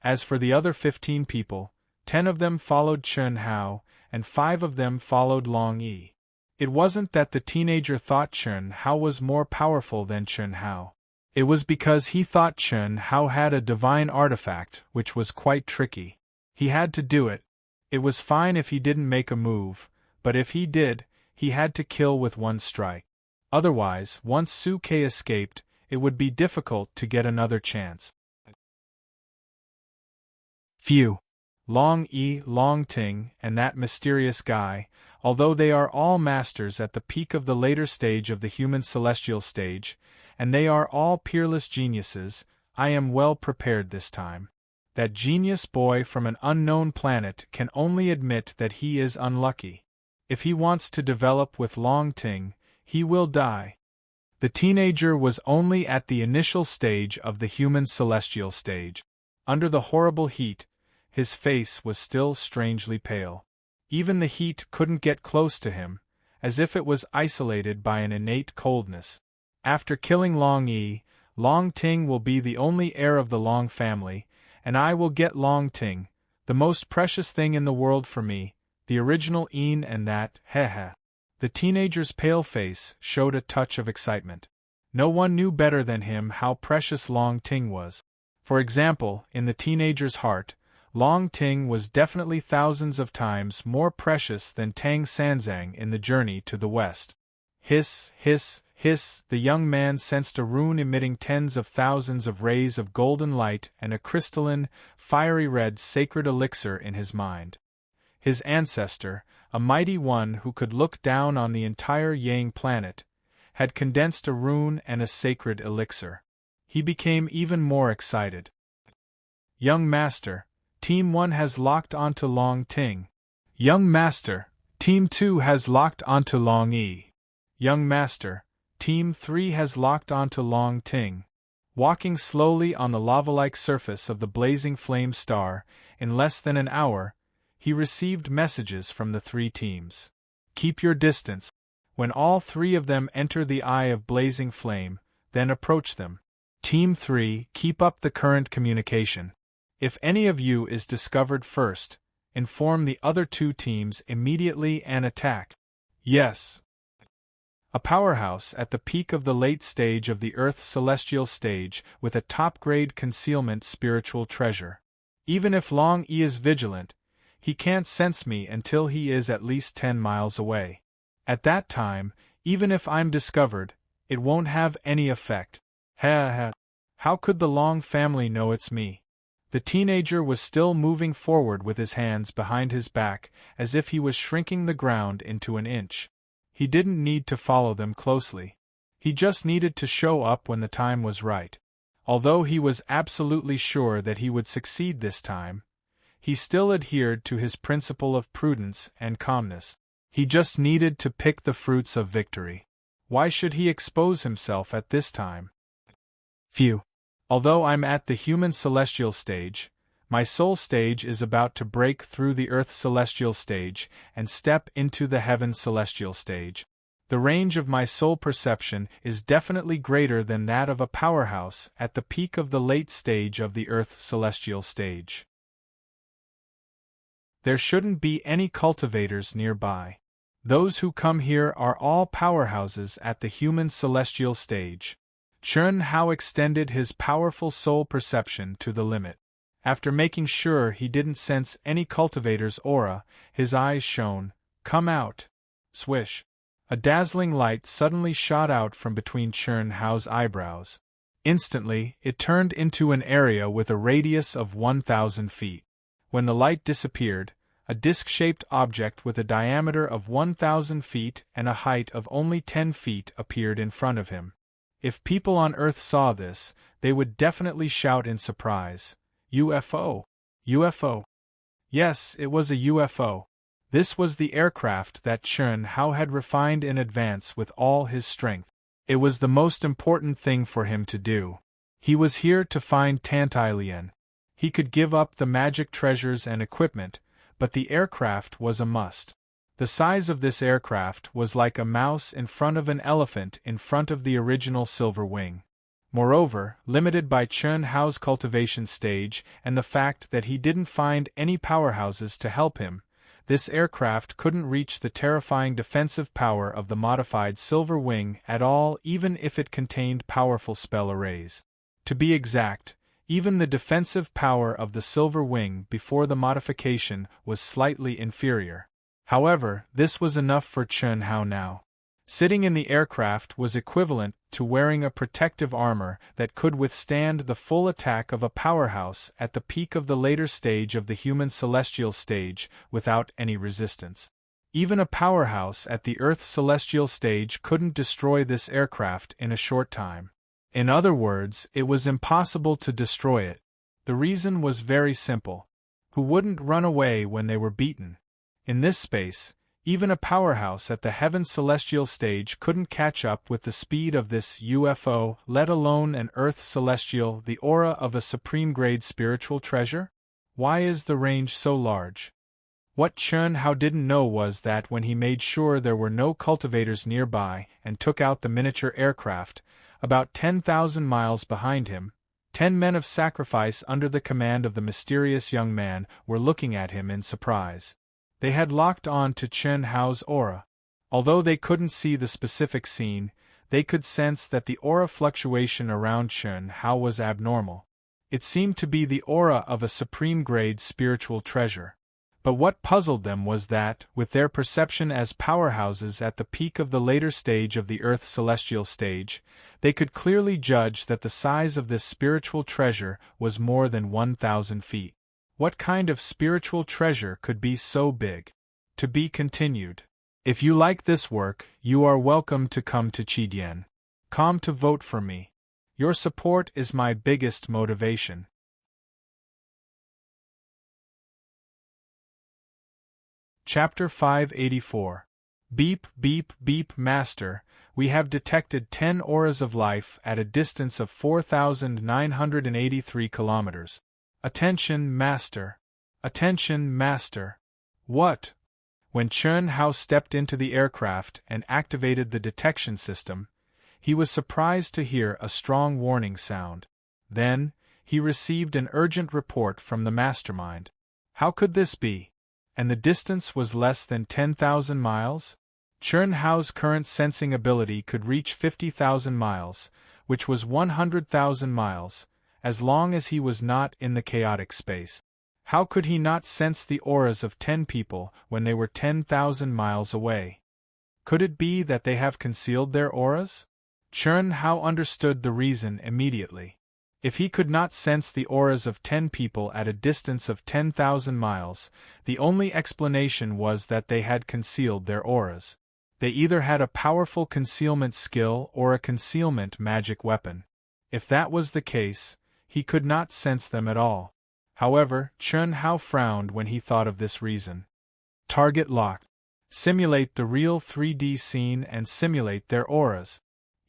As for the other 15 people, 10 of them followed Chun Hao, and 5 of them followed Long Yi. It wasn't that the teenager thought Chun Hao was more powerful than Chun Hao. It was because he thought Chun Hao had a divine artifact, which was quite tricky. He had to do it. It was fine if he didn't make a move, but if he did, he had to kill with one strike. Otherwise, once Su Ke escaped, it would be difficult to get another chance. Phew! Long Yi, Long Ting, and that mysterious guy, although they are all masters at the peak of the later stage of the human celestial stage, and they are all peerless geniuses, I am well prepared this time. That genius boy from an unknown planet can only admit that he is unlucky. If he wants to develop with Long Ting, he will die. The teenager was only at the initial stage of the human celestial stage. Under the horrible heat, his face was still strangely pale. Even the heat couldn't get close to him, as if it was isolated by an innate coldness. After killing Long Yi, Long Ting will be the only heir of the Long family, and I will get Long Ting, the most precious thing in the world for me, the original Een and that, heh. The teenager's pale face showed a touch of excitement. No one knew better than him how precious Long Ting was. For example, in the teenager's heart, Long Ting was definitely thousands of times more precious than Tang Sanzang in the journey to the west. Hiss, hiss, hiss, the young man sensed a rune emitting tens of thousands of rays of golden light and a crystalline, fiery red sacred elixir in his mind. His ancestor, a mighty one who could look down on the entire Yang planet, had condensed a rune and a sacred elixir. He became even more excited. Young Master, Team 1 has locked onto Long Ting. Young Master, Team 2 has locked onto Long Yi. Young Master, Team 3 has locked onto Long Ting. Walking slowly on the lava-like surface of the blazing flame star, in less than an hour, he received messages from the 3 teams. Keep your distance. When all three of them enter the eye of blazing flame, then approach them. Team 3, keep up the current communication. If any of you is discovered first, inform the other 2 teams immediately and attack. Yes. A powerhouse at the peak of the late stage of the Earth's celestial stage with a top-grade concealment spiritual treasure. Even if Long E is vigilant, he can't sense me until he is at least 10 miles away. At that time, even if I'm discovered, it won't have any effect. How could the Long family know it's me? The teenager was still moving forward with his hands behind his back, as if he was shrinking the ground into an inch. He didn't need to follow them closely. He just needed to show up when the time was right. Although he was absolutely sure that he would succeed this time, he still adhered to his principle of prudence and calmness. He just needed to pick the fruits of victory. Why should he expose himself at this time? Phew. Although I'm at the human celestial stage, my soul stage is about to break through the Earth celestial stage and step into the heaven celestial stage. The range of my soul perception is definitely greater than that of a powerhouse at the peak of the late stage of the Earth celestial stage. There shouldn't be any cultivators nearby. Those who come here are all powerhouses at the human celestial stage. Chun Hao extended his powerful soul perception to the limit. After making sure he didn't sense any cultivator's aura, his eyes shone. Come out. Swish. A dazzling light suddenly shot out from between Chun Hao's eyebrows. Instantly, it turned into an area with a radius of 1,000 feet. When the light disappeared, a disc-shaped object with a diameter of 1,000 feet and a height of only 10 feet appeared in front of him. If people on Earth saw this, they would definitely shout in surprise. UFO! UFO! Yes, it was a UFO. This was the aircraft that Chun Hao had refined in advance with all his strength. It was the most important thing for him to do. He was here to find Tantailian. He could give up the magic treasures and equipment, but the aircraft was a must. The size of this aircraft was like a mouse in front of an elephant in front of the original Silver Wing. Moreover, limited by Chun Hao's cultivation stage and the fact that he didn't find any powerhouses to help him, this aircraft couldn't reach the terrifying defensive power of the modified Silver Wing at all, even if it contained powerful spell arrays. To be exact, even the defensive power of the Silver Wing before the modification was slightly inferior. However, this was enough for Chun Hao now. Sitting in the aircraft was equivalent to wearing a protective armor that could withstand the full attack of a powerhouse at the peak of the later stage of the human celestial stage without any resistance. Even a powerhouse at the Earth celestial stage couldn't destroy this aircraft in a short time. In other words, it was impossible to destroy it. The reason was very simple. Who wouldn't run away when they were beaten? In this space, even a powerhouse at the heaven celestial stage couldn't catch up with the speed of this UFO, let alone an Earth celestial, the aura of a supreme-grade spiritual treasure? Why is the range so large? What Chun Hao didn't know was that when he made sure there were no cultivators nearby and took out the miniature aircraft, about 10,000 miles behind him, 10 men of sacrifice under the command of the mysterious young man were looking at him in surprise. They had locked on to Chun Hao's aura. Although they couldn't see the specific scene, they could sense that the aura fluctuation around Chun Hao was abnormal. It seemed to be the aura of a supreme-grade spiritual treasure. But what puzzled them was that, with their perception as powerhouses at the peak of the later stage of the Earth celestial stage, they could clearly judge that the size of this spiritual treasure was more than 1,000 feet. What kind of spiritual treasure could be so big? To be continued. If you like this work, you are welcome to come to Chidian.com to vote for me. Your support is my biggest motivation. Chapter 584. Beep, beep, beep, Master. We have detected 10 auras of life at a distance of 4,983 kilometers. Attention, Master. Attention, Master. What? When Chun Hao stepped into the aircraft and activated the detection system, he was surprised to hear a strong warning sound. Then, he received an urgent report from the mastermind. How could this be? And the distance was less than 10,000 miles? Chun Hao's current sensing ability could reach 50,000 miles, which was 100,000 miles, as long as he was not in the chaotic space. How could he not sense the auras of 10 people when they were 10,000 miles away? Could it be that they have concealed their auras? Chun Hao understood the reason immediately. If he could not sense the auras of 10 people at a distance of 10,000 miles, the only explanation was that they had concealed their auras. They either had a powerful concealment skill or a concealment magic weapon. If that was the case, he could not sense them at all. However, Chun Hao frowned when he thought of this reason. Target locked. Simulate the real 3D scene and simulate their auras.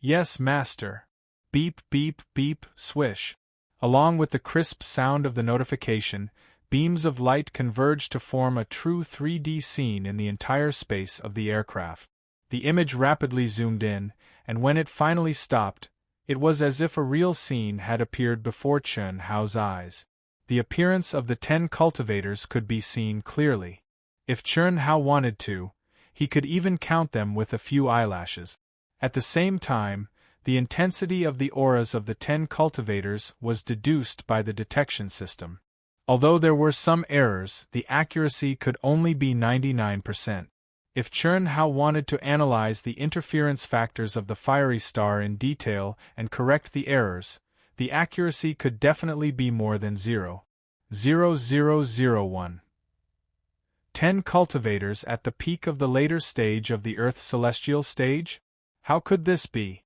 Yes, master. Beep, beep, beep, swish. Along with the crisp sound of the notification, beams of light converged to form a true 3D scene in the entire space of the aircraft. The image rapidly zoomed in, and when it finally stopped, it was as if a real scene had appeared before Chun Hao's eyes. The appearance of the 10 cultivators could be seen clearly. If Chun Hao wanted to, he could even count them with a few eyelashes. At the same time, the intensity of the auras of the 10 cultivators was deduced by the detection system. Although there were some errors, the accuracy could only be 99%. If Chun Hao wanted to analyze the interference factors of the fiery star in detail and correct the errors, the accuracy could definitely be more than 0.0001. 10 cultivators at the peak of the later stage of the Earth's celestial stage? How could this be?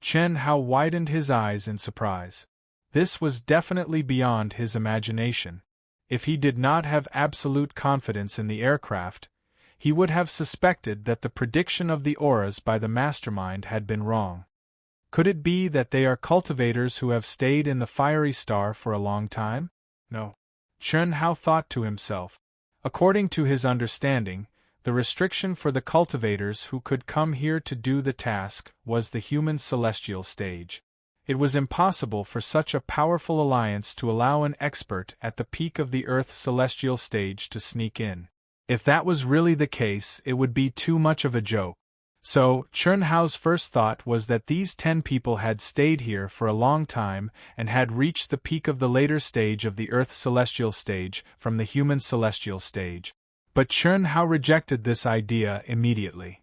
Chun Hao widened his eyes in surprise. This was definitely beyond his imagination. If he did not have absolute confidence in the aircraft, he would have suspected that the prediction of the auras by the mastermind had been wrong. Could it be that they are cultivators who have stayed in the fiery star for a long time? No. Chun Hao thought to himself. According to his understanding, the restriction for the cultivators who could come here to do the task was the human celestial stage. It was impossible for such a powerful alliance to allow an expert at the peak of the Earth's celestial stage to sneak in. If that was really the case, it would be too much of a joke. So, Chun Hao's first thought was that these 10 people had stayed here for a long time and had reached the peak of the later stage of the Earth's celestial stage from the human celestial stage. But Chun Hao rejected this idea immediately.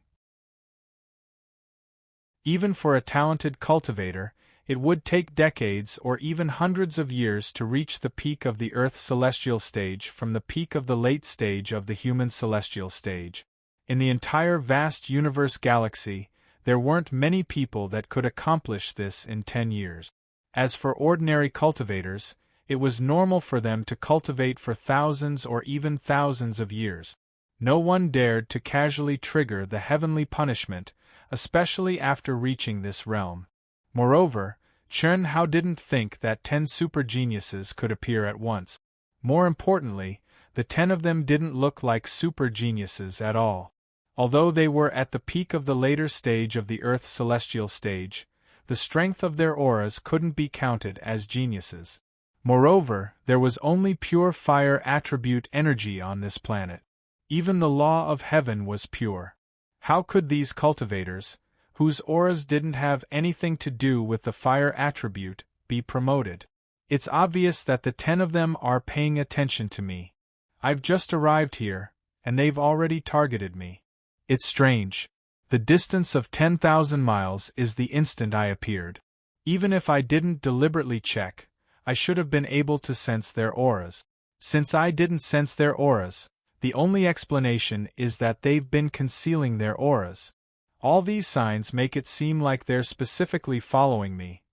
Even for a talented cultivator, it would take decades or even hundreds of years to reach the peak of the Earth's celestial stage from the peak of the late stage of the human celestial stage. In the entire vast universe galaxy, there weren't many people that could accomplish this in 10 years. As for ordinary cultivators, it was normal for them to cultivate for thousands or even thousands of years. No one dared to casually trigger the heavenly punishment, especially after reaching this realm. Moreover, Chun Hao didn't think that 10 super geniuses could appear at once. More importantly, the 10 of them didn't look like super geniuses at all. Although they were at the peak of the later stage of the Earth's celestial stage, the strength of their auras couldn't be counted as geniuses. Moreover, there was only pure fire attribute energy on this planet. Even the law of heaven was pure. How could these cultivators, whose auras didn't have anything to do with the fire attribute, be promoted? It's obvious that the 10 of them are paying attention to me. I've just arrived here, and they've already targeted me. It's strange. The distance of 10,000 miles is the instant I appeared. Even if I didn't deliberately check, I should have been able to sense their auras. Since I didn't sense their auras, the only explanation is that they've been concealing their auras. All these signs make it seem like they're specifically following me.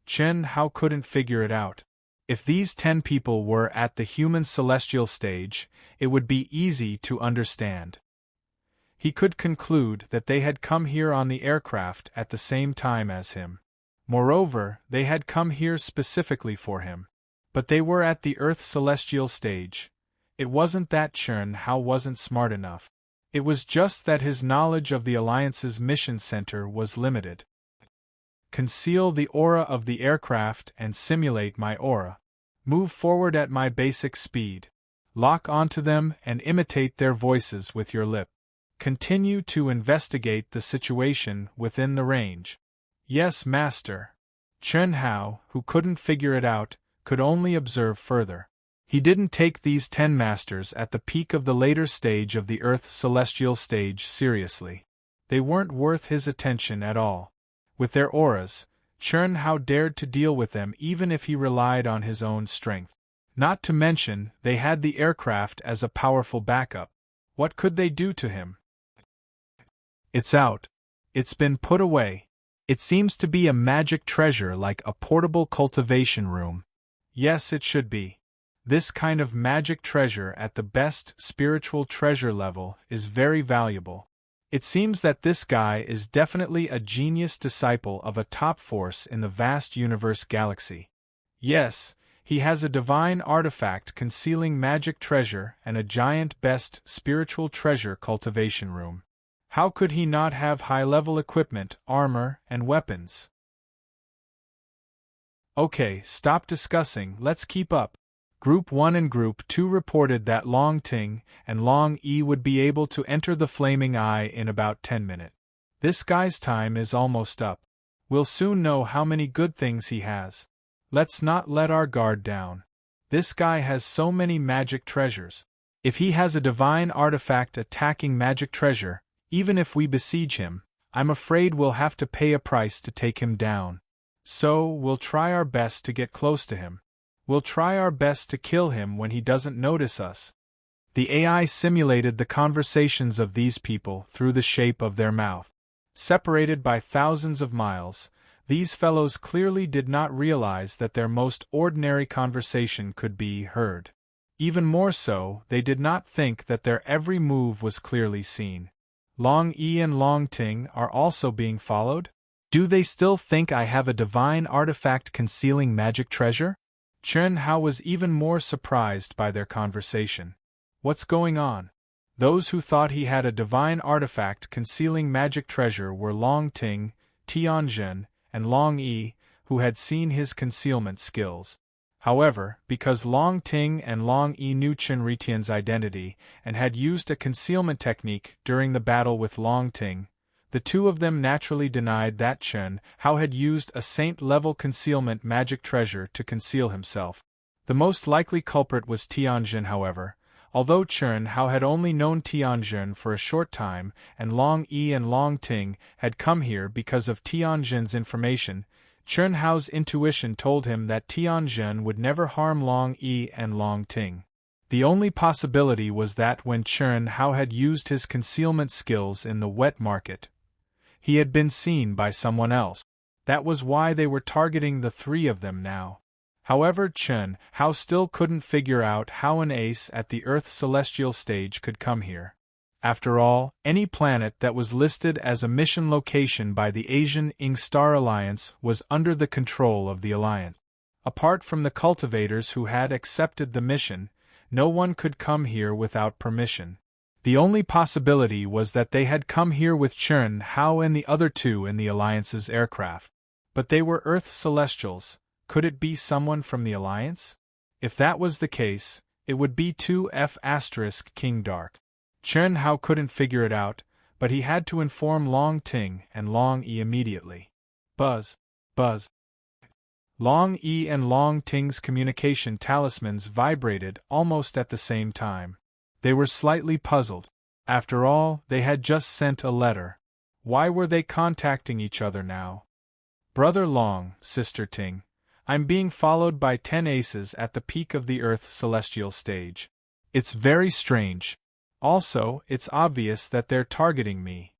Chun Hao couldn't figure it out. If these 10 people were at the human celestial stage, it would be easy to understand. He could conclude that they had come here on the aircraft at the same time as him. Moreover, they had come here specifically for him. But they were at the Earth's celestial stage. It wasn't that Chun Hao wasn't smart enough. It was just that his knowledge of the Alliance's mission center was limited. Conceal the aura of the aircraft and simulate my aura. Move forward at my basic speed. Lock onto them and imitate their voices with your lip. Continue to investigate the situation within the range. Yes, master. Chen Hao, who couldn't figure it out, could only observe further. He didn't take these 10 masters at the peak of the later stage of the Earth celestial stage seriously. They weren't worth his attention at all. With their auras, Chen Hao dared to deal with them even if he relied on his own strength. Not to mention, they had the aircraft as a powerful backup. What could they do to him? It's out. It's been put away. It seems to be a magic treasure like a portable cultivation room. Yes, it should be. This kind of magic treasure at the best spiritual treasure level is very valuable. It seems that this guy is definitely a genius disciple of a top force in the vast universe galaxy. Yes, he has a divine artifact concealing magic treasure and a giant best spiritual treasure cultivation room. How could he not have high-level equipment, armor, and weapons? Okay, stop discussing, let's keep up. Group 1 and Group 2 reported that Long Ting and Long Yi would be able to enter the Flaming Eye in about 10 minutes. This guy's time is almost up. We'll soon know how many good things he has. Let's not let our guard down. This guy has so many magic treasures. If he has a divine artifact attacking magic treasure, even if we besiege him, I'm afraid we'll have to pay a price to take him down. So, we'll try our best to get close to him. We'll try our best to kill him when he doesn't notice us. The AI simulated the conversations of these people through the shape of their mouth. Separated by thousands of miles, these fellows clearly did not realize that their most ordinary conversation could be heard. Even more so, they did not think that their every move was clearly seen. Long Yi and Long Ting are also being followed? Do they still think I have a divine artifact concealing magic treasure? Chen Hao was even more surprised by their conversation. What's going on? Those who thought he had a divine artifact concealing magic treasure were Long Ting, Tianjin, and Long Yi, who had seen his concealment skills. However, because Long Ting and Long Yi knew Chen Ritian's identity and had used a concealment technique during the battle with Long Ting, the two of them naturally denied that Chen Hao had used a saint-level concealment magic treasure to conceal himself. The most likely culprit was Tianjin, however. Although Chen Hao had only known Tianjin for a short time, and Long Yi and Long Ting had come here because of Tianjin's information, Chen Hao's intuition told him that Tianjin would never harm Long Yi and Long Ting. The only possibility was that when Chen Hao had used his concealment skills in the wet market, he had been seen by someone else. That was why they were targeting the three of them now. However, Chen Hao still couldn't figure out how an ace at the Earth celestial stage could come here. After all, any planet that was listed as a mission location by the Asian Ing Star Alliance was under the control of the Alliance. Apart from the cultivators who had accepted the mission, no one could come here without permission. The only possibility was that they had come here with Chen Hao and the other two in the Alliance's aircraft. But they were Earth Celestials. Could it be someone from the Alliance? If that was the case, it would be 2F** King Dark. Chen Hao couldn't figure it out, but he had to inform Long Ting and Long Yi immediately. Buzz. Buzz. Long Yi and Long Ting's communication talismans vibrated almost at the same time. They were slightly puzzled. After all, they had just sent a letter. Why were they contacting each other now? Brother Long, Sister Ting, I'm being followed by 10 aces at the peak of the Earth celestial stage. It's very strange. Also, it's obvious that they're targeting me.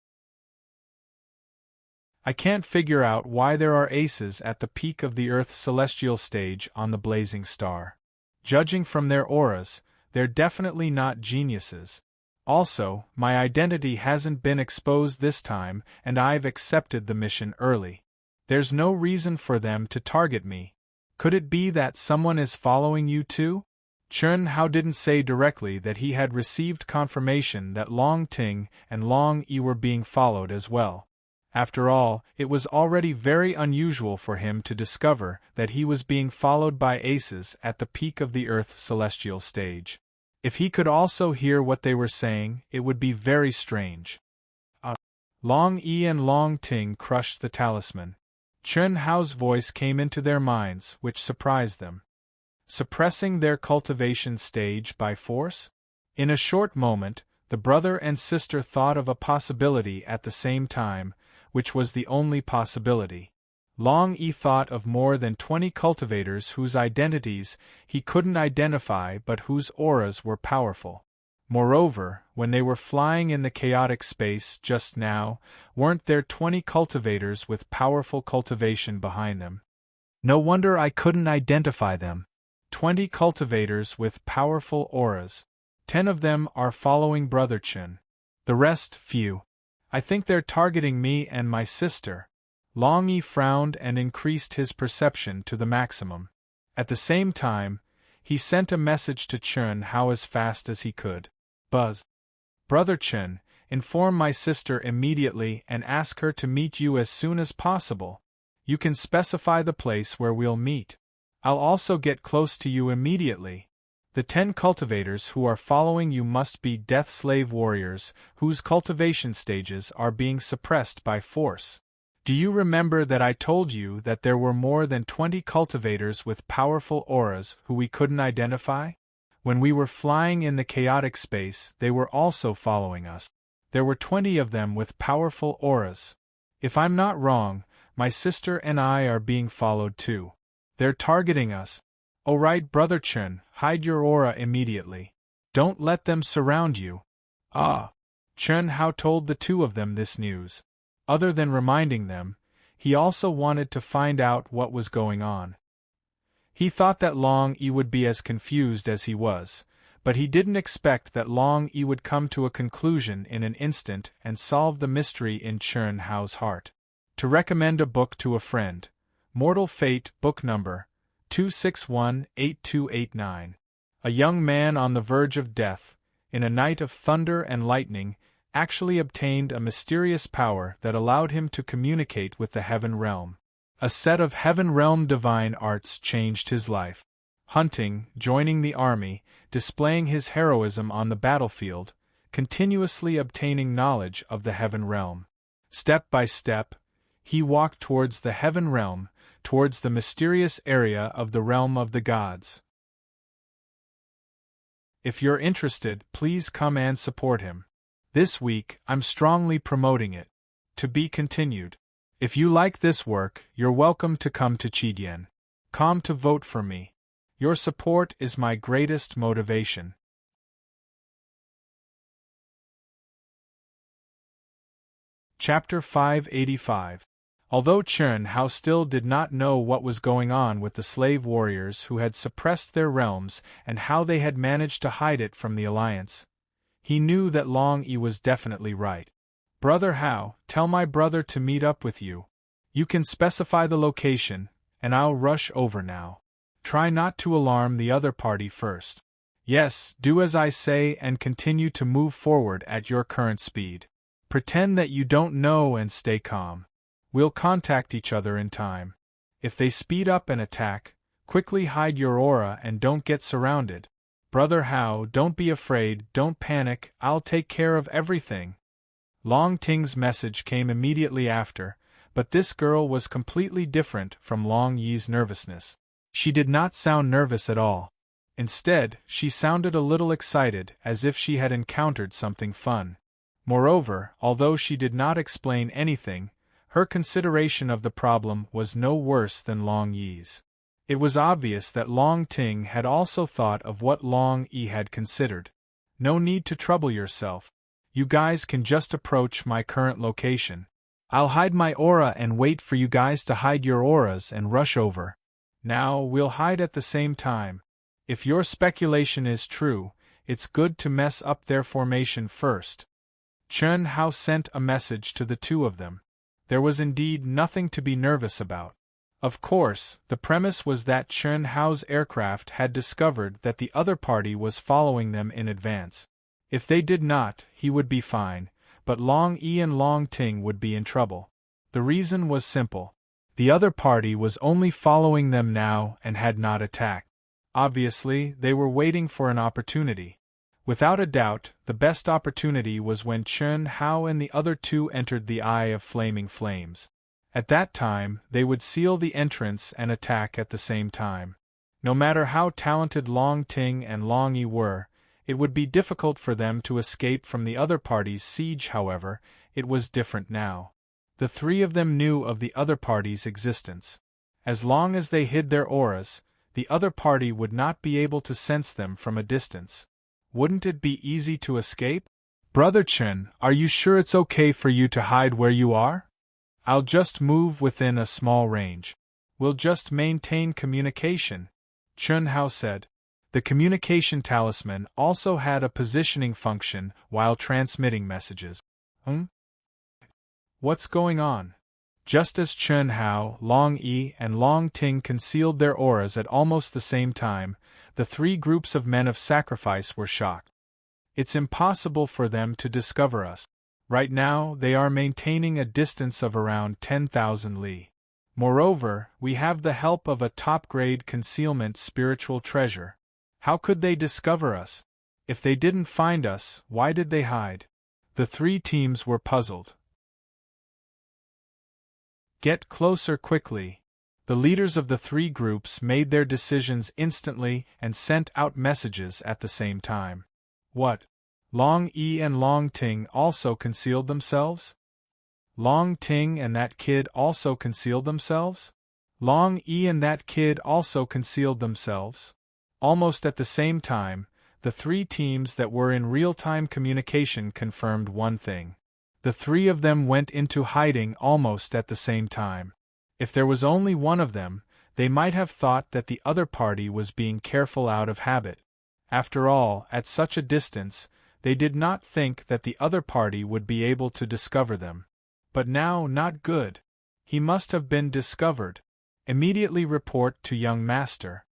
I can't figure out why there are aces at the peak of the Earth celestial stage on the blazing star. Judging from their auras, they're definitely not geniuses. Also, my identity hasn't been exposed this time and I've accepted the mission early. There's no reason for them to target me. Could it be that someone is following you too? Chun Hao didn't say directly that he had received confirmation that Long Ting and Long Yi were being followed as well. After all, it was already very unusual for him to discover that he was being followed by aces at the peak of the Earth celestial stage. If he could also hear what they were saying, it would be very strange. Long Yi and Long Ting crushed the talisman. Chun Hao's voice came into their minds, which surprised them. Suppressing their cultivation stage by force? In a short moment, the brother and sister thought of a possibility at the same time, which was the only possibility. Long Yi thought of more than 20 cultivators whose identities he couldn't identify but whose auras were powerful. Moreover, when they were flying in the chaotic space just now, weren't there 20 cultivators with powerful cultivation behind them? No wonder I couldn't identify them. 20 cultivators with powerful auras. 10 of them are following Brother Chun. The rest, few. I think they're targeting me and my sister. Long Yi frowned and increased his perception to the maximum. At the same time, he sent a message to Chun Hao as fast as he could. Buzz. Brother Chun, inform my sister immediately and ask her to meet you as soon as possible. You can specify the place where we'll meet. I'll also get close to you immediately. The 10 cultivators who are following you must be death slave warriors whose cultivation stages are being suppressed by force. Do you remember that I told you that there were more than 20 cultivators with powerful auras who we couldn't identify? When we were flying in the chaotic space, they were also following us. There were 20 of them with powerful auras. If I'm not wrong, my sister and I are being followed too. They're targeting us. Oh right, Brother Chun, hide your aura immediately. Don't let them surround you. Chun Hao told the two of them this news. Other than reminding them, he also wanted to find out what was going on. He thought that Long Yi would be as confused as he was, but he didn't expect that Long Yi would come to a conclusion in an instant and solve the mystery in Chun Hao's heart. To recommend a book to a friend. Mortal Fate, book number 2618289. A young man on the verge of death, in a night of thunder and lightning, actually obtained a mysterious power that allowed him to communicate with the heaven realm. A set of heaven realm divine arts changed his life. Hunting, joining the army, displaying his heroism on the battlefield, continuously obtaining knowledge of the heaven realm. Step by step, he walked towards the heaven realm, towards the mysterious area of the realm of the gods. If you're interested, please come and support him. This week, I'm strongly promoting it. To be continued. If you like this work, you're welcome to come to Chidien.com to vote for me. Your support is my greatest motivation. Chapter 585. Although Chun Hao still did not know what was going on with the slave warriors who had suppressed their realms and how they had managed to hide it from the Alliance, he knew that Long Yi was definitely right. Brother Hao, tell my brother to meet up with you. You can specify the location, and I'll rush over now. Try not to alarm the other party first. Yes, do as I say and continue to move forward at your current speed. Pretend that you don't know and stay calm. We'll contact each other in time. If they speed up and attack, quickly hide your aura and don't get surrounded. Brother Hao, don't be afraid, don't panic, I'll take care of everything. Long Ting's message came immediately after, but this girl was completely different from Long Yi's nervousness. She did not sound nervous at all. Instead, she sounded a little excited, as if she had encountered something fun. Moreover, although she did not explain anything, her consideration of the problem was no worse than Long Yi's. It was obvious that Long Ting had also thought of what Long Yi had considered. No need to trouble yourself. You guys can just approach my current location. I'll hide my aura and wait for you guys to hide your auras and rush over. Now, we'll hide at the same time. If your speculation is true, it's good to mess up their formation first. Chun Hao sent a message to the two of them. There was indeed nothing to be nervous about. Of course, the premise was that Chen Hao's aircraft had discovered that the other party was following them in advance. If they did not, he would be fine, but Long Yi and Long Ting would be in trouble. The reason was simple. The other party was only following them now and had not attacked. Obviously, they were waiting for an opportunity. Without a doubt, the best opportunity was when Chen Hao and the other two entered the Eye of Flaming Flames. At that time, they would seal the entrance and attack at the same time. No matter how talented Long Ting and Long Yi were, it would be difficult for them to escape from the other party's siege. However, it was different now. The three of them knew of the other party's existence. As long as they hid their auras, the other party would not be able to sense them from a distance. Wouldn't it be easy to escape? Brother Chen, are you sure it's okay for you to hide where you are? I'll just move within a small range. We'll just maintain communication, Chen Hao said. The communication talisman also had a positioning function while transmitting messages. What's going on? Just as Chen Hao, Long Yi, and Long Ting concealed their auras at almost the same time, the three groups of men of sacrifice were shocked. It's impossible for them to discover us. Right now, they are maintaining a distance of around 10,000 li. Moreover, we have the help of a top-grade concealment spiritual treasure. How could they discover us? If they didn't find us, why did they hide? The three teams were puzzled. Get closer quickly. The leaders of the three groups made their decisions instantly and sent out messages at the same time. What? Long Yi and Long Ting also concealed themselves? Long Ting and that kid also concealed themselves? Long Yi and that kid also concealed themselves? Almost at the same time, the three teams that were in real-time communication confirmed one thing. The three of them went into hiding almost at the same time. If there was only one of them, they might have thought that the other party was being careful out of habit. After all, at such a distance, they did not think that the other party would be able to discover them. But now, not good. He must have been discovered. Immediately report to young master.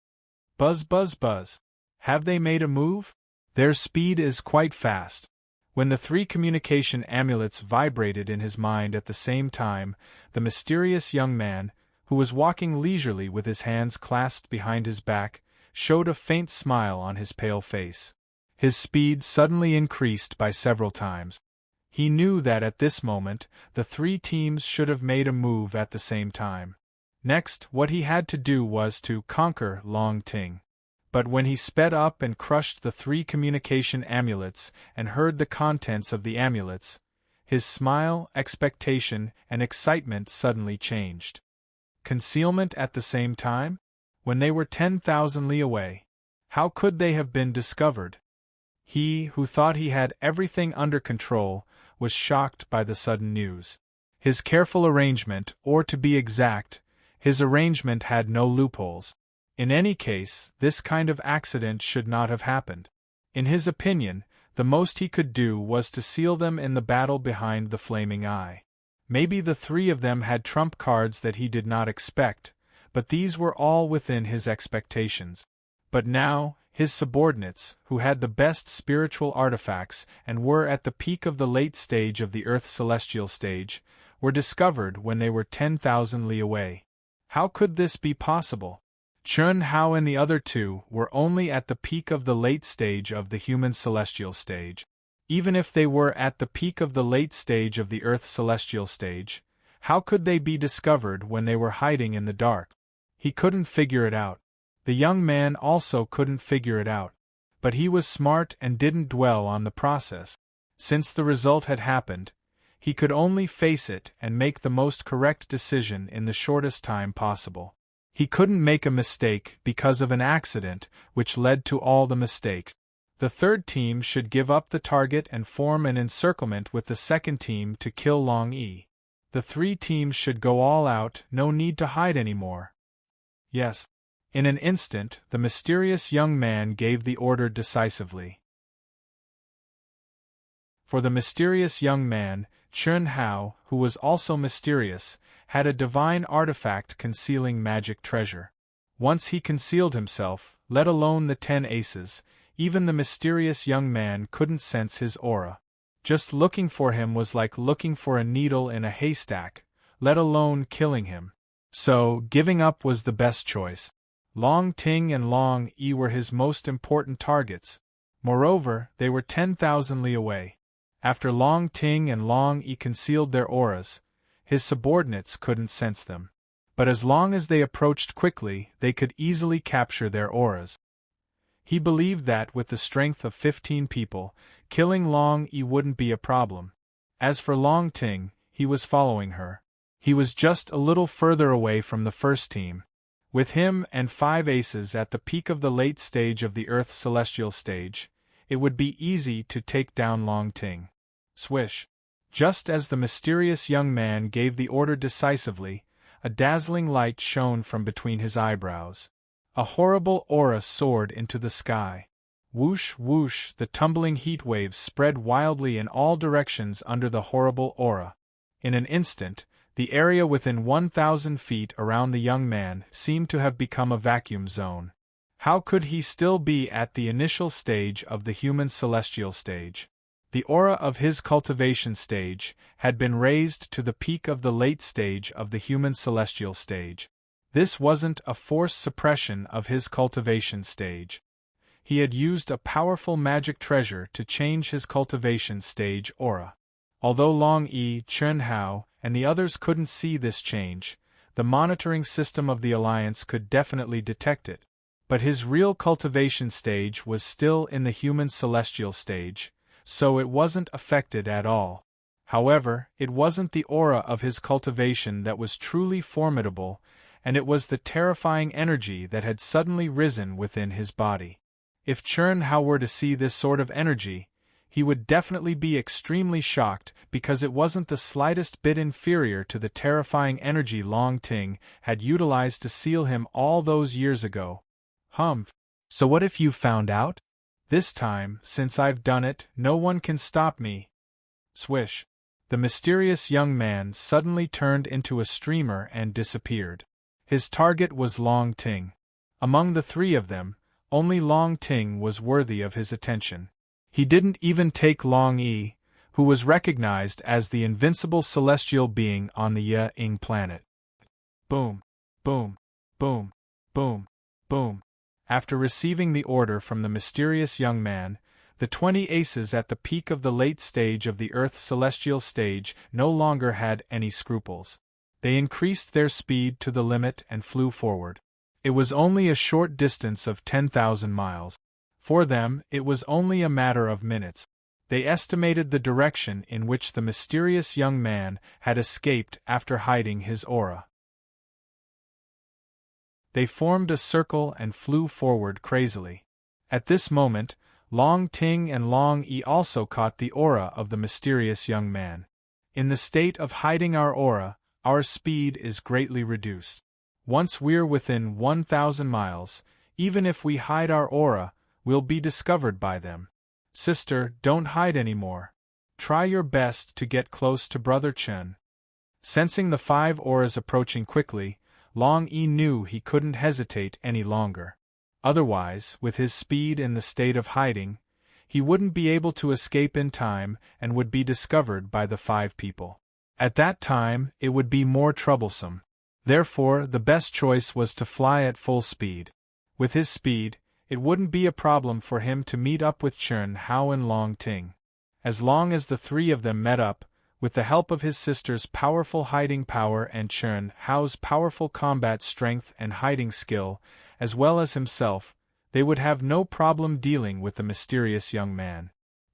Buzz buzz buzz. Have they made a move? Their speed is quite fast. When the three communication amulets vibrated in his mind at the same time, the mysterious young man, who was walking leisurely with his hands clasped behind his back, showed a faint smile on his pale face. His speed suddenly increased by several times. He knew that at this moment, the three teams should have made a move at the same time. Next, what he had to do was to conquer Long Ting. But when he sped up and crushed the three communication amulets and heard the contents of the amulets, his smile, expectation, and excitement suddenly changed. Concealment at the same time? When they were 10,000 li away? How could they have been discovered? He, who thought he had everything under control, was shocked by the sudden news. His careful arrangement, or to be exact, his arrangement had no loopholes. In any case, this kind of accident should not have happened. In his opinion, the most he could do was to seal them in the battle behind the flaming eye. Maybe the three of them had trump cards that he did not expect, but these were all within his expectations. But now, his subordinates, who had the best spiritual artifacts and were at the peak of the late stage of the Earth celestial stage, were discovered when they were 10,000 li away. How could this be possible? Chen Hao and the other two were only at the peak of the late stage of the human celestial stage. Even if they were at the peak of the late stage of the Earth celestial stage, how could they be discovered when they were hiding in the dark? He couldn't figure it out. The young man also couldn't figure it out. But he was smart and didn't dwell on the process. Since the result had happened, he could only face it and make the most correct decision in the shortest time possible. He couldn't make a mistake because of an accident which led to all the mistakes. The third team should give up the target and form an encirclement with the second team to kill Long Yi. The three teams should go all out, no need to hide anymore. Yes. In an instant, the mysterious young man gave the order decisively. For the mysterious young man, Chun Hao, who was also mysterious, had a divine artifact concealing magic treasure. Once he concealed himself, let alone the 10 aces, even the mysterious young man couldn't sense his aura. Just looking for him was like looking for a needle in a haystack, let alone killing him. So, giving up was the best choice. Long Ting and Long Yi were his most important targets. Moreover, they were 10,000 li away. After Long Ting and Long Yi concealed their auras, his subordinates couldn't sense them. But as long as they approached quickly, they could easily capture their auras. He believed that with the strength of 15 people, killing Long Yi wouldn't be a problem. As for Long Ting, he was following her. He was just a little further away from the first team. With him and 5 aces at the peak of the late stage of the Earth's celestial stage, it would be easy to take down Long Ting. Swish! Just as the mysterious young man gave the order decisively, a dazzling light shone from between his eyebrows. A horrible aura soared into the sky. Whoosh, whoosh, the tumbling heat waves spread wildly in all directions under the horrible aura. In an instant, the area within 1,000 feet around the young man seemed to have become a vacuum zone. How could he still be at the initial stage of the human celestial stage? The aura of his cultivation stage had been raised to the peak of the late stage of the human celestial stage. This wasn't a forced suppression of his cultivation stage. He had used a powerful magic treasure to change his cultivation stage aura. Although Long Yi, Chun Hao, and the others couldn't see this change, the monitoring system of the Alliance could definitely detect it. But his real cultivation stage was still in the human celestial stage, so it wasn't affected at all. However, it wasn't the aura of his cultivation that was truly formidable, and it was the terrifying energy that had suddenly risen within his body. If Chun Hao were to see this sort of energy, he would definitely be extremely shocked because it wasn't the slightest bit inferior to the terrifying energy Long Ting had utilized to seal him all those years ago. Humph. So what if you found out? This time, since I've done it, no one can stop me. Swish. The mysterious young man suddenly turned into a streamer and disappeared. His target was Long Ting. Among the 3 of them, only Long Ting was worthy of his attention. He didn't even take Long Yi, who was recognized as the invincible celestial being on the Ya-Ing planet. Boom, boom, boom, boom, boom. After receiving the order from the mysterious young man, the 20 aces at the peak of the late stage of the Earth's celestial stage no longer had any scruples. They increased their speed to the limit and flew forward. It was only a short distance of 10,000 miles. For them, it was only a matter of minutes. They estimated the direction in which the mysterious young man had escaped after hiding his aura. They formed a circle and flew forward crazily. At this moment, Long Ting and Long Yi also caught the aura of the mysterious young man. In the state of hiding our aura, our speed is greatly reduced. Once we're within 1,000 miles, even if we hide our aura, we'll be discovered by them. Sister, don't hide anymore. Try your best to get close to Brother Chun. Sensing the 5 auras approaching quickly, Long Yi knew he couldn't hesitate any longer. Otherwise, with his speed in the state of hiding, he wouldn't be able to escape in time and would be discovered by the 5 people. At that time, it would be more troublesome. Therefore, the best choice was to fly at full speed. With his speed, it wouldn't be a problem for him to meet up with Chun Hao and Long Ting. As long as the 3 of them met up, with the help of his sister's powerful hiding power and Chun Hao's powerful combat strength and hiding skill, as well as himself, they would have no problem dealing with the mysterious young man.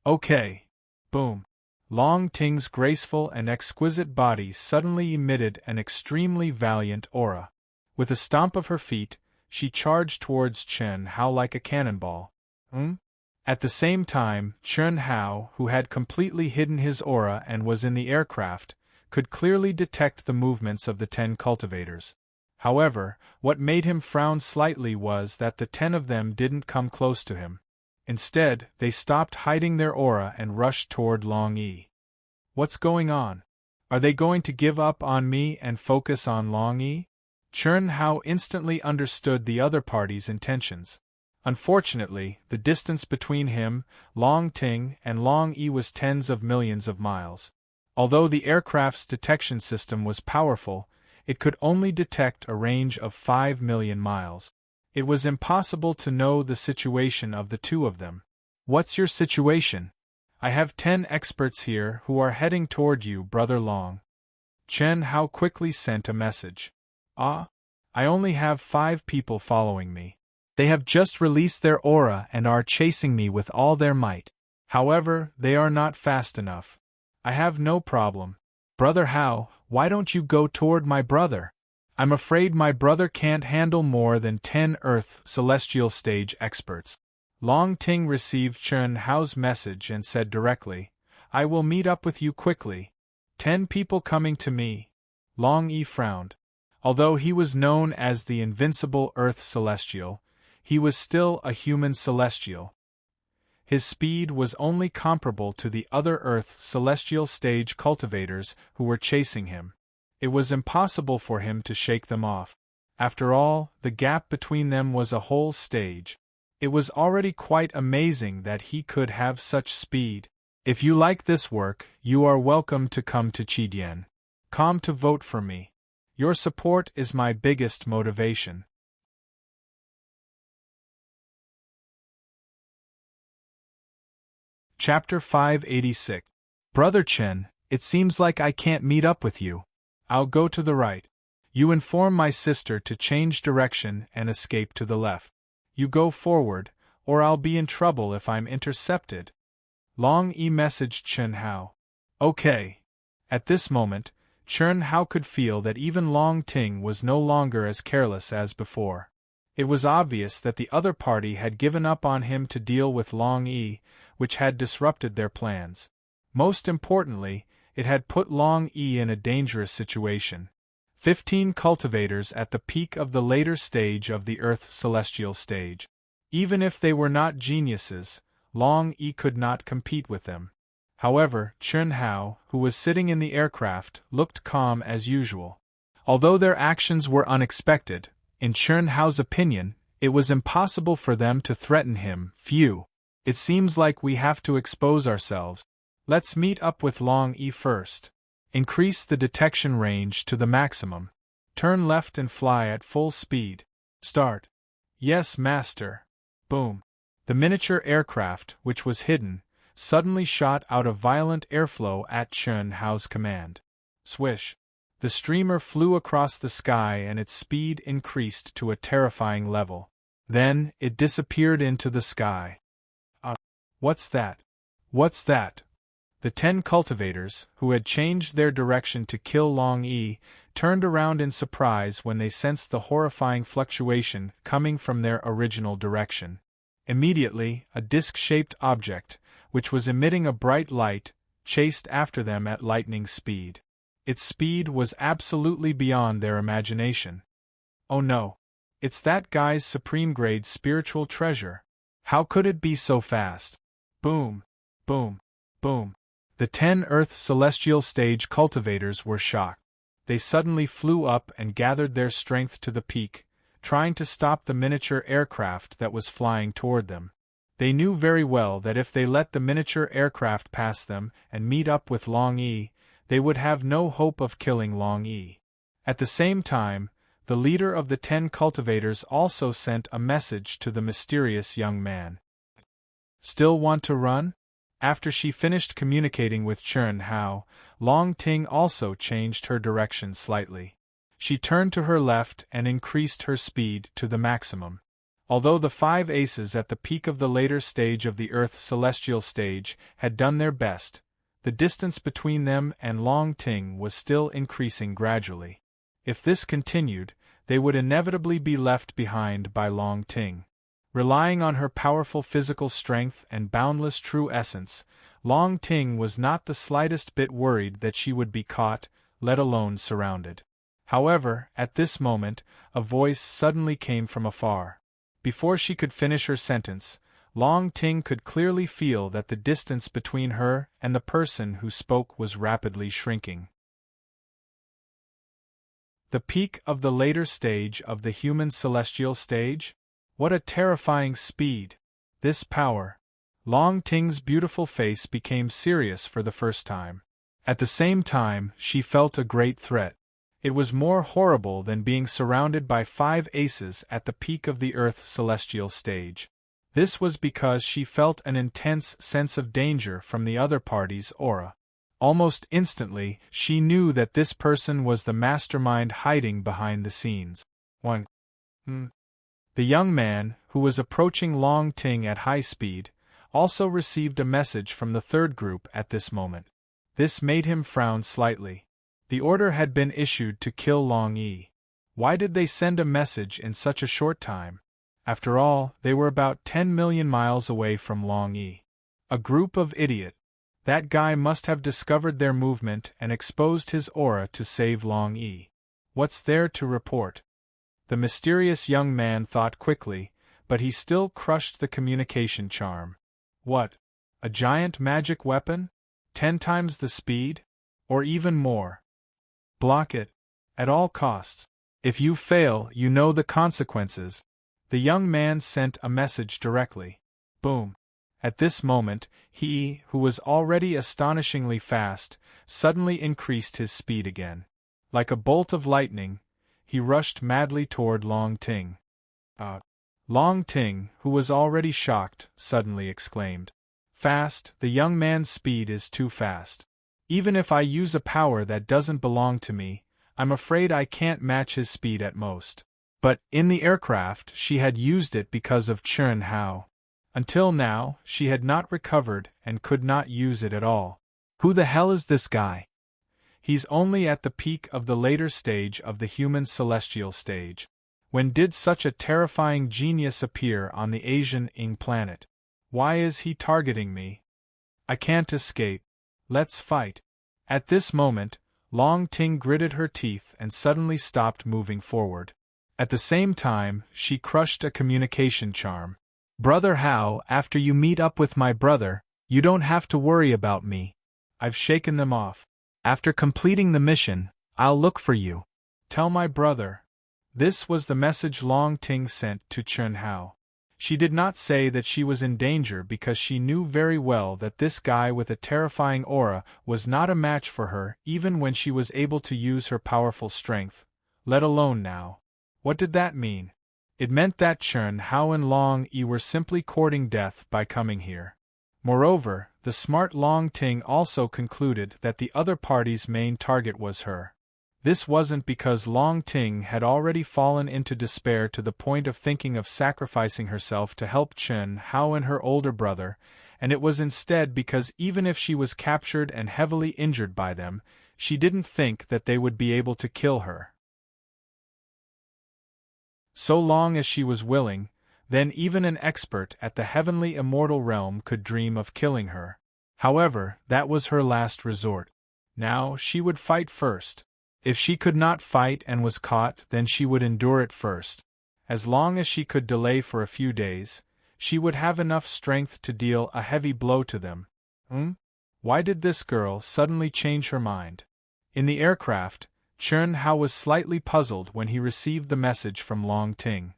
Okay. Boom. Long Ting's graceful and exquisite body suddenly emitted an extremely valiant aura. With a stomp of her feet, she charged towards Chun Hao like a cannonball. At the same time, Chun Hao, who had completely hidden his aura and was in the aircraft, could clearly detect the movements of the 10 cultivators. However, what made him frown slightly was that the 10 of them didn't come close to him. Instead, they stopped hiding their aura and rushed toward Long Yi. What's going on? Are they going to give up on me and focus on Long E? Chern Hao instantly understood the other party's intentions. Unfortunately, the distance between him, Long Ting, and Long E was tens of millions of miles. Although the aircraft's detection system was powerful, it could only detect a range of 5 million miles. It was impossible to know the situation of the two of them. What's your situation? I have 10 experts here who are heading toward you, Brother Long. Chen Hao quickly sent a message. I only have 5 people following me. They have just released their aura and are chasing me with all their might. However, they are not fast enough. I have no problem. Brother Hao, why don't you go toward my brother? I'm afraid my brother can't handle more than 10 Earth Celestial Stage experts. Long Ting received Chen Hao's message and said directly, I will meet up with you quickly. 10 people coming to me. Long Yi frowned. Although he was known as the invincible Earth Celestial, he was still a human celestial. His speed was only comparable to the other Earth Celestial Stage cultivators who were chasing him. It was impossible for him to shake them off. After all, the gap between them was a whole stage. It was already quite amazing that he could have such speed. If you like this work, you are welcome to come to Chidian. Come to vote for me. Your support is my biggest motivation. Chapter 586. Brother Chen, it seems like I can't meet up with you. I'll go to the right. You inform my sister to change direction and escape to the left. You go forward, or I'll be in trouble if I'm intercepted. Long E messaged Chen Hao. Okay. At this moment, Chen Hao could feel that even Long Ting was no longer as careless as before. It was obvious that the other party had given up on him to deal with Long E, which had disrupted their plans. Most importantly, it had put Long E in a dangerous situation. 15 cultivators at the peak of the later stage of the Earth Celestial Stage. Even if they were not geniuses, Long E could not compete with them. However, Chen Hao, who was sitting in the aircraft, looked calm as usual. Although their actions were unexpected, in Chen Hao's opinion, it was impossible for them to threaten him. Phew. It seems like we have to expose ourselves. Let's meet up with Long E first. Increase the detection range to the maximum. Turn left and fly at full speed. Start. Yes, master. Boom. The miniature aircraft, which was hidden, suddenly shot out a violent airflow at Chen Hao's command. Swish. The streamer flew across the sky and its speed increased to a terrifying level. Then, it disappeared into the sky. What's that? What's that? The 10 cultivators, who had changed their direction to kill Long E, turned around in surprise when they sensed the horrifying fluctuation coming from their original direction. Immediately, a disc-shaped object, which was emitting a bright light, chased after them at lightning speed. Its speed was absolutely beyond their imagination. Oh no! It's that guy's supreme-grade spiritual treasure. How could it be so fast? Boom! Boom! Boom! The 10 Earth Celestial Stage cultivators were shocked. They suddenly flew up and gathered their strength to the peak, trying to stop the miniature aircraft that was flying toward them. They knew very well that if they let the miniature aircraft pass them and meet up with Long E, they would have no hope of killing Long E. At the same time, the leader of the 10 cultivators also sent a message to the mysterious young man. Still want to run? After she finished communicating with Chen Hao, Long Ting also changed her direction slightly. She turned to her left and increased her speed to the maximum. Although the 5 aces at the peak of the later stage of the Earth Celestial Stage had done their best, the distance between them and Long Ting was still increasing gradually. If this continued, they would inevitably be left behind by Long Ting. Relying on her powerful physical strength and boundless true essence, Long Ting was not the slightest bit worried that she would be caught, let alone surrounded. However, at this moment, a voice suddenly came from afar. Before she could finish her sentence, Long Ting could clearly feel that the distance between her and the person who spoke was rapidly shrinking. The peak of the later stage of the human celestial stage? What a terrifying speed! This power! Long Ting's beautiful face became serious for the first time. At the same time, she felt a great threat. It was more horrible than being surrounded by 5 aces at the peak of the Earth celestial stage. This was because she felt an intense sense of danger from the other party's aura. Almost instantly, she knew that this person was the mastermind hiding behind the scenes. 1. The young man, who was approaching Long Ting at high speed, also received a message from the third group at this moment. This made him frown slightly. The order had been issued to kill Long Yi. Why did they send a message in such a short time? After all, they were about 10 million miles away from Long Yi. A group of idiot. That guy must have discovered their movement and exposed his aura to save Long Yi. What's there to report? The mysterious young man thought quickly, but he still crushed the communication charm. What? A giant magic weapon? 10 times the speed? Or even more? Block it. At all costs. If you fail, you know the consequences. The young man sent a message directly. Boom. At this moment, he, who was already astonishingly fast, suddenly increased his speed again. Like a bolt of lightning, he rushed madly toward Long Ting. Long Ting, who was already shocked, suddenly exclaimed. Fast, the young man's speed is too fast. Even if I use a power that doesn't belong to me, I'm afraid I can't match his speed at most. But, in the aircraft, she had used it because of Chun Hao. Until now, she had not recovered and could not use it at all. Who the hell is this guy? He's only at the peak of the later stage of the human celestial stage. When did such a terrifying genius appear on the Asian Ing planet? Why is he targeting me? I can't escape. Let's fight. At this moment, Long Ting gritted her teeth and suddenly stopped moving forward. At the same time, she crushed a communication charm. Brother Hao, after you meet up with my brother, you don't have to worry about me. I've shaken them off. After completing the mission, I'll look for you. Tell my brother. This was the message Long Ting sent to Chun Hao. She did not say that she was in danger because she knew very well that this guy with a terrifying aura was not a match for her even when she was able to use her powerful strength, let alone now. What did that mean? It meant that Chun Hao and Long Yi were simply courting death by coming here. Moreover, the smart Long Ting also concluded that the other party's main target was her. This wasn't because Long Ting had already fallen into despair to the point of thinking of sacrificing herself to help Chun Hao and her older brother, and it was instead because even if she was captured and heavily injured by them, she didn't think that they would be able to kill her. So long as she was willing, then even an expert at the heavenly immortal realm could dream of killing her. However, that was her last resort. Now, she would fight first. If she could not fight and was caught, then she would endure it first. As long as she could delay for a few days, she would have enough strength to deal a heavy blow to them. Why did this girl suddenly change her mind? In the aircraft, Chun Hao was slightly puzzled when he received the message from Long Ting.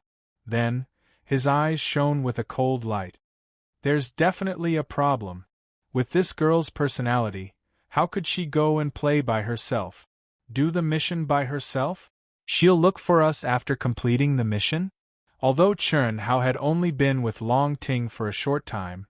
Then, his eyes shone with a cold light. There's definitely a problem. With this girl's personality, how could she go and play by herself? Do the mission by herself? She'll look for us after completing the mission? Although Chun Hao had only been with Long Ting for a short time,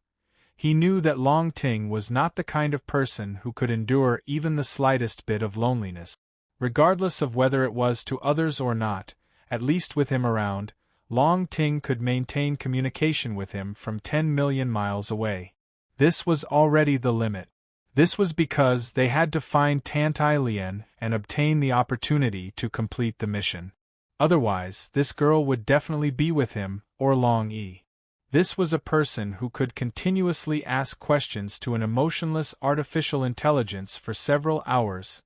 he knew that Long Ting was not the kind of person who could endure even the slightest bit of loneliness. Regardless of whether it was to others or not, at least with him around, Long Ting could maintain communication with him from 10 million miles away. This was already the limit. This was because they had to find Tantai Lian and obtain the opportunity to complete the mission. Otherwise, this girl would definitely be with him, or Long Yi. This was a person who could continuously ask questions to an emotionless artificial intelligence for several hours.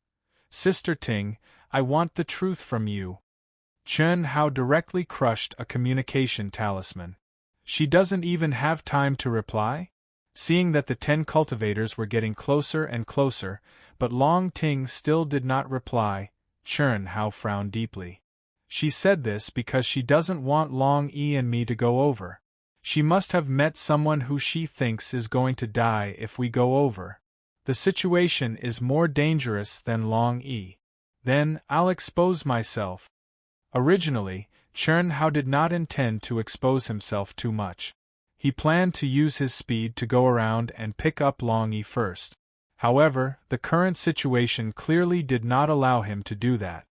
Sister Ting, I want the truth from you. Chun Hao directly crushed a communication talisman. She doesn't even have time to reply? Seeing that the 10 cultivators were getting closer and closer, but Long Ting still did not reply, Chen Hao frowned deeply. She said this because she doesn't want Long Yi and me to go over. She must have met someone who she thinks is going to die if we go over. The situation is more dangerous than Long Yi. Then, I'll expose myself. Originally, Chen Hao did not intend to expose himself too much. He planned to use his speed to go around and pick up Long Yi first. However, the current situation clearly did not allow him to do that.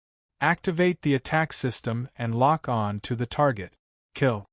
Activate the attack system and lock on to the target. Kill.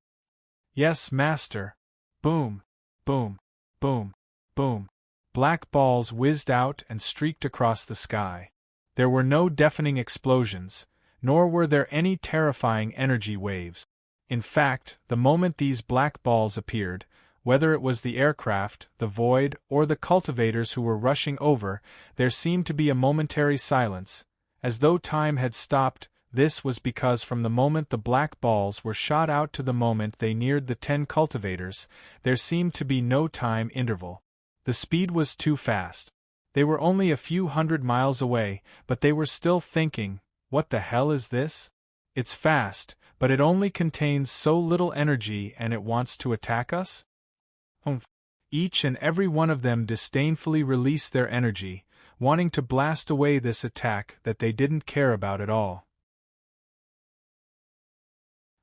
Yes, master. Boom, boom, boom, boom. Black balls whizzed out and streaked across the sky. There were no deafening explosions, nor were there any terrifying energy waves. In fact, the moment these black balls appeared, whether it was the aircraft, the void, or the cultivators who were rushing over, there seemed to be a momentary silence, as though time had stopped. This was because from the moment the black balls were shot out to the moment they neared the 10 cultivators, there seemed to be no time interval. The speed was too fast. They were only a few hundred miles away, but they were still thinking, what the hell is this? It's fast, but it only contains so little energy and it wants to attack us? Each and every one of them disdainfully released their energy, wanting to blast away this attack that they didn't care about at all.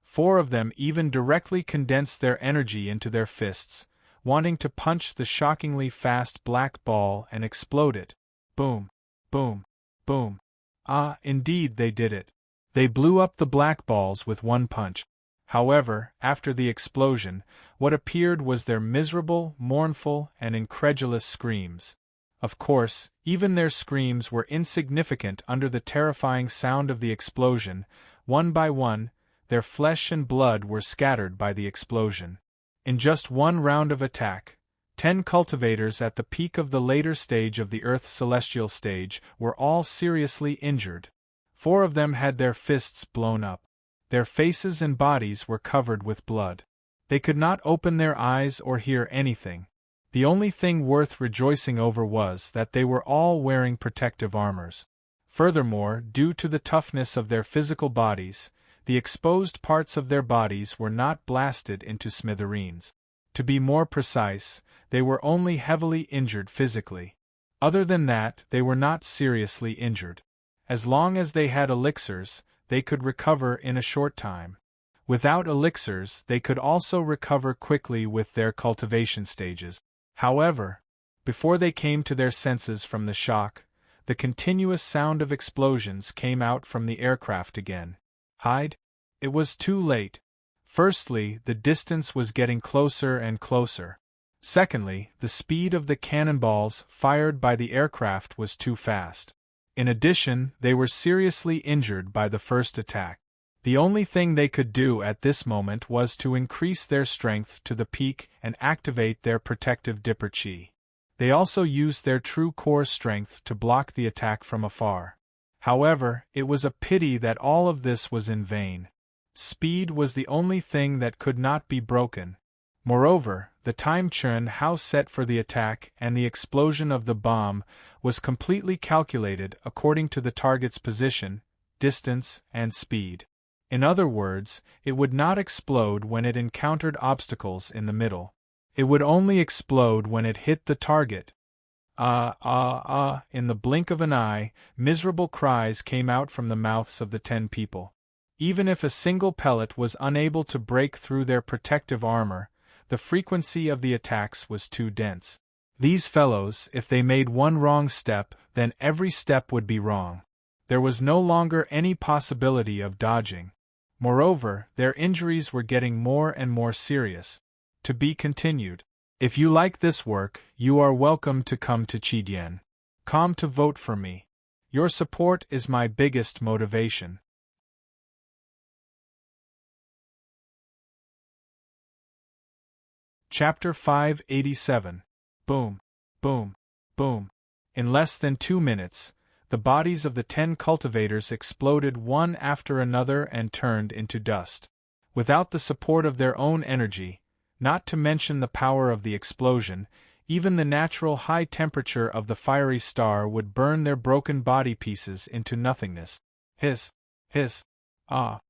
4 of them even directly condensed their energy into their fists, wanting to punch the shockingly fast black ball and explode it. Boom, boom, boom. Ah, indeed they did it. They blew up the black balls with one punch. However, after the explosion, what appeared was their miserable, mournful, and incredulous screams. Of course, even their screams were insignificant under the terrifying sound of the explosion. One by one, their flesh and blood were scattered by the explosion. In just one round of attack, 10 cultivators at the peak of the later stage of the Earth's celestial stage were all seriously injured. 4 of them had their fists blown up. Their faces and bodies were covered with blood. They could not open their eyes or hear anything. The only thing worth rejoicing over was that they were all wearing protective armors. Furthermore, due to the toughness of their physical bodies, the exposed parts of their bodies were not blasted into smithereens. To be more precise, they were only heavily injured physically. Other than that, they were not seriously injured. As long as they had elixirs, they could recover in a short time. Without elixirs, they could also recover quickly with their cultivation stages. However, before they came to their senses from the shock, the continuous sound of explosions came out from the aircraft again. Hide? It was too late. Firstly, the distance was getting closer and closer. Secondly, the speed of the cannonballs fired by the aircraft was too fast. In addition, they were seriously injured by the first attack. The only thing they could do at this moment was to increase their strength to the peak and activate their protective Dipper Chi. They also used their true core strength to block the attack from afar. However, it was a pity that all of this was in vain. Speed was the only thing that could not be broken. Moreover, the time Chen Hao set for the attack and the explosion of the bomb was completely calculated according to the target's position, distance, and speed. In other words, it would not explode when it encountered obstacles in the middle. It would only explode when it hit the target. In the blink of an eye, miserable cries came out from the mouths of the 10 people. Even if a single pellet was unable to break through their protective armor, the frequency of the attacks was too dense. These fellows, if they made one wrong step, then every step would be wrong. There was no longer any possibility of dodging. Moreover, their injuries were getting more and more serious. To be continued. If you like this work, you are welcome to come to Chidian.com to vote for me. Your support is my biggest motivation. Chapter 587. Boom, boom, boom. In less than 2 minutes, the bodies of the 10 cultivators exploded one after another and turned into dust. Without the support of their own energy, Not to mention the power of the explosion, even the natural high temperature of the fiery star would burn their broken body pieces into nothingness. Hiss! Hiss! Ah!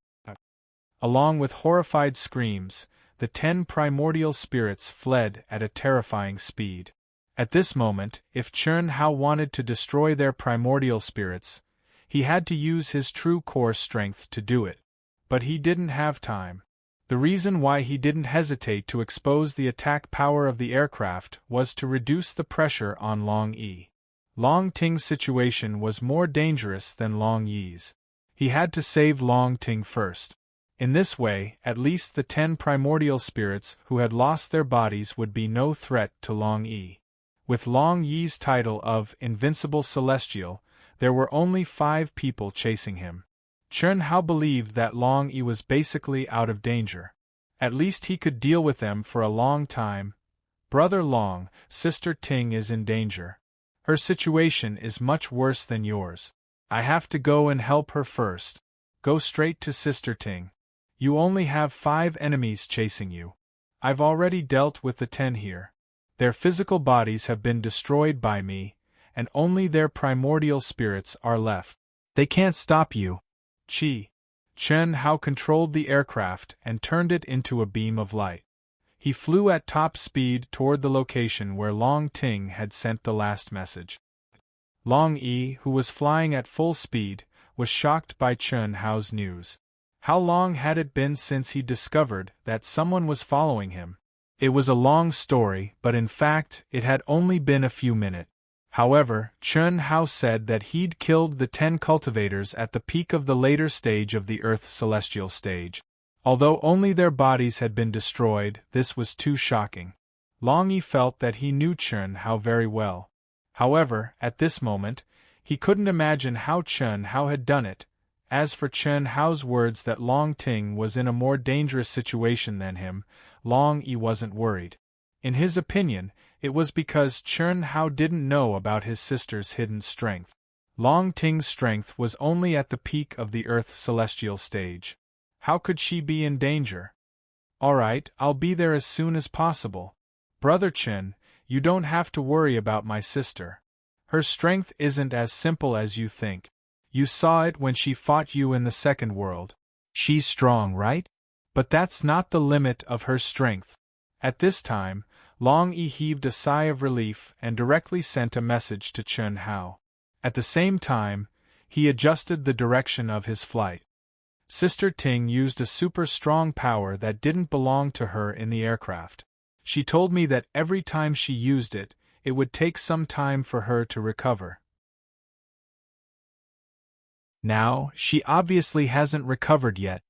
Along with horrified screams, the 10 primordial spirits fled at a terrifying speed. At this moment, if Chun Hao wanted to destroy their primordial spirits, he had to use his true core strength to do it. But he didn't have time. The reason why he didn't hesitate to expose the attack power of the aircraft was to reduce the pressure on Long Yi. Long Ting's situation was more dangerous than Long Yi's. He had to save Long Ting first. In this way, at least the 10 primordial spirits who had lost their bodies would be no threat to Long Yi. With Long Yi's title of Invincible Celestial, there were only 5 people chasing him. Chun Hao believed that Long Yi was basically out of danger. At least he could deal with them for a long time. Brother Long, Sister Ting is in danger. Her situation is much worse than yours. I have to go and help her first. Go straight to Sister Ting. You only have 5 enemies chasing you. I've already dealt with the 10 here. Their physical bodies have been destroyed by me, and only their primordial spirits are left. They can't stop you. Chun Hao controlled the aircraft and turned it into a beam of light. He flew at top speed toward the location where Long Ting had sent the last message. Long Yi, who was flying at full speed, was shocked by Chun Hao's news. How long had it been since he discovered that someone was following him? It was a long story, but in fact, it had only been a few minutes. However, Chun Hao said that he'd killed the 10 cultivators at the peak of the later stage of the Earth Celestial stage. Although only their bodies had been destroyed, this was too shocking. Long Yi felt that he knew Chun Hao very well. However, at this moment, he couldn't imagine how Chun Hao had done it. As for Chun Hao's words that Long Ting was in a more dangerous situation than him, Long Yi wasn't worried. In his opinion, it was because Chun Hao didn't know about his sister's hidden strength. Long Ting's strength was only at the peak of the Earth Celestial stage. How could she be in danger? Alright, I'll be there as soon as possible. Brother Chun, you don't have to worry about my sister. Her strength isn't as simple as you think. You saw it when she fought you in the second world. She's strong, right? But that's not the limit of her strength. At this time, Long Yi heaved a sigh of relief and directly sent a message to Chun Hao. At the same time, he adjusted the direction of his flight. Sister Ting used a super strong power that didn't belong to her in the aircraft. She told me that every time she used it, it would take some time for her to recover. Now, she obviously hasn't recovered yet.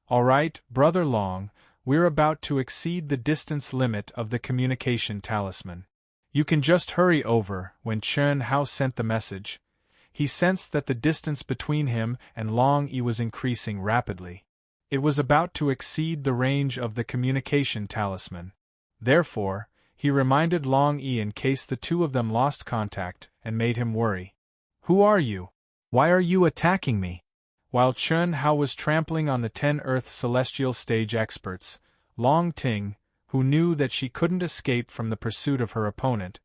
Alright, Brother Long, we're about to exceed the distance limit of the communication talisman. You can just hurry over. When Chun Hao sent the message, he sensed that the distance between him and Long Yi was increasing rapidly. It was about to exceed the range of the communication talisman. Therefore, he reminded Long Yi in case the two of them lost contact and made him worry. Who are you? Why are you attacking me? While Chun Hao was trampling on the 10 Earth Celestial Stage experts, Long Ting, who knew that she couldn't escape from the pursuit of her opponent,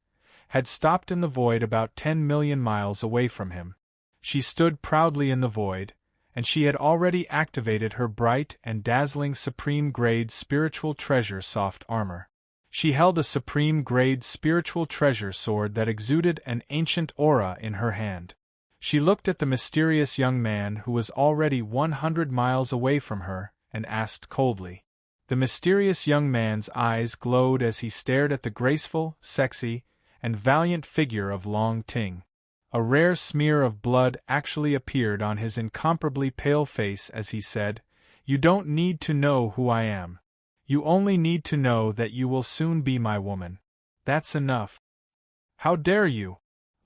had stopped in the void about 10 million miles away from him. She stood proudly in the void, and she had already activated her bright and dazzling supreme-grade spiritual treasure soft armor. She held a supreme-grade spiritual treasure sword that exuded an ancient aura in her hand. She looked at the mysterious young man who was already 100 miles away from her, and asked coldly. The mysterious young man's eyes glowed as he stared at the graceful, sexy, and valiant figure of Long Ting. A rare smear of blood actually appeared on his incomparably pale face as he said, "You don't need to know who I am. You only need to know that you will soon be my woman. That's enough." "How dare you?"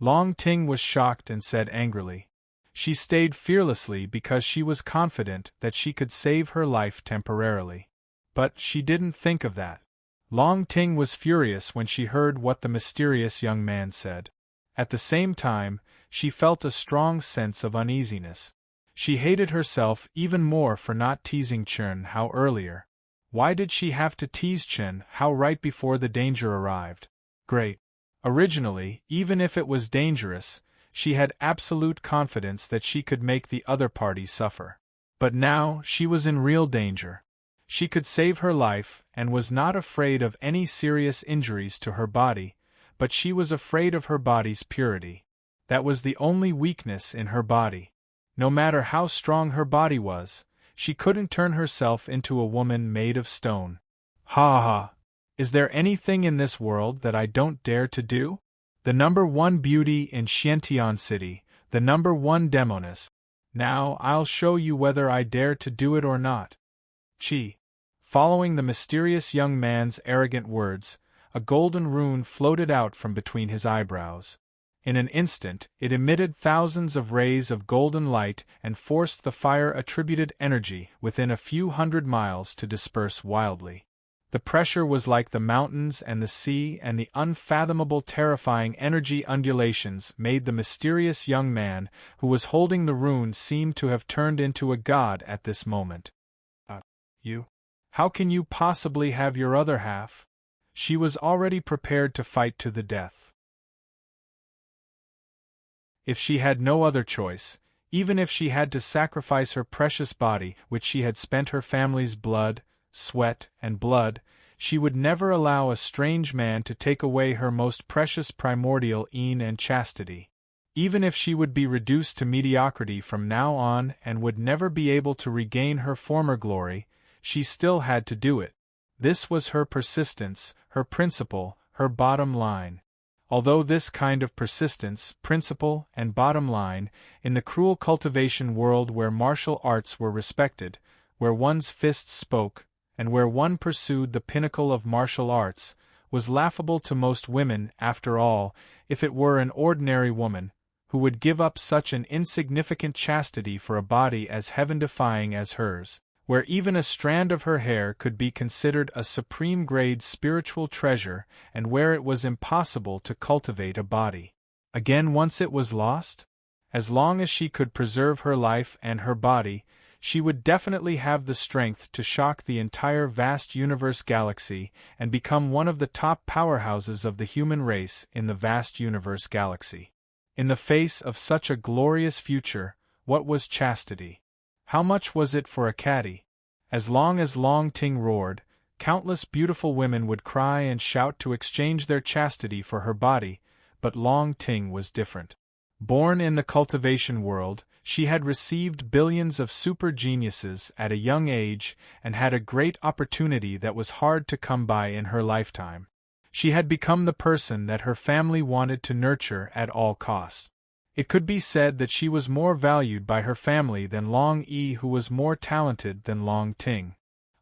Long Ting was shocked and said angrily. She stayed fearlessly because she was confident that she could save her life temporarily. But she didn't think of that. Long Ting was furious when she heard what the mysterious young man said. At the same time, she felt a strong sense of uneasiness. She hated herself even more for not teasing Chun Hao earlier. Why did she have to tease Chen Hao right before the danger arrived? Great. Originally, even if it was dangerous, she had absolute confidence that she could make the other party suffer. But now, she was in real danger. She could save her life, and was not afraid of any serious injuries to her body, but she was afraid of her body's purity. That was the only weakness in her body. No matter how strong her body was, she couldn't turn herself into a woman made of stone. Ha ha! Is there anything in this world that I don't dare to do? The #1 beauty in Xiantian City, the #1 demoness. Now I'll show you whether I dare to do it or not. Chi. Following the mysterious young man's arrogant words, a golden rune floated out from between his eyebrows. In an instant, it emitted thousands of rays of golden light and forced the fire-attributed energy within a few hundred miles to disperse wildly. The pressure was like the mountains and the sea, and the unfathomable terrifying energy undulations made the mysterious young man who was holding the rune seem to have turned into a god at this moment. You? How can you possibly have your other half? She was already prepared to fight to the death. If she had no other choice, even if she had to sacrifice her precious body, which she had spent her family's blood, sweat, and blood, she would never allow a strange man to take away her most precious primordial een and chastity. Even if she would be reduced to mediocrity from now on and would never be able to regain her former glory, she still had to do it. This was her persistence, her principle, her bottom line. Although this kind of persistence, principle, and bottom line, in the cruel cultivation world where martial arts were respected, where one's fists spoke, and where one pursued the pinnacle of martial arts, was laughable to most women. After all, if it were an ordinary woman, who would give up such an insignificant chastity for a body as heaven-defying as hers, where even a strand of her hair could be considered a supreme-grade spiritual treasure, and where it was impossible to cultivate a body again once it was lost? As long as she could preserve her life and her body, she would definitely have the strength to shock the entire vast universe galaxy and become one of the top powerhouses of the human race in the vast universe galaxy. In the face of such a glorious future, what was chastity? How much was it for a caddy? As long as Long Ting roared, countless beautiful women would cry and shout to exchange their chastity for her body, but Long Ting was different. Born in the cultivation world, she had received billions of super geniuses at a young age and had a great opportunity that was hard to come by in her lifetime. She had become the person that her family wanted to nurture at all costs. It could be said that she was more valued by her family than Long Yi, who was more talented than Long Ting.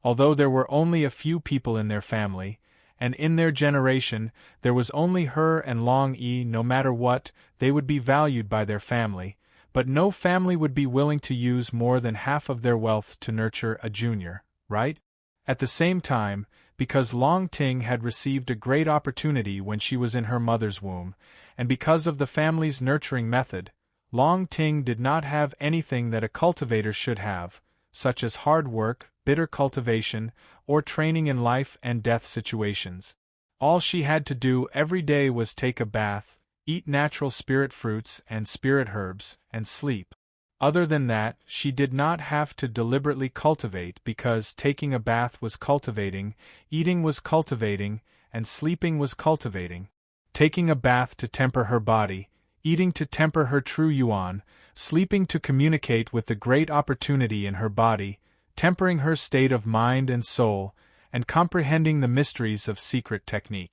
Although there were only a few people in their family, and in their generation there was only her and Long Yi, no matter what, they would be valued by their family, but no family would be willing to use more than half of their wealth to nurture a junior, right? At the same time, because Long Ting had received a great opportunity when she was in her mother's womb, and because of the family's nurturing method, Long Ting did not have anything that a cultivator should have, such as hard work, bitter cultivation, or training in life and death situations. All she had to do every day was take a bath, eat natural spirit fruits and spirit herbs, and sleep. Other than that, she did not have to deliberately cultivate, because taking a bath was cultivating, eating was cultivating, and sleeping was cultivating. Taking a bath to temper her body, eating to temper her true yuan, sleeping to communicate with the great opportunity in her body, tempering her state of mind and soul, and comprehending the mysteries of secret technique.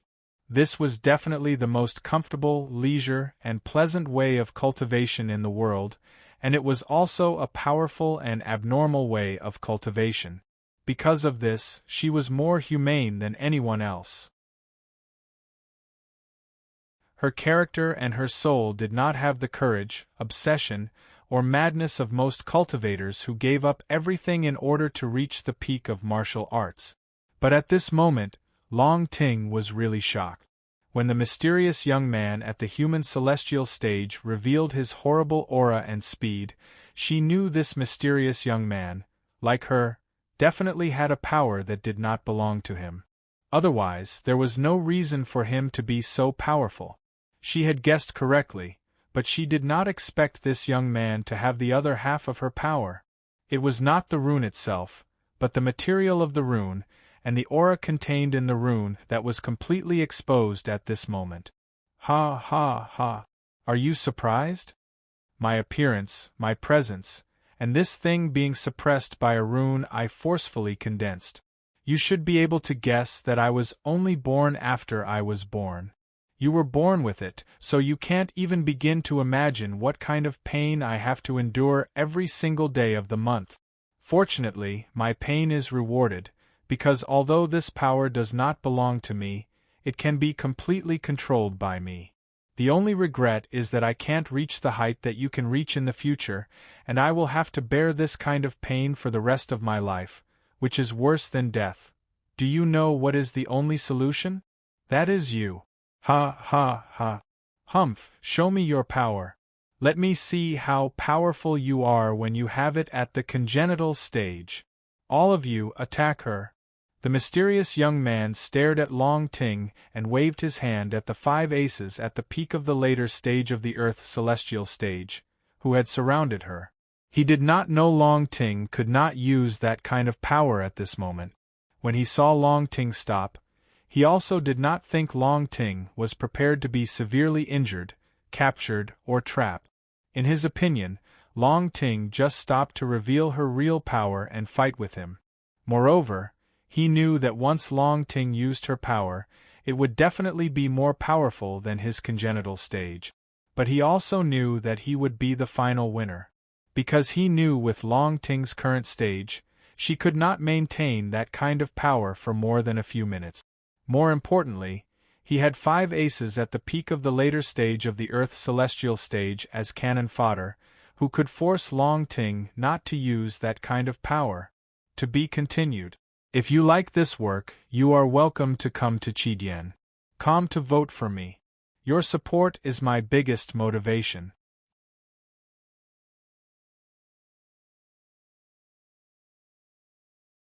This was definitely the most comfortable, leisure, and pleasant way of cultivation in the world, and it was also a powerful and abnormal way of cultivation. Because of this, she was more humane than anyone else. Her character and her soul did not have the courage, obsession, or madness of most cultivators who gave up everything in order to reach the peak of martial arts. But at this moment, Long Ting was really shocked. When the mysterious young man at the human celestial stage revealed his horrible aura and speed, she knew this mysterious young man, like her, definitely had a power that did not belong to him. Otherwise, there was no reason for him to be so powerful. She had guessed correctly, but she did not expect this young man to have the other half of her power. It was not the rune itself, but the material of the rune, and the aura contained in the rune that was completely exposed at this moment. Ha ha ha! Are you surprised? My appearance, my presence, and this thing being suppressed by a rune I forcefully condensed. You should be able to guess that I was only born after I was born. You were born with it, so you can't even begin to imagine what kind of pain I have to endure every single day of the month. Fortunately, my pain is rewarded, because although this power does not belong to me, it can be completely controlled by me. The only regret is that I can't reach the height that you can reach in the future, and I will have to bear this kind of pain for the rest of my life, which is worse than death. Do you know what is the only solution? That is you. Ha ha ha. Humph, show me your power. Let me see how powerful you are when you have it at the congenital stage. All of you, attack her. The mysterious young man stared at Long Ting and waved his hand at the 5 aces at the peak of the later stage of the Earth celestial stage, who had surrounded her. He did not know Long Ting could not use that kind of power at this moment. When he saw Long Ting stop, he also did not think Long Ting was prepared to be severely injured, captured, or trapped. In his opinion, Long Ting just stopped to reveal her real power and fight with him. Moreover, he knew that once Long Ting used her power, it would definitely be more powerful than his congenital stage. But he also knew that he would be the final winner. Because he knew with Long Ting's current stage, she could not maintain that kind of power for more than a few minutes. More importantly, he had 5 aces at the peak of the later stage of the Earth celestial stage as cannon fodder, who could force Long Ting not to use that kind of power. To be continued. If you like this work, you are welcome to come to Chidian. Come to vote for me. Your support is my biggest motivation.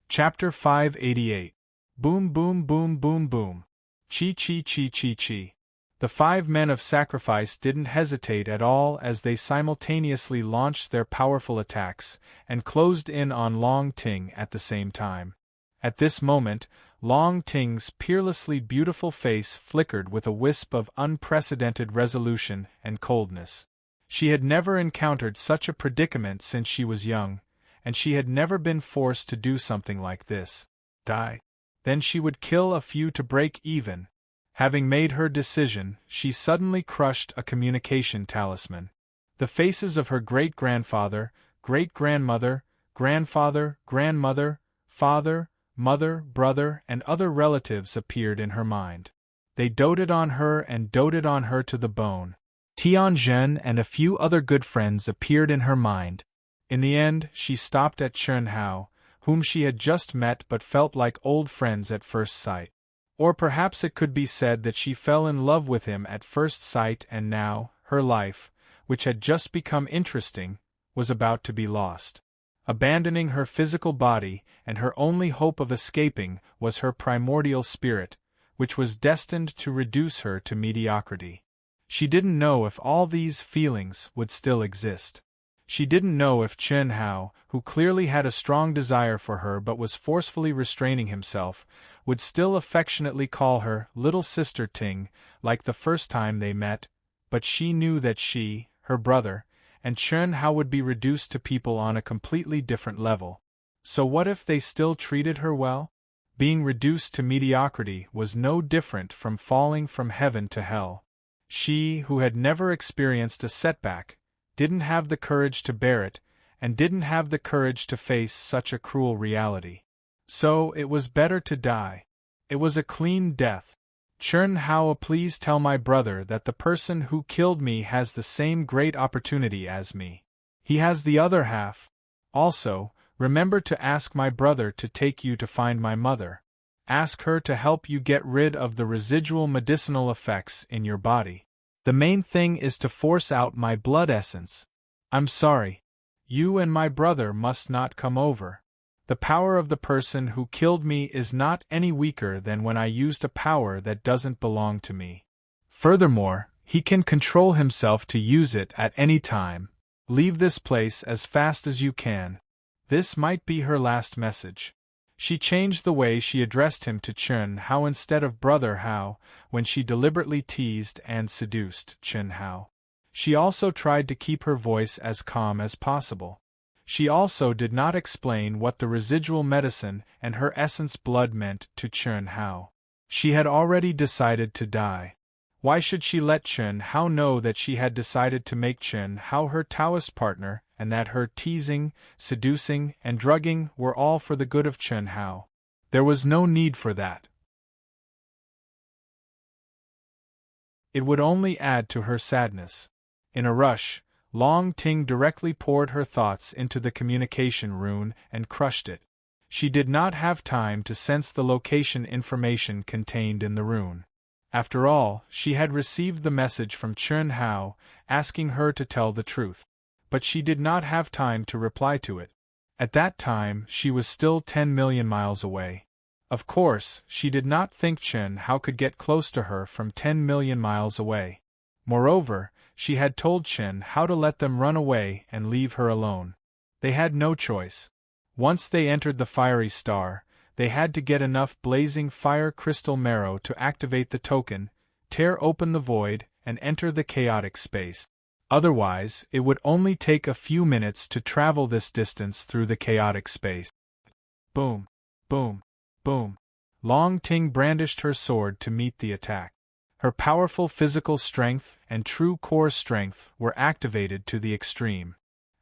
Chapter 588. Boom boom boom boom boom. Chi chi chi chi chi. The 5 men of sacrifice didn't hesitate at all as they simultaneously launched their powerful attacks and closed in on Long Ting at the same time. At this moment, Long Ting's peerlessly beautiful face flickered with a wisp of unprecedented resolution and coldness. She had never encountered such a predicament since she was young, and she had never been forced to do something like this. Die. Then she would kill a few to break even. Having made her decision, she suddenly crushed a communication talisman. The faces of her great-grandfather, great-grandmother, grandfather, grandmother, father, mother, brother, and other relatives appeared in her mind. They doted on her and doted on her to the bone. Tianzhen and a few other good friends appeared in her mind. In the end, she stopped at Chen Hao, whom she had just met but felt like old friends at first sight. Or perhaps it could be said that she fell in love with him at first sight, and now, her life, which had just become interesting, was about to be lost. Abandoning her physical body, and her only hope of escaping was her primordial spirit, which was destined to reduce her to mediocrity. She didn't know if all these feelings would still exist. She didn't know if Chen Hao, who clearly had a strong desire for her but was forcefully restraining himself, would still affectionately call her little sister Ting, like the first time they met, but she knew that she, her brother, and Chen Hao would be reduced to people on a completely different level. So what if they still treated her well? Being reduced to mediocrity was no different from falling from heaven to hell. She, who had never experienced a setback, didn't have the courage to bear it, and didn't have the courage to face such a cruel reality. So it was better to die. It was a clean death. Chen Hao, please tell my brother that the person who killed me has the same great opportunity as me. He has the other half. Also, remember to ask my brother to take you to find my mother. Ask her to help you get rid of the residual medicinal effects in your body. The main thing is to force out my blood essence. I'm sorry. You and my brother must not come over. The power of the person who killed me is not any weaker than when I used a power that doesn't belong to me. Furthermore, he can control himself to use it at any time. Leave this place as fast as you can. This might be her last message. She changed the way she addressed him to Chen Hao instead of Brother Hao, when she deliberately teased and seduced Chen Hao. She also tried to keep her voice as calm as possible. She also did not explain what the residual medicine and her essence blood meant to Chen Hao. She had already decided to die. Why should she let Chen Hao know that she had decided to make Chen Hao her Taoist partner, and that her teasing, seducing, and drugging were all for the good of Chen Hao? There was no need for that. It would only add to her sadness. In a rush, Long Ting directly poured her thoughts into the communication rune and crushed it. She did not have time to sense the location information contained in the rune. After all, she had received the message from Chen Hao, asking her to tell the truth. But she did not have time to reply to it. At that time, she was still 10 million miles away. Of course, she did not think Chen Hao could get close to her from 10 million miles away. Moreover, she had told Chen Hao to let them run away and leave her alone. They had no choice. Once they entered the fiery star, they had to get enough blazing fire crystal marrow to activate the token, tear open the void, and enter the chaotic space. Otherwise, it would only take a few minutes to travel this distance through the chaotic space. Boom, boom, boom. Long Ting brandished her sword to meet the attack. Her powerful physical strength and true core strength were activated to the extreme.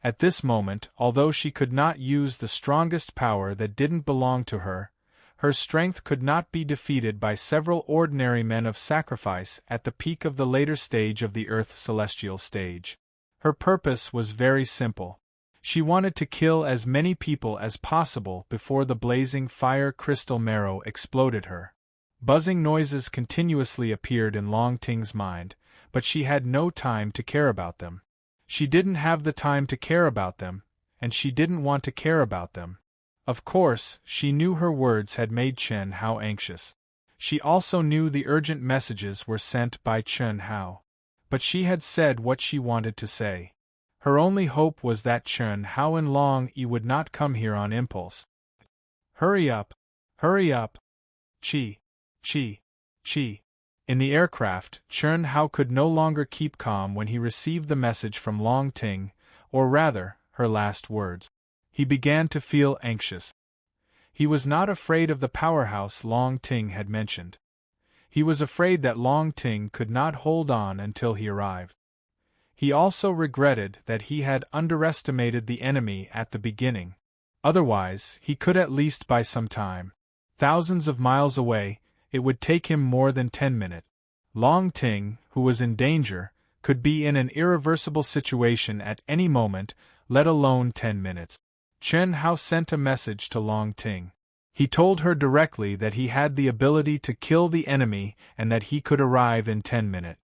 At this moment, although she could not use the strongest power that didn't belong to her, her strength could not be defeated by several ordinary men of sacrifice at the peak of the later stage of the Earth celestial stage. Her purpose was very simple. She wanted to kill as many people as possible before the blazing fire crystal marrow exploded her. Buzzing noises continuously appeared in Long Ting's mind, but she had no time to care about them. She didn't have the time to care about them, and she didn't want to care about them. Of course, she knew her words had made Chen Hao anxious. She also knew the urgent messages were sent by Chen Hao. But she had said what she wanted to say. Her only hope was that Chen Hao and Long Yi would not come here on impulse. Hurry up! Hurry up! Chi! Chi! Chi! In the aircraft, Chen Hao could no longer keep calm when he received the message from Long Ting, or rather, her last words. He began to feel anxious. He was not afraid of the powerhouse Long Ting had mentioned. He was afraid that Long Ting could not hold on until he arrived. He also regretted that he had underestimated the enemy at the beginning. Otherwise, he could at least buy some time. Thousands of miles away, it would take him more than 10 minutes. Long Ting, who was in danger, could be in an irreversible situation at any moment, let alone 10 minutes. Chen Hao sent a message to Long Ting. He told her directly that he had the ability to kill the enemy and that he could arrive in 10 minutes.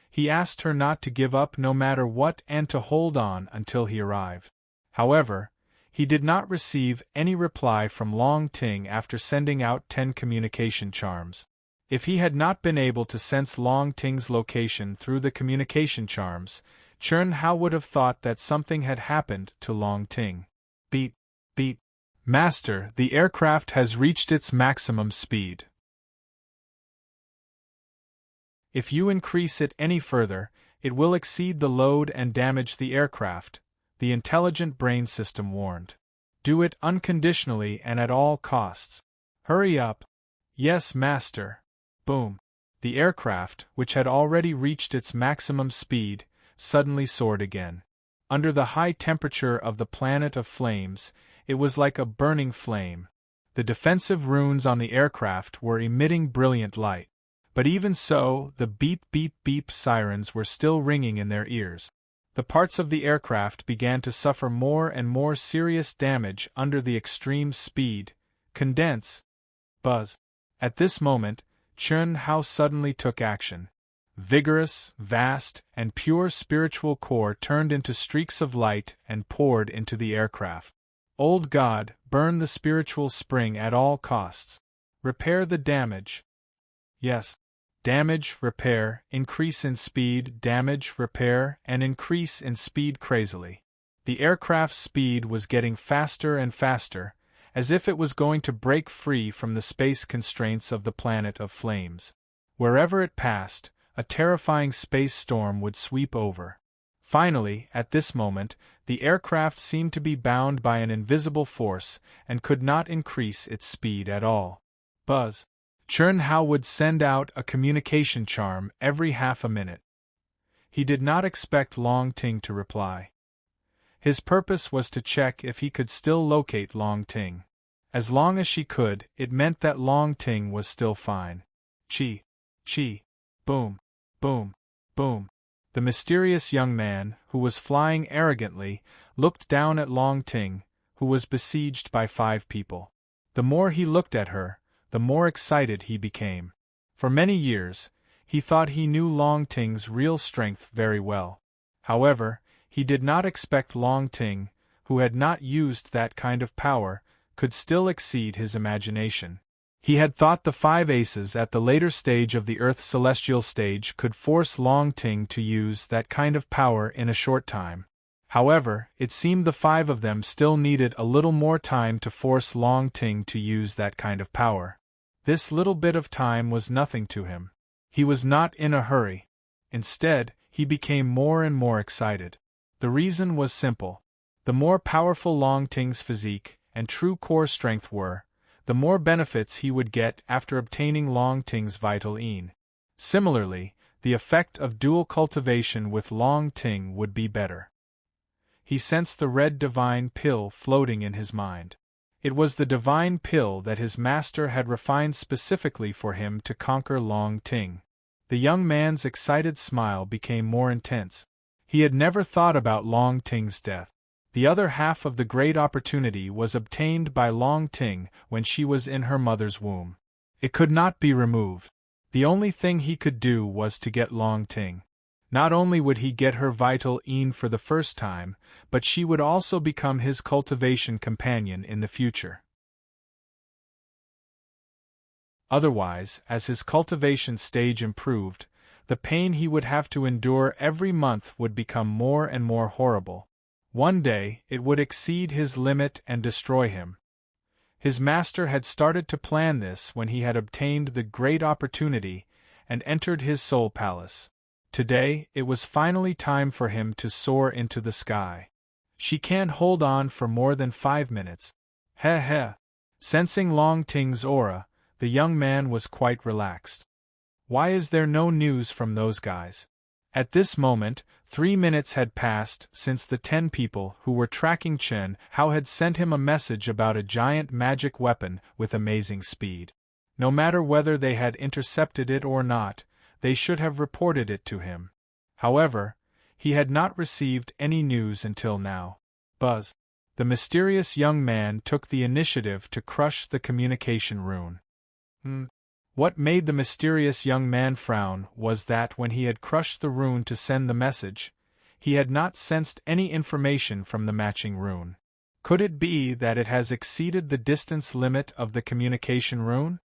He asked her not to give up no matter what and to hold on until he arrived. However, he did not receive any reply from Long Ting after sending out 10 communication charms. If he had not been able to sense Long Ting's location through the communication charms, Chen Hao would have thought that something had happened to Long Ting. Beep, beep. Master, the aircraft has reached its maximum speed. If you increase it any further, it will exceed the load and damage the aircraft, the intelligent brain system warned. Do it unconditionally and at all costs. Hurry up. Yes, Master. Boom. The aircraft, which had already reached its maximum speed, suddenly soared again. Under the high temperature of the planet of flames, it was like a burning flame. The defensive runes on the aircraft were emitting brilliant light. But even so, the beep-beep-beep sirens were still ringing in their ears. The parts of the aircraft began to suffer more and more serious damage under the extreme speed, condense, buzz. At this moment, Chen Hao suddenly took action. Vigorous, vast, and pure spiritual core turned into streaks of light and poured into the aircraft. Old God, burn the spiritual spring at all costs. Repair the damage. Yes. Damage, repair, increase in speed, damage, repair, and increase in speed crazily. The aircraft's speed was getting faster and faster, as if it was going to break free from the space constraints of the planet of flames. Wherever it passed, a terrifying space storm would sweep over. Finally, at this moment, the aircraft seemed to be bound by an invisible force and could not increase its speed at all. Buzz. Chernhow would send out a communication charm every half a minute. He did not expect Long Ting to reply. His purpose was to check if he could still locate Long Ting. As long as she could, it meant that Long Ting was still fine. Chi. Chi. Boom. Boom. Boom. The mysterious young man, who was flying arrogantly, looked down at Long Ting, who was besieged by 5 people. The more he looked at her, the more excited he became. For many years, he thought he knew Long Ting's real strength very well. However, he did not expect Long Ting, who had not used that kind of power, could still exceed his imagination. He had thought the 5 aces at the later stage of the Earth's celestial stage could force Long Ting to use that kind of power in a short time. However, it seemed the 5 of them still needed a little more time to force Long Ting to use that kind of power. This little bit of time was nothing to him. He was not in a hurry. Instead, he became more and more excited. The reason was simple. The more powerful Long Ting's physique and true core strength were, the more benefits he would get after obtaining Long Ting's vital yin. Similarly, the effect of dual cultivation with Long Ting would be better. He sensed the red divine pill floating in his mind. It was the divine pill that his master had refined specifically for him to conquer Long Ting. The young man's excited smile became more intense. He had never thought about Long Ting's death. The other half of the great opportunity was obtained by Long Ting when she was in her mother's womb. It could not be removed. The only thing he could do was to get Long Ting. Not only would he get her vital yin for the first time, but she would also become his cultivation companion in the future. Otherwise, as his cultivation stage improved, the pain he would have to endure every month would become more and more horrible. One day, it would exceed his limit and destroy him. His master had started to plan this when he had obtained the great opportunity and entered his soul palace. Today, it was finally time for him to soar into the sky. She can't hold on for more than 5 minutes. Heh heh. Sensing Long Ting's aura, the young man was quite relaxed. Why is there no news from those guys? At this moment, 3 minutes had passed since the 10 people who were tracking Chen Hao had sent him a message about a giant magic weapon with amazing speed. No matter whether they had intercepted it or not, they should have reported it to him. However, he had not received any news until now. Buzz. The mysterious young man took the initiative to crush the communication rune. What made the mysterious young man frown was that when he had crushed the rune to send the message, he had not sensed any information from the matching rune. Could it be that it has exceeded the distance limit of the communication rune?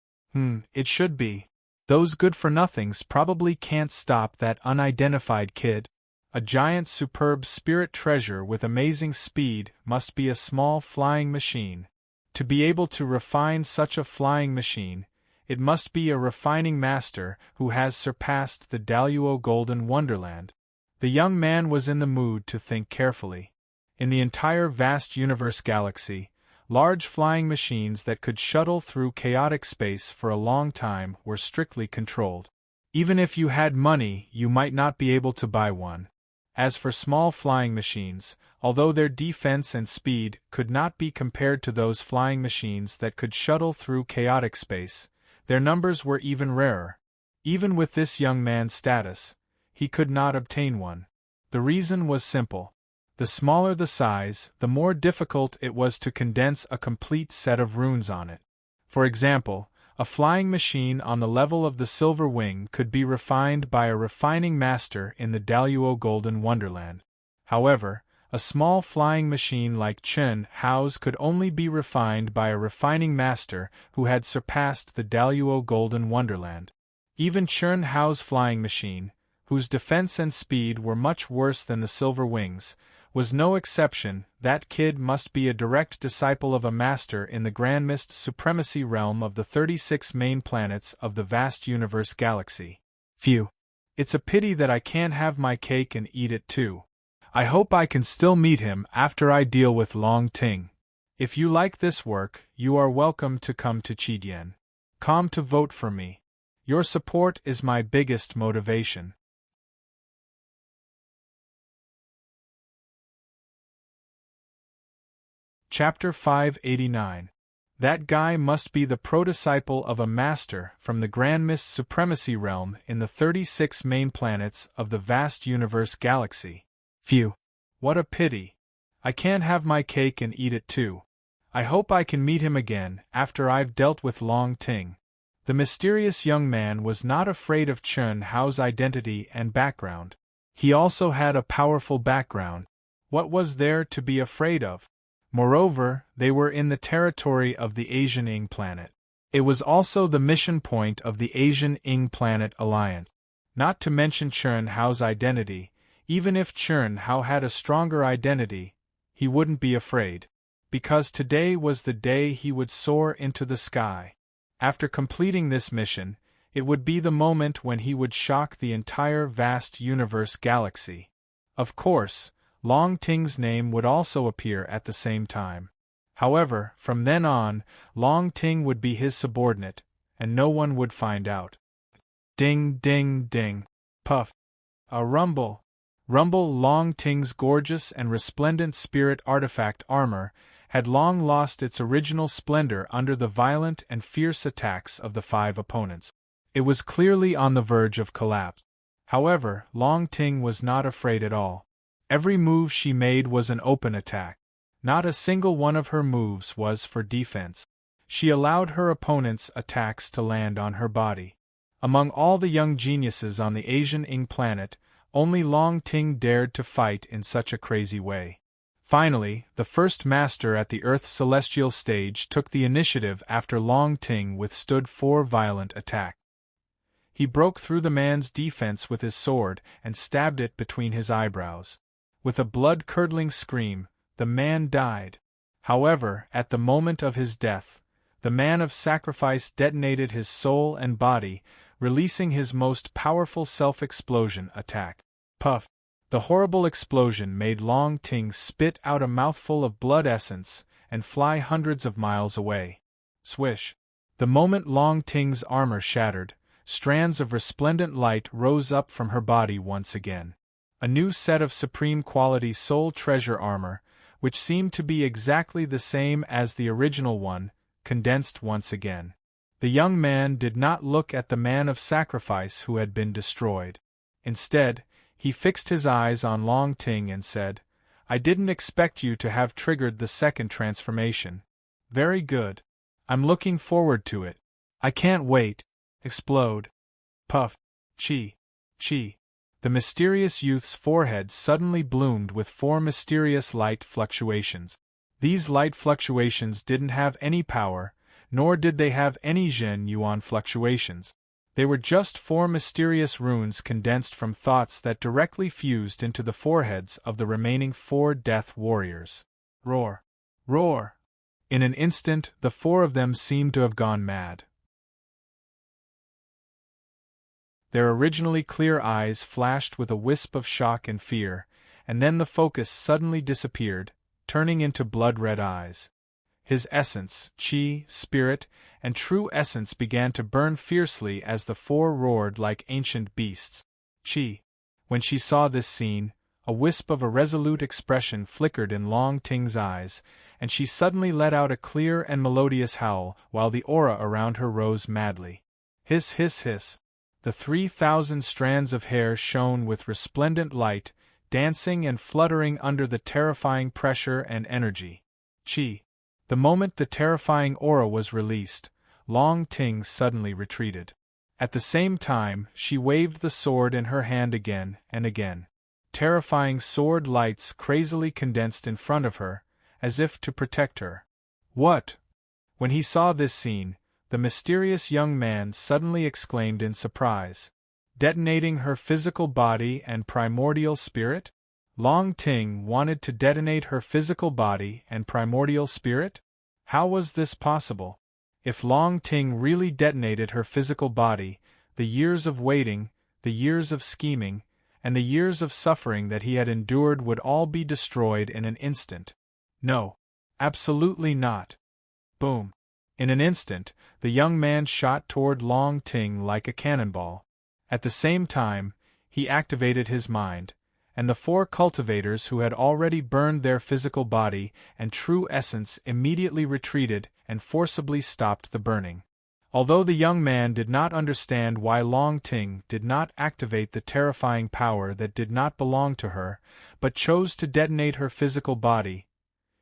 It should be. Those good-for-nothings probably can't stop that unidentified kid. A giant superb spirit treasure with amazing speed must be a small flying machine. To be able to refine such a flying machine, it must be a refining master who has surpassed the Daluo Golden Wonderland. The young man was in the mood to think carefully. In the entire vast universe galaxy, large flying machines that could shuttle through chaotic space for a long time were strictly controlled. Even if you had money, you might not be able to buy one. As for small flying machines, although their defense and speed could not be compared to those flying machines that could shuttle through chaotic space, their numbers were even rarer. Even with this young man's status, he could not obtain one. The reason was simple. The smaller the size, the more difficult it was to condense a complete set of runes on it. For example, a flying machine on the level of the Silver Wing could be refined by a refining master in the Daluo Golden Wonderland. However, A small flying machine like Chen Hao's could only be refined by a refining master who had surpassed the Daluo Golden Wonderland. Even Chen Hao's flying machine, whose defense and speed were much worse than the Silver Wings, was no exception. That kid must be a direct disciple of a master in the grandest supremacy realm of the 36 main planets of the vast universe galaxy. Phew. It's a pity that I can't have my cake and eat it too. I hope I can still meet him after I deal with Long Ting. If you like this work, you are welcome to come to Chidian. Come to vote for me. Your support is my biggest motivation. Chapter 589. That guy must be the pro-disciple of a master from the grandest supremacy realm in the 36 main planets of the vast universe galaxy. Phew. What a pity. I can't have my cake and eat it too. I hope I can meet him again after I've dealt with Long Ting. The mysterious young man was not afraid of Chen Hao's identity and background. He also had a powerful background. What was there to be afraid of? Moreover, they were in the territory of the Asian Ing planet. It was also the mission point of the Asian Ing Planet Alliance. Not to mention Chen Hao's identity. Even if Chen Hao had a stronger identity, he wouldn't be afraid. Because today was the day he would soar into the sky. After completing this mission, it would be the moment when he would shock the entire vast universe galaxy. Of course, Long Ting's name would also appear at the same time. However, from then on, Long Ting would be his subordinate, and no one would find out. Ding ding ding. Puff. A rumble. Rumble. Long Ting's gorgeous and resplendent spirit artifact armor had long lost its original splendor under the violent and fierce attacks of the 5 opponents. It was clearly on the verge of collapse. However, Long Ting was not afraid at all. Every move she made was an open attack. Not a single one of her moves was for defense. She allowed her opponents' attacks to land on her body. Among all the young geniuses on the Asian Ing planet, only Long Ting dared to fight in such a crazy way. Finally, the first master at the Earth celestial stage took the initiative after Long Ting withstood 4 violent attacks. He broke through the man's defense with his sword and stabbed it between his eyebrows. With a blood-curdling scream, the man died. However, at the moment of his death, the man of sacrifice detonated his soul and body, releasing his most powerful self-explosion attack. Puff. The horrible explosion made Long Ting spit out a mouthful of blood essence and fly hundreds of miles away. Swish. The moment Long Ting's armor shattered, strands of resplendent light rose up from her body once again. A new set of supreme quality soul treasure armor, which seemed to be exactly the same as the original one, condensed once again. The young man did not look at the man of sacrifice who had been destroyed. Instead, he fixed his eyes on Long Ting and said, "I didn't expect you to have triggered the second transformation. Very good. I'm looking forward to it. I can't wait." Explode. Puff. Chi. Chi. The mysterious youth's forehead suddenly bloomed with 4 mysterious light fluctuations. These light fluctuations didn't have any power, nor did they have any Zhen Yuan fluctuations. They were just 4 mysterious runes condensed from thoughts that directly fused into the foreheads of the remaining 4 death warriors. Roar! Roar! In an instant, the 4 of them seemed to have gone mad. Their originally clear eyes flashed with a wisp of shock and fear, and then the focus suddenly disappeared, turning into blood-red eyes. His essence, chi, spirit, and true essence began to burn fiercely as the 4 roared like ancient beasts. Chi. When she saw this scene, a wisp of a resolute expression flickered in Long Ting's eyes, and she suddenly let out a clear and melodious howl while the aura around her rose madly. Hiss, hiss, hiss. The 3,000 strands of hair shone with resplendent light, dancing and fluttering under the terrifying pressure and energy. Chi. The moment the terrifying aura was released, Long Ting suddenly retreated. At the same time, she waved the sword in her hand again and again. terrifying sword lights crazily condensed in front of her, as if to protect her. What? When he saw this scene, the mysterious young man suddenly exclaimed in surprise. Detonating her physical body and primordial spirit? Long Ting wanted to detonate her physical body and primordial spirit? How was this possible? If Long Ting really detonated her physical body, the years of waiting, the years of scheming, and the years of suffering that he had endured would all be destroyed in an instant. No. Absolutely not. Boom. In an instant, the young man shot toward Long Ting like a cannonball. At the same time, he activated his mind, and the 4 cultivators who had already burned their physical body and true essence immediately retreated and forcibly stopped the burning. Although the young man did not understand why Long Ting did not activate the terrifying power that did not belong to her, but chose to detonate her physical body,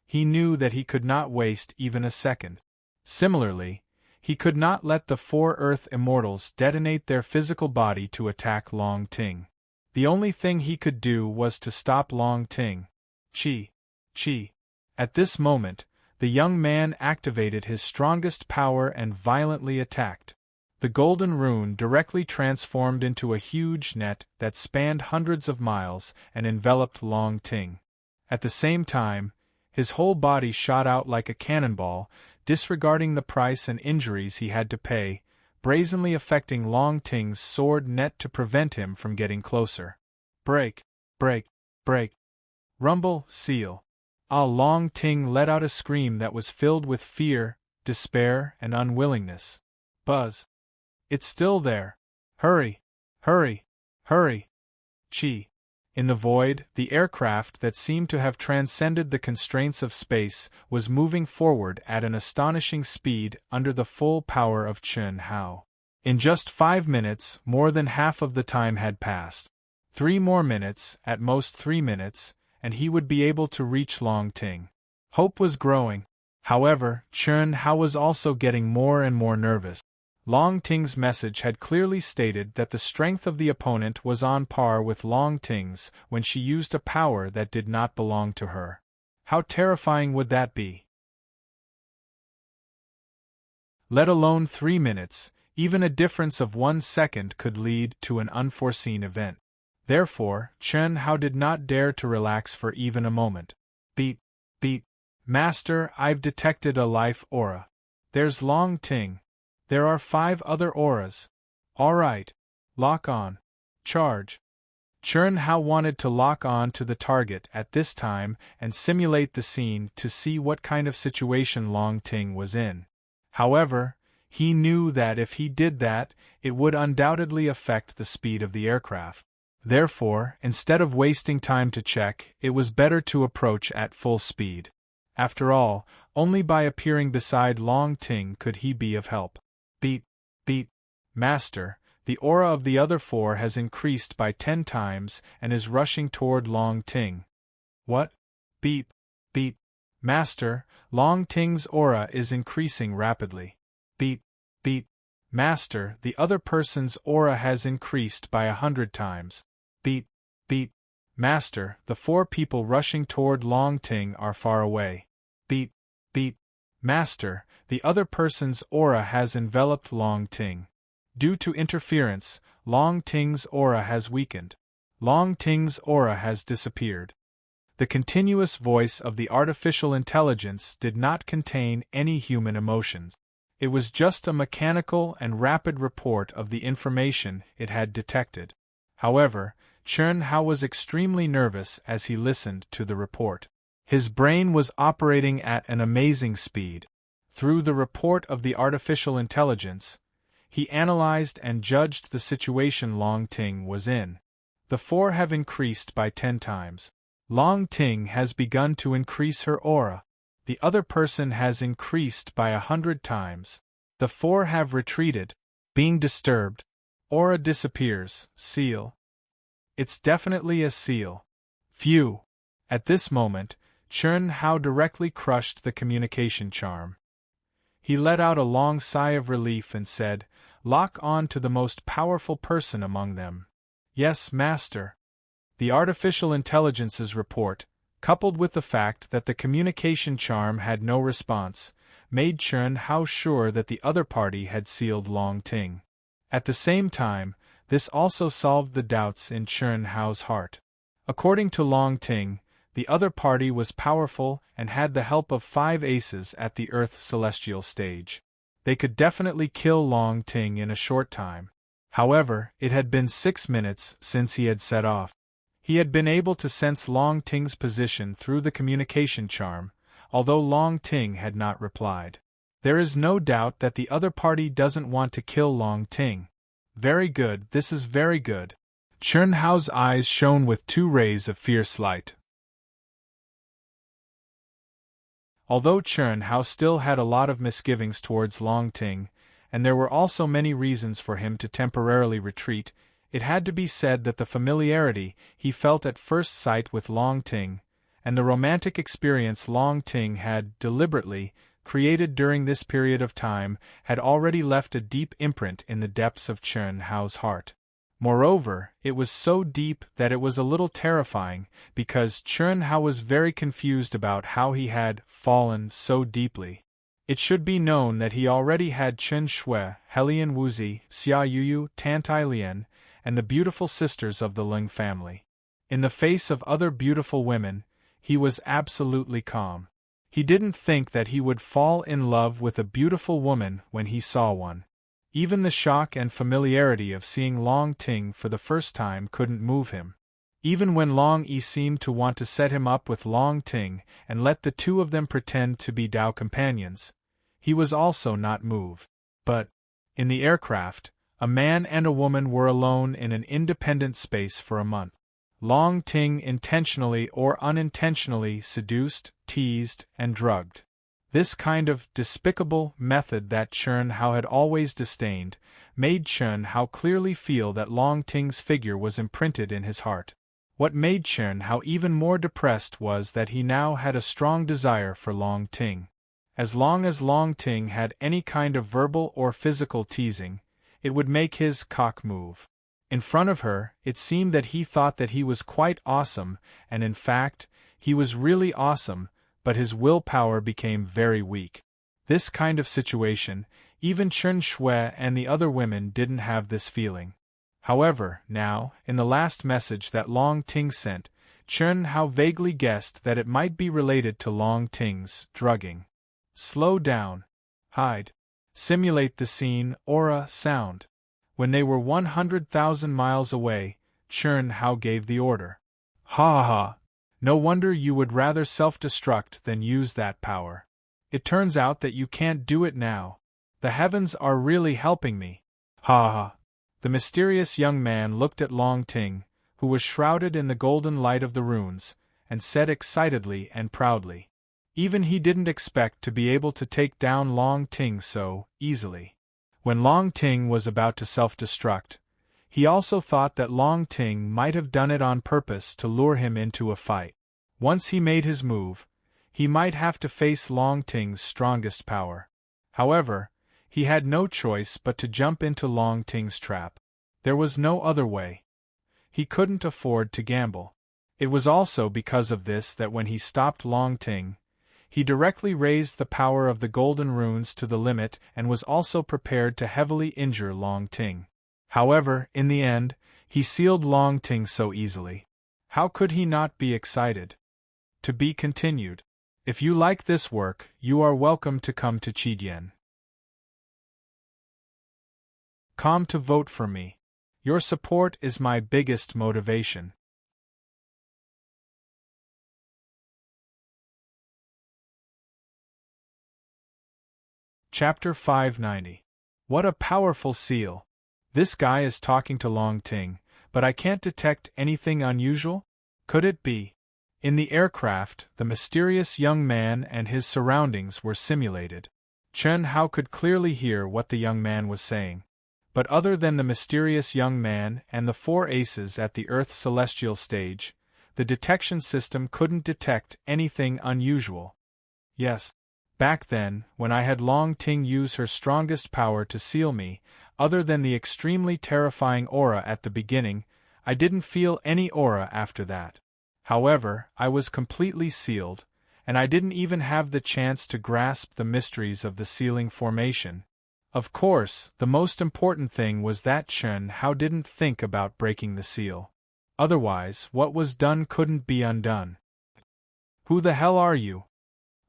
he knew that he could not waste even a second. Similarly, he could not let the 4 Earth Immortals detonate their physical body to attack Long Ting. The only thing he could do was to stop Long Ting. Chi. At this moment, the young man activated his strongest power and violently attacked. The golden rune directly transformed into a huge net that spanned hundreds of miles and enveloped Long Ting. At the same time, his whole body shot out like a cannonball, disregarding the price and injuries he had to pay, brazenly affecting Long Ting's sword net to prevent him from getting closer. Break. Rumble, seal. Ah! Long Ting let out a scream that was filled with fear, despair, and unwillingness. Buzz. It's still there. Hurry. Chi. In the void, the aircraft that seemed to have transcended the constraints of space was moving forward at an astonishing speed under the full power of Chen Hao. In just 5 minutes, more than half of the time had passed. 3 more minutes, at most 3 minutes, and he would be able to reach Long Ting. Hope was growing. However, Chen Hao was also getting more and more nervous. Long Ting's message had clearly stated that the strength of the opponent was on par with Long Ting's when she used a power that did not belong to her. How terrifying would that be? Let alone 3 minutes, even a difference of 1 second could lead to an unforeseen event. Therefore, Chen Hao did not dare to relax for even a moment. Beep. Master, I've detected a life aura. There's Long Ting. There are 5 other auras. All right. Lock on. Charge. Chen Hao wanted to lock on to the target at this time and simulate the scene to see what kind of situation Long Ting was in. However, he knew that if he did that, it would undoubtedly affect the speed of the aircraft. Therefore, instead of wasting time to check, it was better to approach at full speed. After all, only by appearing beside Long Ting could he be of help. Beep. Master, the aura of the other 4 has increased by 10 times and is rushing toward Long Ting. What? Beep. Master, Long Ting's aura is increasing rapidly. Beep. Master, the other person's aura has increased by 100 times. Beep. Master, the 4 people rushing toward Long Ting are far away. Beep. Master, the other person's aura has enveloped Long Ting. Due to interference, Long Ting's aura has weakened. Long Ting's aura has disappeared. The continuous voice of the artificial intelligence did not contain any human emotions. It was just a mechanical and rapid report of the information it had detected. However, Chen Hao was extremely nervous as he listened to the report. His brain was operating at an amazing speed. Through the report of the artificial intelligence, he analyzed and judged the situation Long Ting was in. The 4 have increased by 10 times. Long Ting has begun to increase her aura. The other person has increased by 100 times. The 4 have retreated. Being disturbed. Aura disappears. Seal. It's definitely a seal. Phew. At this moment, Chen Hao directly crushed the communication charm. He let out a long sigh of relief and said, "Lock on to the most powerful person among them." "Yes, Master." The artificial intelligence's report, coupled with the fact that the communication charm had no response, made Chen Hao sure that the other party had sealed Long Ting. At the same time, this also solved the doubts in Chen Hao's heart. According to Long Ting, the other party was powerful and had the help of 5 aces at the Earth celestial stage. They could definitely kill Long Ting in a short time. However, it had been 6 minutes since he had set off. He had been able to sense Long Ting's position through the communication charm, although Long Ting had not replied. There is no doubt that the other party doesn't want to kill Long Ting. Very good, this is very good. Chen Hao's eyes shone with 2 rays of fierce light. Although Chen Hao still had a lot of misgivings towards Long Ting, and there were also many reasons for him to temporarily retreat, it had to be said that the familiarity he felt at first sight with Long Ting, and the romantic experience Long Ting had, deliberately, created during this period of time, had already left a deep imprint in the depths of Chen Hao's heart. Moreover, it was so deep that it was a little terrifying, because Chen Hao was very confused about how he had fallen so deeply. It should be known that he already had Chen Shui, Helian Wuzi, Xia Yuyu, Tantai Lian, and the beautiful sisters of the Ling family. In the face of other beautiful women, he was absolutely calm. He didn't think that he would fall in love with a beautiful woman when he saw one. Even the shock and familiarity of seeing Long Ting for the first time couldn't move him. Even when Long Yi seemed to want to set him up with Long Ting and let the 2 of them pretend to be Dao companions, he was also not moved. But, in the aircraft, a man and a woman were alone in an independent space for a month. Long Ting intentionally or unintentionally seduced, teased, and drugged. This kind of despicable method that Chen Hao had always disdained, made Chen Hao clearly feel that Long Ting's figure was imprinted in his heart. What made Chen Hao even more depressed was that he now had a strong desire for Long Ting. As long as Long Ting had any kind of verbal or physical teasing, it would make his cock move. In front of her, it seemed that he thought that he was quite awesome, and in fact, he was really awesome, but his willpower became very weak. This kind of situation, even Chen Shui and the other women didn't have this feeling. However, now, in the last message that Long Ting sent, Chen Hao vaguely guessed that it might be related to Long Ting's drugging. Slow down. Hide. Simulate the scene, aura, sound. When they were 100,000 miles away, Chen Hao gave the order. Ha ha ha. No wonder you would rather self-destruct than use that power. It turns out that you can't do it now. The heavens are really helping me. Ha ha. The mysterious young man looked at Long Ting, who was shrouded in the golden light of the runes, and said excitedly and proudly. Even he didn't expect to be able to take down Long Ting so easily. When Long Ting was about to self-destruct, he also thought that Long Ting might have done it on purpose to lure him into a fight. Once he made his move, he might have to face Long Ting's strongest power. However, he had no choice but to jump into Long Ting's trap. There was no other way. He couldn't afford to gamble. It was also because of this that when he stopped Long Ting, he directly raised the power of the golden runes to the limit and was also prepared to heavily injure Long Ting. However, in the end, he sealed Long Ting so easily. How could he not be excited? To be continued. If you like this work, you are welcome to come to Qidian. Come to vote for me. Your support is my biggest motivation. Chapter 590. What a powerful seal! This guy is talking to Long Ting, but I can't detect anything unusual? Could it be? In the aircraft, the mysterious young man and his surroundings were simulated. Chen Hao could clearly hear what the young man was saying. But other than the mysterious young man and the 4 aces at the Earth celestial stage, the detection system couldn't detect anything unusual. Yes. Back then, when I had Long Ting use her strongest power to seal me, other than the extremely terrifying aura at the beginning, I didn't feel any aura after that. However, I was completely sealed, and I didn't even have the chance to grasp the mysteries of the sealing formation. Of course, the most important thing was that Chen Hao didn't think about breaking the seal. Otherwise, what was done couldn't be undone. "Who the hell are you?"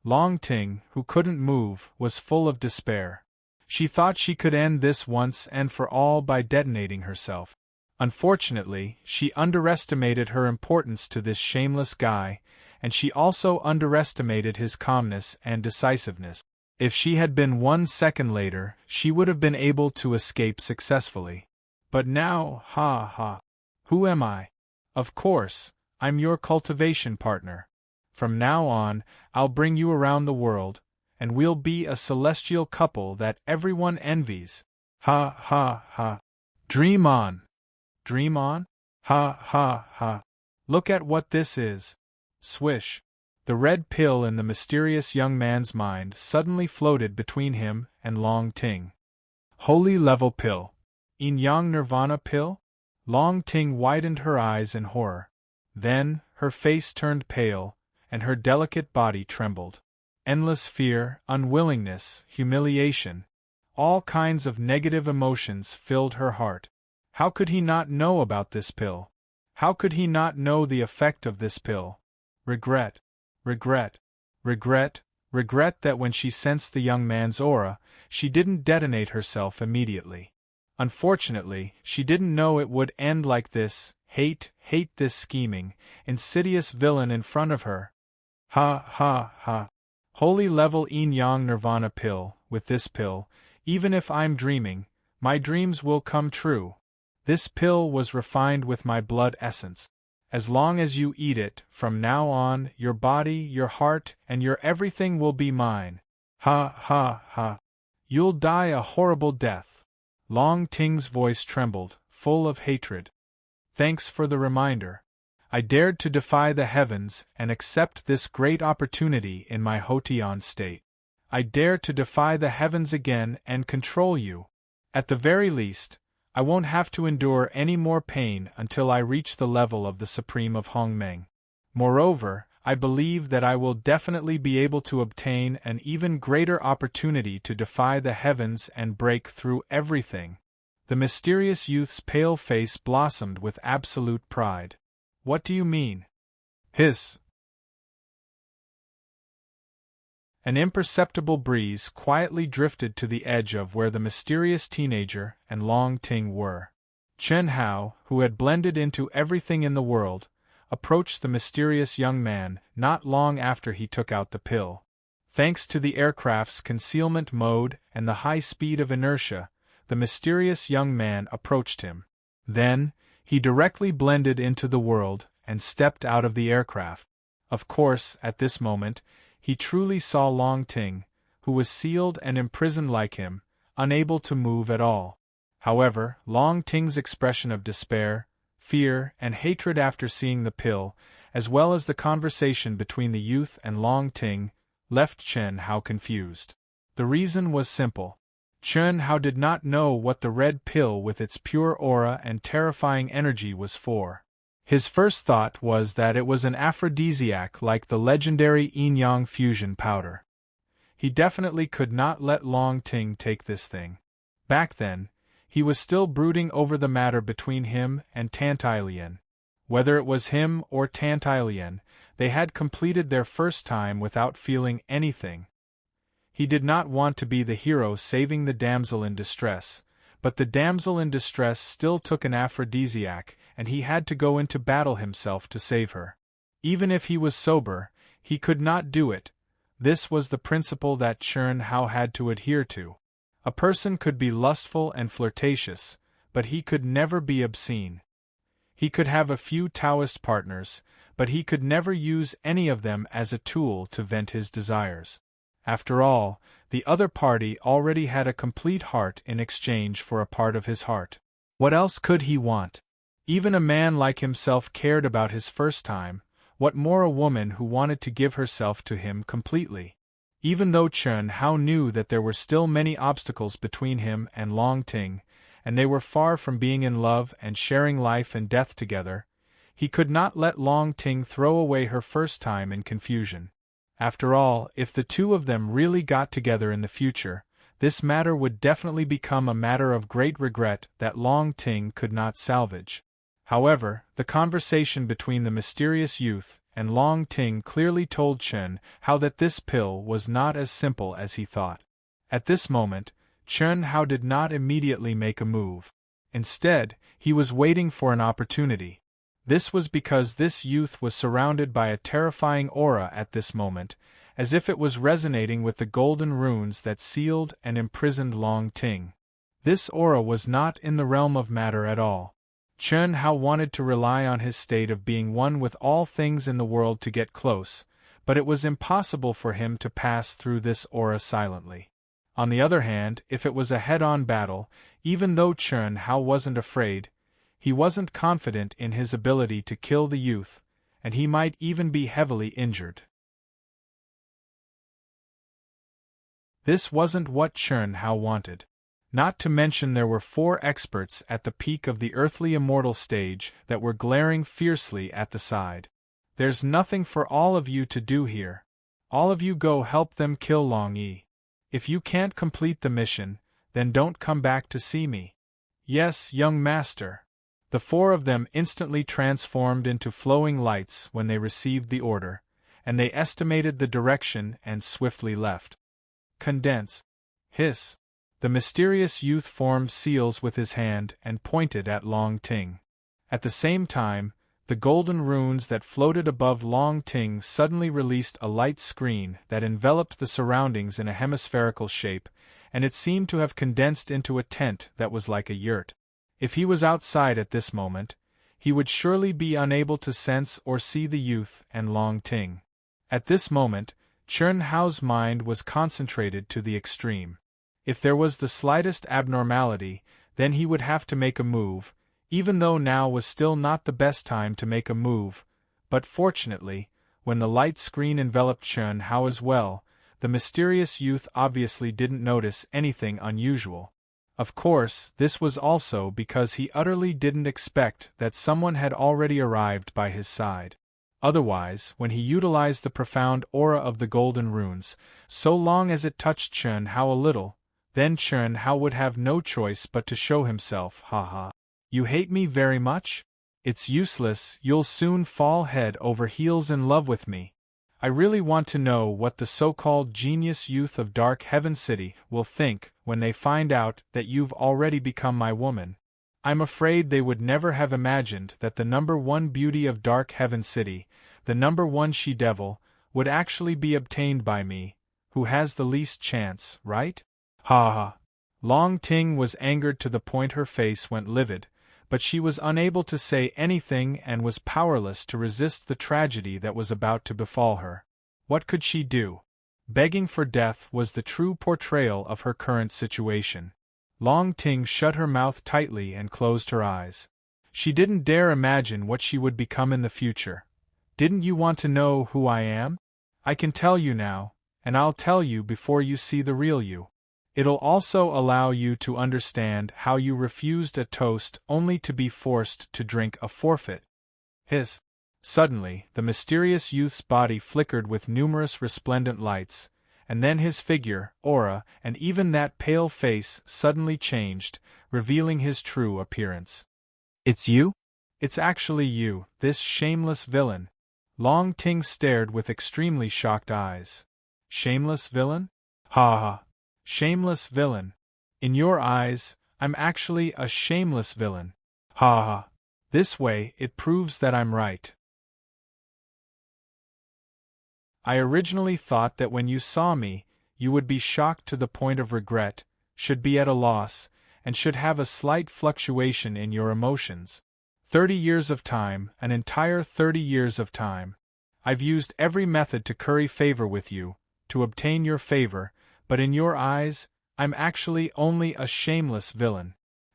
Long Ting, who couldn't move, was full of despair. She thought she could end this once and for all by detonating herself. Unfortunately, she underestimated her importance to this shameless guy, and she also underestimated his calmness and decisiveness. If she had been 1 second later, she would have been able to escape successfully. But now, ha ha. Who am I? Of course, I'm your cultivation partner. From now on, I'll bring you around the world, and we'll be a celestial couple that everyone envies. Ha ha ha. Dream on. Dream on? Ha ha ha. Look at what this is. Swish. The red pill in the mysterious young man's mind suddenly floated between him and Long Ting. Holy level pill. Yin Yang Nirvana pill? Long Ting widened her eyes in horror. Then, her face turned pale, and her delicate body trembled. Endless fear, unwillingness, humiliation. All kinds of negative emotions filled her heart. How could he not know about this pill? How could he not know the effect of this pill? Regret. Regret. Regret. Regret that when she sensed the young man's aura, she didn't detonate herself immediately. Unfortunately, she didn't know it would end like this. Hate this scheming, insidious villain in front of her. Ha ha ha. Holy level Yin Yang Nirvana pill. With this pill, even if I'm dreaming, my dreams will come true. This pill was refined with my blood essence. As long as you eat it, from now on, your body, your heart, and your everything will be mine. Ha ha ha. You'll die a horrible death. Long Ting's voice trembled, full of hatred. Thanks for the reminder. I dared to defy the heavens and accept this great opportunity in my Hotian state. I dare to defy the heavens again and control you. At the very least, I won't have to endure any more pain until I reach the level of the Supreme of Hongmeng. Moreover, I believe that I will definitely be able to obtain an even greater opportunity to defy the heavens and break through everything. The mysterious youth's pale face blossomed with absolute pride. What do you mean? Hiss. An imperceptible breeze quietly drifted to the edge of where the mysterious teenager and Long Ting were. Chen Hao, who had blended into everything in the world, approached the mysterious young man not long after he took out the pill. Thanks to the aircraft's concealment mode and the high speed of inertia, the mysterious young man approached him. Then, he directly blended into the world and stepped out of the aircraft. Of course, at this moment, he truly saw Long Ting, who was sealed and imprisoned like him, unable to move at all. However, Long Ting's expression of despair, fear, and hatred after seeing the pill, as well as the conversation between the youth and Long Ting, left Chen Hao confused. The reason was simple. Chen Hao did not know what the red pill with its pure aura and terrifying energy was for. His first thought was that it was an aphrodisiac like the legendary yin-yang fusion powder. He definitely could not let Long Ting take this thing. Back then, he was still brooding over the matter between him and Tantilian. Whether it was him or Tantilian, they had completed their first time without feeling anything. He did not want to be the hero saving the damsel in distress, but the damsel in distress still took an aphrodisiac, and he had to go into battle himself to save her. Even if he was sober, he could not do it. This was the principle that Chen Hao had to adhere to. A person could be lustful and flirtatious, but he could never be obscene. He could have a few Taoist partners, but he could never use any of them as a tool to vent his desires. After all, the other party already had a complete heart in exchange for a part of his heart. What else could he want? Even a man like himself cared about his first time, what more a woman who wanted to give herself to him completely? Even though Chen Hao knew that there were still many obstacles between him and Long Ting, and they were far from being in love and sharing life and death together, he could not let Long Ting throw away her first time in confusion. After all, if the two of them really got together in the future, this matter would definitely become a matter of great regret that Long Ting could not salvage. However, the conversation between the mysterious youth and Long Ting clearly told Chen Hao that this pill was not as simple as he thought. At this moment, Chen Hao did not immediately make a move. Instead, he was waiting for an opportunity. This was because this youth was surrounded by a terrifying aura at this moment, as if it was resonating with the golden runes that sealed and imprisoned Long Ting. This aura was not in the realm of matter at all. Chen Hao wanted to rely on his state of being one with all things in the world to get close, but it was impossible for him to pass through this aura silently. On the other hand, if it was a head-on battle, even though Chen Hao wasn't afraid, he wasn't confident in his ability to kill the youth, and he might even be heavily injured. This wasn't what Chen Hao wanted. Not to mention there were 4 experts at the peak of the earthly immortal stage that were glaring fiercely at the side. There's nothing for all of you to do here. All of you go help them kill Long Yi. If you can't complete the mission, then don't come back to see me. Yes, young master. The 4 of them instantly transformed into flowing lights when they received the order, and they estimated the direction and swiftly left. Condense. Hiss. The mysterious youth formed seals with his hand and pointed at Long Ting. At the same time, the golden runes that floated above Long Ting suddenly released a light screen that enveloped the surroundings in a hemispherical shape, and it seemed to have condensed into a tent that was like a yurt. If he was outside at this moment, he would surely be unable to sense or see the youth and Long Ting. At this moment, Chen Hao's mind was concentrated to the extreme. If there was the slightest abnormality, then he would have to make a move, even though now was still not the best time to make a move, but fortunately, when the light screen enveloped Chen Hao as well, the mysterious youth obviously didn't notice anything unusual. Of course, this was also because he utterly didn't expect that someone had already arrived by his side. Otherwise, when he utilized the profound aura of the golden runes, so long as it touched Chen Hao a little, then Chen Hao would have no choice but to show himself, haha. You hate me very much? It's useless, you'll soon fall head over heels in love with me. I really want to know what the so-called genius youth of Dark Heaven City will think when they find out that you've already become my woman. I'm afraid they would never have imagined that the #1 beauty of Dark Heaven City, the #1 she-devil, would actually be obtained by me, who has the least chance, right? Ha ha. Long Ting was angered to the point her face went livid, but she was unable to say anything and was powerless to resist the tragedy that was about to befall her. What could she do? Begging for death was the true portrayal of her current situation. Long Ting shut her mouth tightly and closed her eyes. She didn't dare imagine what she would become in the future. Didn't you want to know who I am? I can tell you now, and I'll tell you before you see the real you. It'll also allow you to understand how you refused a toast only to be forced to drink a forfeit. Hiss. Suddenly, the mysterious youth's body flickered with numerous resplendent lights, and then his figure, aura, and even that pale face suddenly changed, revealing his true appearance. It's you? It's actually you, this shameless villain. Long Ting stared with extremely shocked eyes. Shameless villain? Ha ha. Shameless villain. In your eyes, I'm actually a shameless villain. Ha ha. This way, it proves that I'm right. I originally thought that when you saw me, you would be shocked to the point of regret, should be at a loss, and should have a slight fluctuation in your emotions. 30 years of time, an entire 30 years of time. I've used every method to curry favor with you, to obtain your favor, but in your eyes, I'm actually only a shameless villain.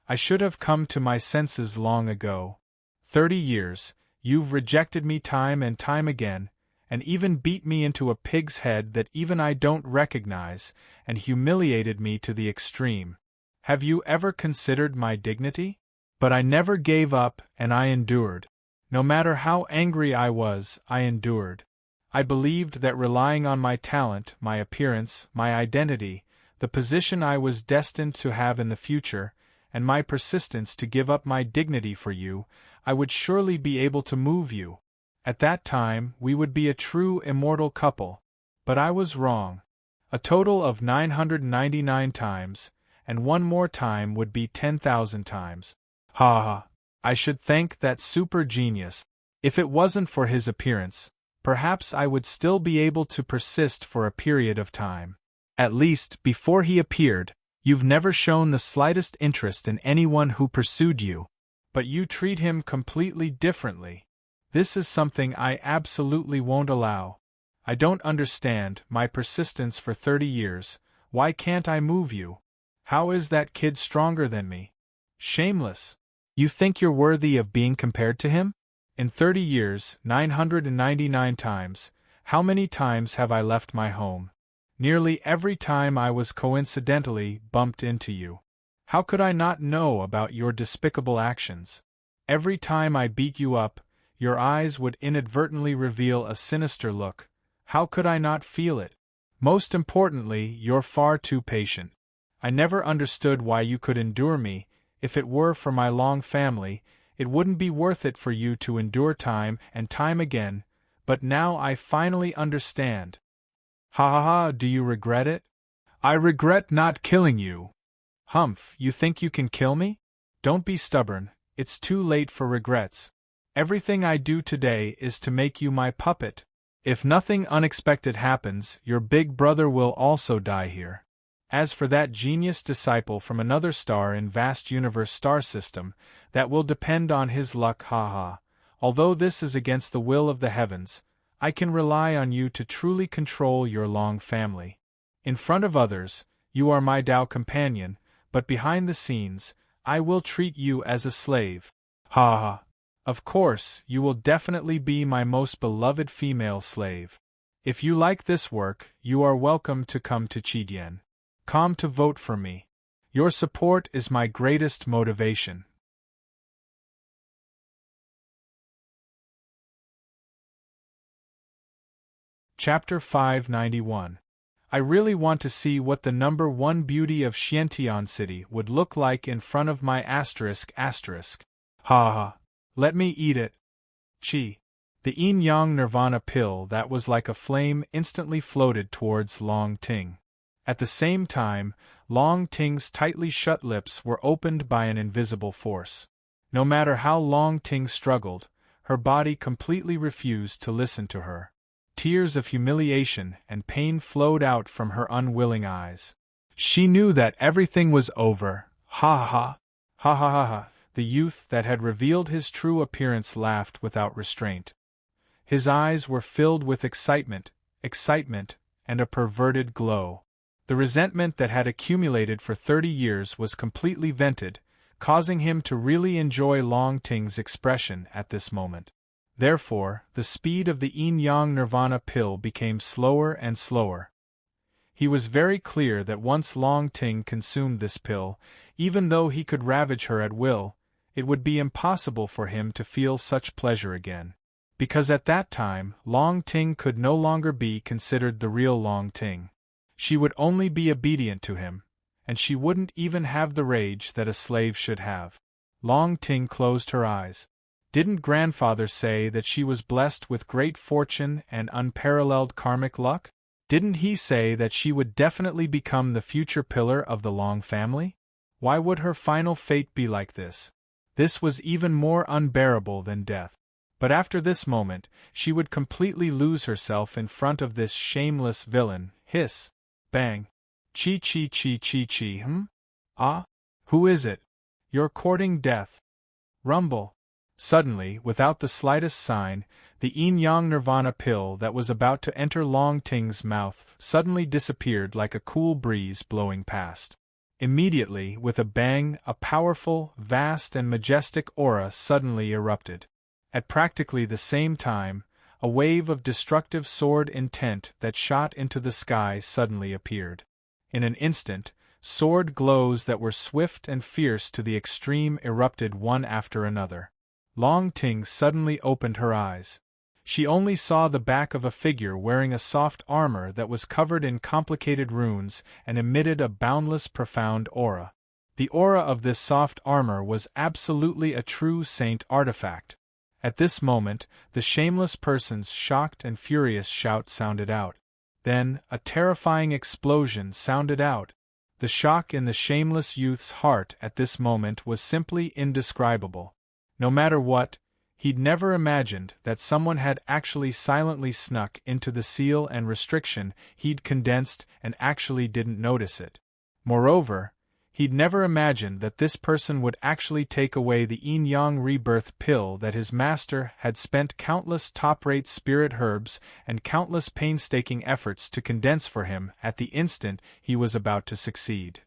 I should have come to my senses long ago. 30 years, you've rejected me time and time again, and even beat me into a pig's head that even I don't recognize, and humiliated me to the extreme. Have you ever considered my dignity? But I never gave up, and I endured. No matter how angry I was, I endured. I believed that relying on my talent, my appearance, my identity, the position I was destined to have in the future, and my persistence to give up my dignity for you, I would surely be able to move you. At that time, we would be a true immortal couple. But I was wrong. A total of 999 times, and one more time would be 10,000 times. Ha ha! I should thank that super genius. If it wasn't for his appearance, perhaps I would still be able to persist for a period of time. At least, before he appeared, you've never shown the slightest interest in anyone who pursued you. But you treat him completely differently. This is something I absolutely won't allow. I don't understand my persistence for 30 years. Why can't I move you? How is that kid stronger than me? Shameless. You think you're worthy of being compared to him? In 30 years, 999 times, how many times have I left my home? Nearly every time I was coincidentally bumped into you. How could I not know about your despicable actions? Every time I beat you up, your eyes would inadvertently reveal a sinister look. How could I not feel it? Most importantly, you're far too patient. I never understood why you could endure me. If it were for my long family, it wouldn't be worth it for you to endure time and time again, but now I finally understand. Ha ha ha, do you regret it? I regret not killing you. Humph, you think you can kill me? Don't be stubborn, it's too late for regrets. Everything I do today is to make you my puppet. If nothing unexpected happens, your big brother will also die here. As for that genius disciple from another star in vast universe star system, that will depend on his luck, ha ha. Although this is against the will of the heavens, I can rely on you to truly control your long family. In front of others, you are my Tao companion, but behind the scenes, I will treat you as a slave. Ha ha. Of course, you will definitely be my most beloved female slave. If you like this work, you are welcome to come to Chidien. Come to vote for me. Your support is my greatest motivation. Chapter 591. I really want to see what the number 1 beauty of Xiantian City would look like in front of my asterisk. Ha ha. Let me eat it. Chi. The yin-yang nirvana pill that was like a flame instantly floated towards Long Ting. At the same time, Long Ting's tightly shut lips were opened by an invisible force. No matter how Long Ting struggled, her body completely refused to listen to her. Tears of humiliation and pain flowed out from her unwilling eyes. She knew that everything was over. Ha ha. Ha ha ha ha. The youth that had revealed his true appearance laughed without restraint. His eyes were filled with excitement, and a perverted glow. The resentment that had accumulated for 30 years was completely vented, causing him to really enjoy Long Ting's expression at this moment. Therefore, the speed of the yin-yang nirvana pill became slower and slower. He was very clear that once Long Ting consumed this pill, even though he could ravage her at will, it would be impossible for him to feel such pleasure again. Because at that time, Long Ting could no longer be considered the real Long Ting. She would only be obedient to him, and she wouldn't even have the rage that a slave should have. Long Ting closed her eyes. Didn't grandfather say that she was blessed with great fortune and unparalleled karmic luck? Didn't he say that she would definitely become the future pillar of the Long family? Why would her final fate be like this? This was even more unbearable than death. But after this moment, she would completely lose herself in front of this shameless villain. Hiss. Bang. Chi. Ah? Who is it? You're courting death. Rumble. Suddenly, without the slightest sign, the yin-yang nirvana pill that was about to enter Long Ting's mouth suddenly disappeared like a cool breeze blowing past. Immediately, with a bang, a powerful, vast and majestic aura suddenly erupted. At practically the same time, a wave of destructive sword intent that shot into the sky suddenly appeared. In an instant, sword glows that were swift and fierce to the extreme erupted one after another. Long Ting suddenly opened her eyes. She only saw the back of a figure wearing a soft armor that was covered in complicated runes and emitted a boundless profound aura. The aura of this soft armor was absolutely a true saint artifact. At this moment, the shameless person's shocked and furious shout sounded out. Then, a terrifying explosion sounded out. The shock in the shameless youth's heart at this moment was simply indescribable. No matter what, he'd never imagined that someone had actually silently snuck into the seal and restriction he'd condensed and actually didn't notice it. Moreover, he'd never imagined that this person would actually take away the yin-yang rebirth pill that his master had spent countless top-rate spirit herbs and countless painstaking efforts to condense for him at the instant he was about to succeed.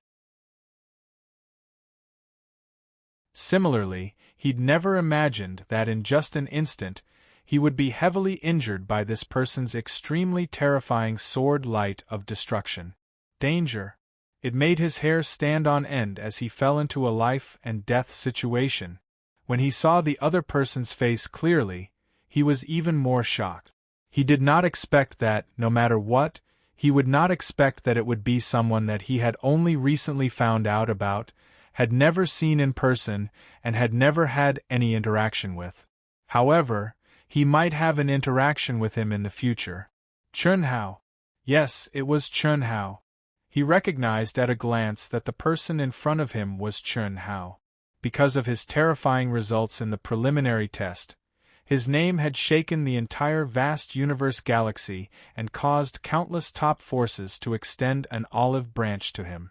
Similarly, he'd never imagined that in just an instant, he would be heavily injured by this person's extremely terrifying sword light of destruction. Danger! It made his hair stand on end as he fell into a life-and-death situation. When he saw the other person's face clearly, he was even more shocked. He did not expect that, no matter what, he would not expect that it would be someone that he had only recently found out about, had never seen in person, and had never had any interaction with. However, he might have an interaction with him in the future. Chun Hao. Yes, it was Chun Hao. He recognized at a glance that the person in front of him was Chun Hao. Because of his terrifying results in the preliminary test, his name had shaken the entire vast universe galaxy and caused countless top forces to extend an olive branch to him.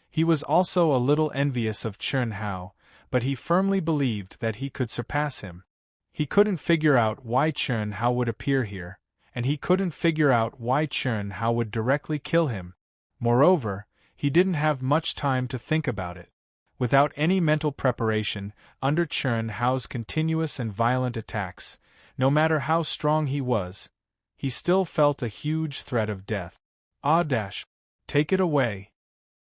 He was also a little envious of Chun Hao, but he firmly believed that he could surpass him. He couldn't figure out why Chun Hao would appear here, and he couldn't figure out why Chun Hao would directly kill him. Moreover, he didn't have much time to think about it. Without any mental preparation, under Chun Hao's continuous and violent attacks, no matter how strong he was, he still felt a huge threat of death. Take it away.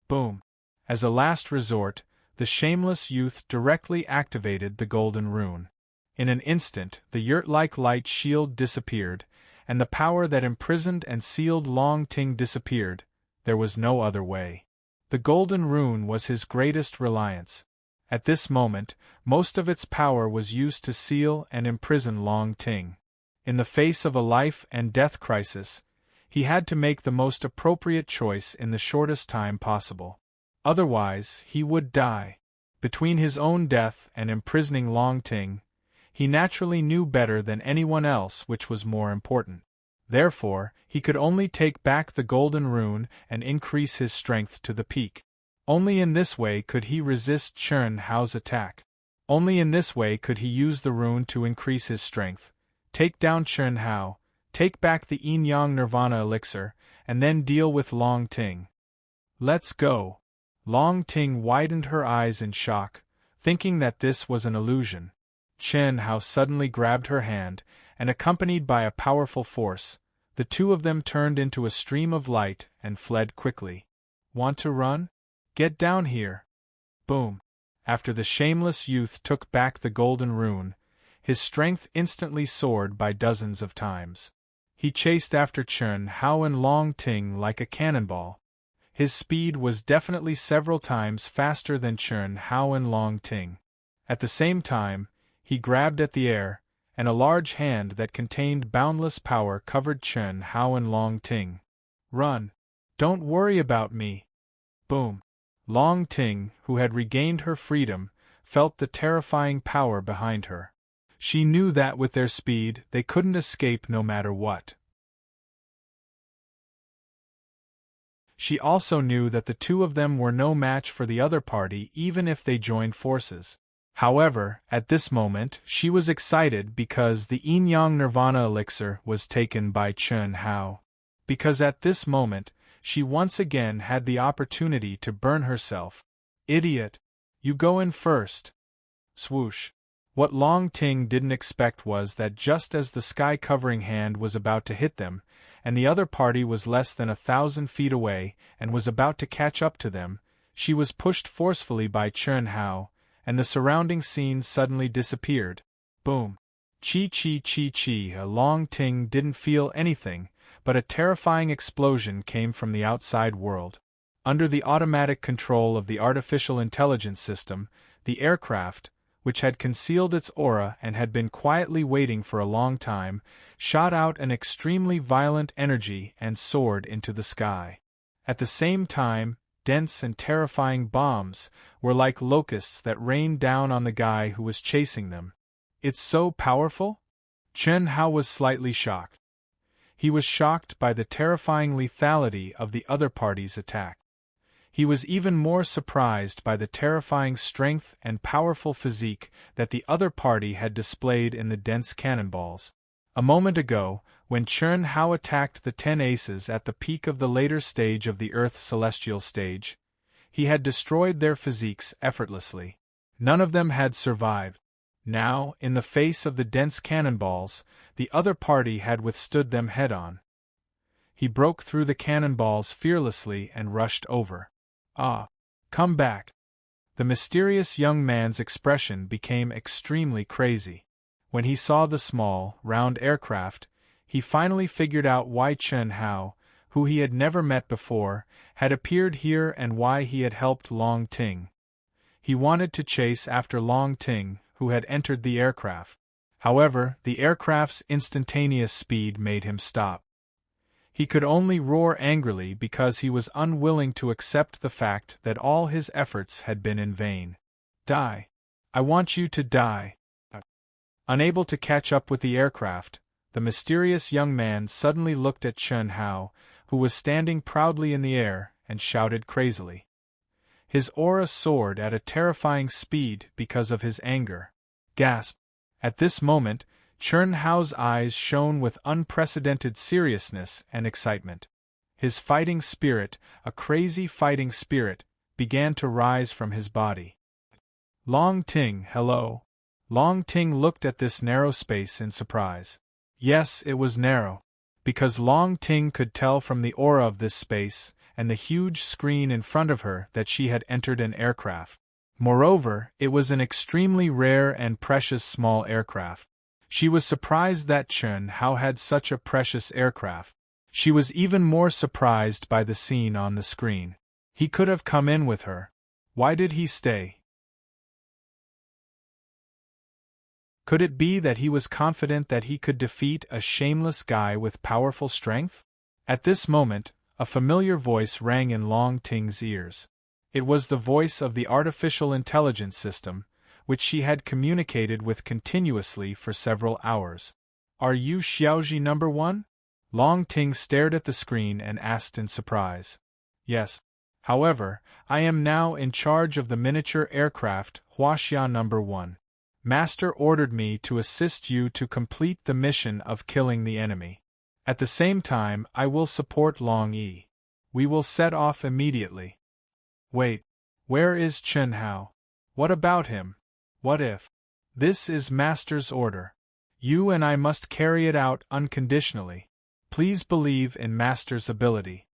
Boom. As a last resort, the shameless youth directly activated the golden rune. In an instant, the yurt-like light shield disappeared, and the power that imprisoned and sealed Long Ting disappeared. There was no other way. The golden rune was his greatest reliance. At this moment, most of its power was used to seal and imprison Long Ting. In the face of a life-and-death crisis, he had to make the most appropriate choice in the shortest time possible. Otherwise, he would die. Between his own death and imprisoning Long Ting, he naturally knew better than anyone else which was more important. Therefore, he could only take back the golden rune and increase his strength to the peak. Only in this way could he resist Chun Hao's attack. Only in this way could he use the rune to increase his strength, take down Chun Hao, take back the yin-yang nirvana elixir, and then deal with Long Ting. Let's go. Long Ting widened her eyes in shock, thinking that this was an illusion. Chun Hao suddenly grabbed her hand, and accompanied by a powerful force, the two of them turned into a stream of light and fled quickly. Want to run? Get down here. Boom. After the shameless youth took back the golden rune, his strength instantly soared by dozens of times. He chased after Chun Hao and Long Ting like a cannonball. His speed was definitely several times faster than Chun Hao and Long Ting. At the same time, he grabbed at the air, and a large hand that contained boundless power covered Chun Hao and Long Ting. Run! Don't worry about me! Boom! Long Ting, who had regained her freedom, felt the terrifying power behind her. She knew that with their speed they couldn't escape no matter what. She also knew that the two of them were no match for the other party even if they joined forces. However, at this moment, she was excited because the yin-yang nirvana elixir was taken by Chun Hao. Because at this moment, she once again had the opportunity to burn herself. Idiot! You go in first. Swoosh! What Long Ting didn't expect was that just as the sky-covering hand was about to hit them, and the other party was less than 1,000 feet away and was about to catch up to them, she was pushed forcefully by Chen Hao, and the surrounding scene suddenly disappeared. Boom. Chi. Long Ting didn't feel anything, but a terrifying explosion came from the outside world. Under the automatic control of the artificial intelligence system, the aircraft, which had concealed its aura and had been quietly waiting for a long time, shot out an extremely violent energy and soared into the sky. At the same time, dense and terrifying bombs were like locusts that rained down on the guy who was chasing them. It's so powerful? Chen Hao was slightly shocked. He was shocked by the terrifying lethality of the other party's attack. He was even more surprised by the terrifying strength and powerful physique that the other party had displayed in the dense cannonballs. A moment ago, when Chen Hao attacked the 10 aces at the peak of the later stage of the Earth celestial stage, he had destroyed their physiques effortlessly. None of them had survived. Now, in the face of the dense cannonballs, the other party had withstood them head-on. He broke through the cannonballs fearlessly and rushed over. Ah, come back. The mysterious young man's expression became extremely crazy. When he saw the small, round aircraft, he finally figured out why Chen Hao, who he had never met before, had appeared here and why he had helped Long Ting. He wanted to chase after Long Ting, who had entered the aircraft. However, the aircraft's instantaneous speed made him stop. He could only roar angrily because he was unwilling to accept the fact that all his efforts had been in vain. Die. I want you to die. Unable to catch up with the aircraft, the mysterious young man suddenly looked at Chen Hao, who was standing proudly in the air, and shouted crazily. His aura soared at a terrifying speed because of his anger. Gasp! At this moment, Chen Hao's eyes shone with unprecedented seriousness and excitement. His fighting spirit, a crazy fighting spirit, began to rise from his body. Long Ting, hello. Long Ting looked at this narrow space in surprise. Yes, it was narrow. Because Long Ting could tell from the aura of this space and the huge screen in front of her that she had entered an aircraft. Moreover, it was an extremely rare and precious small aircraft. She was surprised that Chen Hao had such a precious aircraft. She was even more surprised by the scene on the screen. He could have come in with her. Why did he stay? Could it be that he was confident that he could defeat a shameless guy with powerful strength? At this moment, a familiar voice rang in Long Ting's ears. It was the voice of the artificial intelligence system, which she had communicated with continuously for several hours. Are you Xiaoji number 1? Long Ting stared at the screen and asked in surprise. Yes. However, I am now in charge of the miniature aircraft Huaxia number 1. Master ordered me to assist you to complete the mission of killing the enemy. At the same time, I will support Long Yi. We will set off immediately. Wait, where is Chen Hao? What about him? What if? This is Master's order. You and I must carry it out unconditionally. Please believe in Master's ability.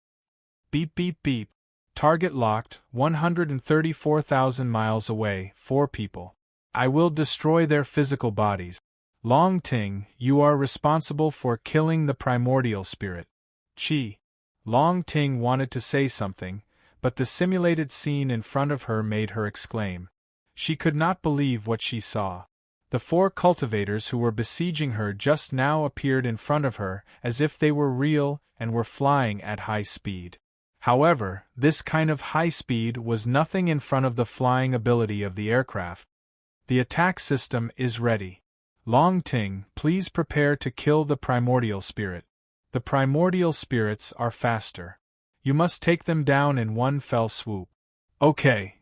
Beep beep beep. Target locked, 134,000 miles away, 4 people. I will destroy their physical bodies. Long Ting, you are responsible for killing the primordial spirit. Chi. Long Ting wanted to say something, but the simulated scene in front of her made her exclaim. She could not believe what she saw. The 4 cultivators who were besieging her just now appeared in front of her as if they were real and were flying at high speed. However, this kind of high speed was nothing in front of the flying ability of the aircraft. The attack system is ready. Long Ting, please prepare to kill the primordial spirit. The primordial spirits are faster. You must take them down in one fell swoop. Okay.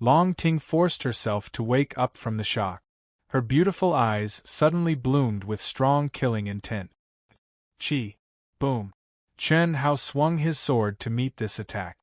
Long Ting forced herself to wake up from the shock. Her beautiful eyes suddenly bloomed with strong killing intent. Chi. Boom. Chen Hao swung his sword to meet this attack.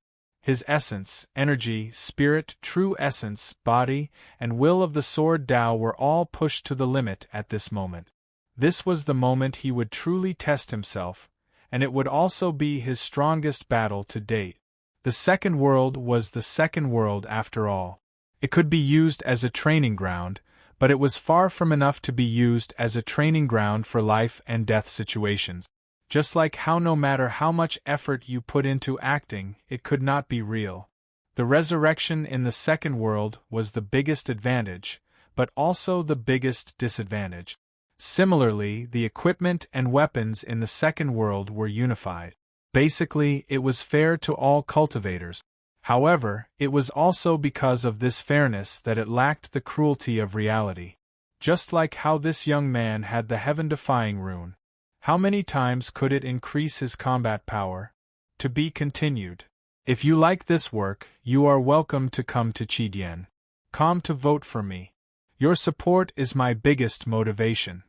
His essence, energy, spirit, true essence, body, and will of the sword Tao were all pushed to the limit at this moment. This was the moment he would truly test himself, and it would also be his strongest battle to date. The second world was the second world after all. It could be used as a training ground, but it was far from enough to be used as a training ground for life and death situations. Just like how no matter how much effort you put into acting, it could not be real. The resurrection in the second world was the biggest advantage, but also the biggest disadvantage. Similarly, the equipment and weapons in the second world were unified. Basically, it was fair to all cultivators. However, it was also because of this fairness that it lacked the cruelty of reality. Just like how this young man had the heaven-defying rune. How many times could it increase his combat power? To be continued. If you like this work, you are welcome to come to Chidian. Come to vote for me. Your support is my biggest motivation.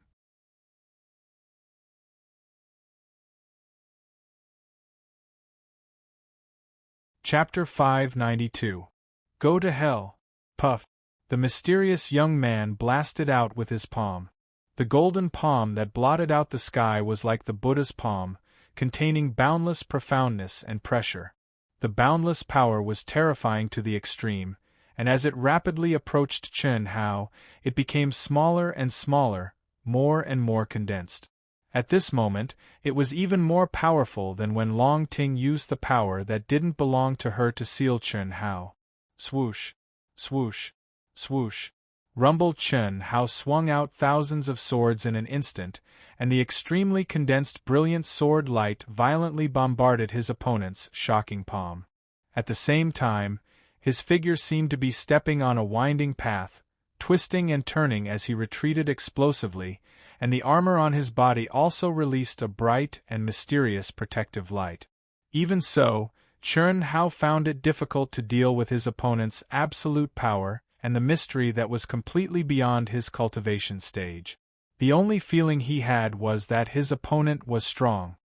Chapter 592. Go to hell. Puff. The mysterious young man blasted out with his palm. The golden palm that blotted out the sky was like the Buddha's palm, containing boundless profoundness and pressure. The boundless power was terrifying to the extreme, and as it rapidly approached Chen Hao, it became smaller and smaller, more and more condensed. At this moment, it was even more powerful than when Long Ting used the power that didn't belong to her to seal Chen Hao. Swoosh, swoosh, swoosh. Rumbled Chen Hao swung out thousands of swords in an instant, and the extremely condensed brilliant sword light violently bombarded his opponent's shocking palm. At the same time, his figure seemed to be stepping on a winding path, twisting and turning as he retreated explosively, and the armor on his body also released a bright and mysterious protective light. Even so, Chen Hao found it difficult to deal with his opponent's absolute power and the mystery that was completely beyond his cultivation stage. The only feeling he had was that his opponent was strong.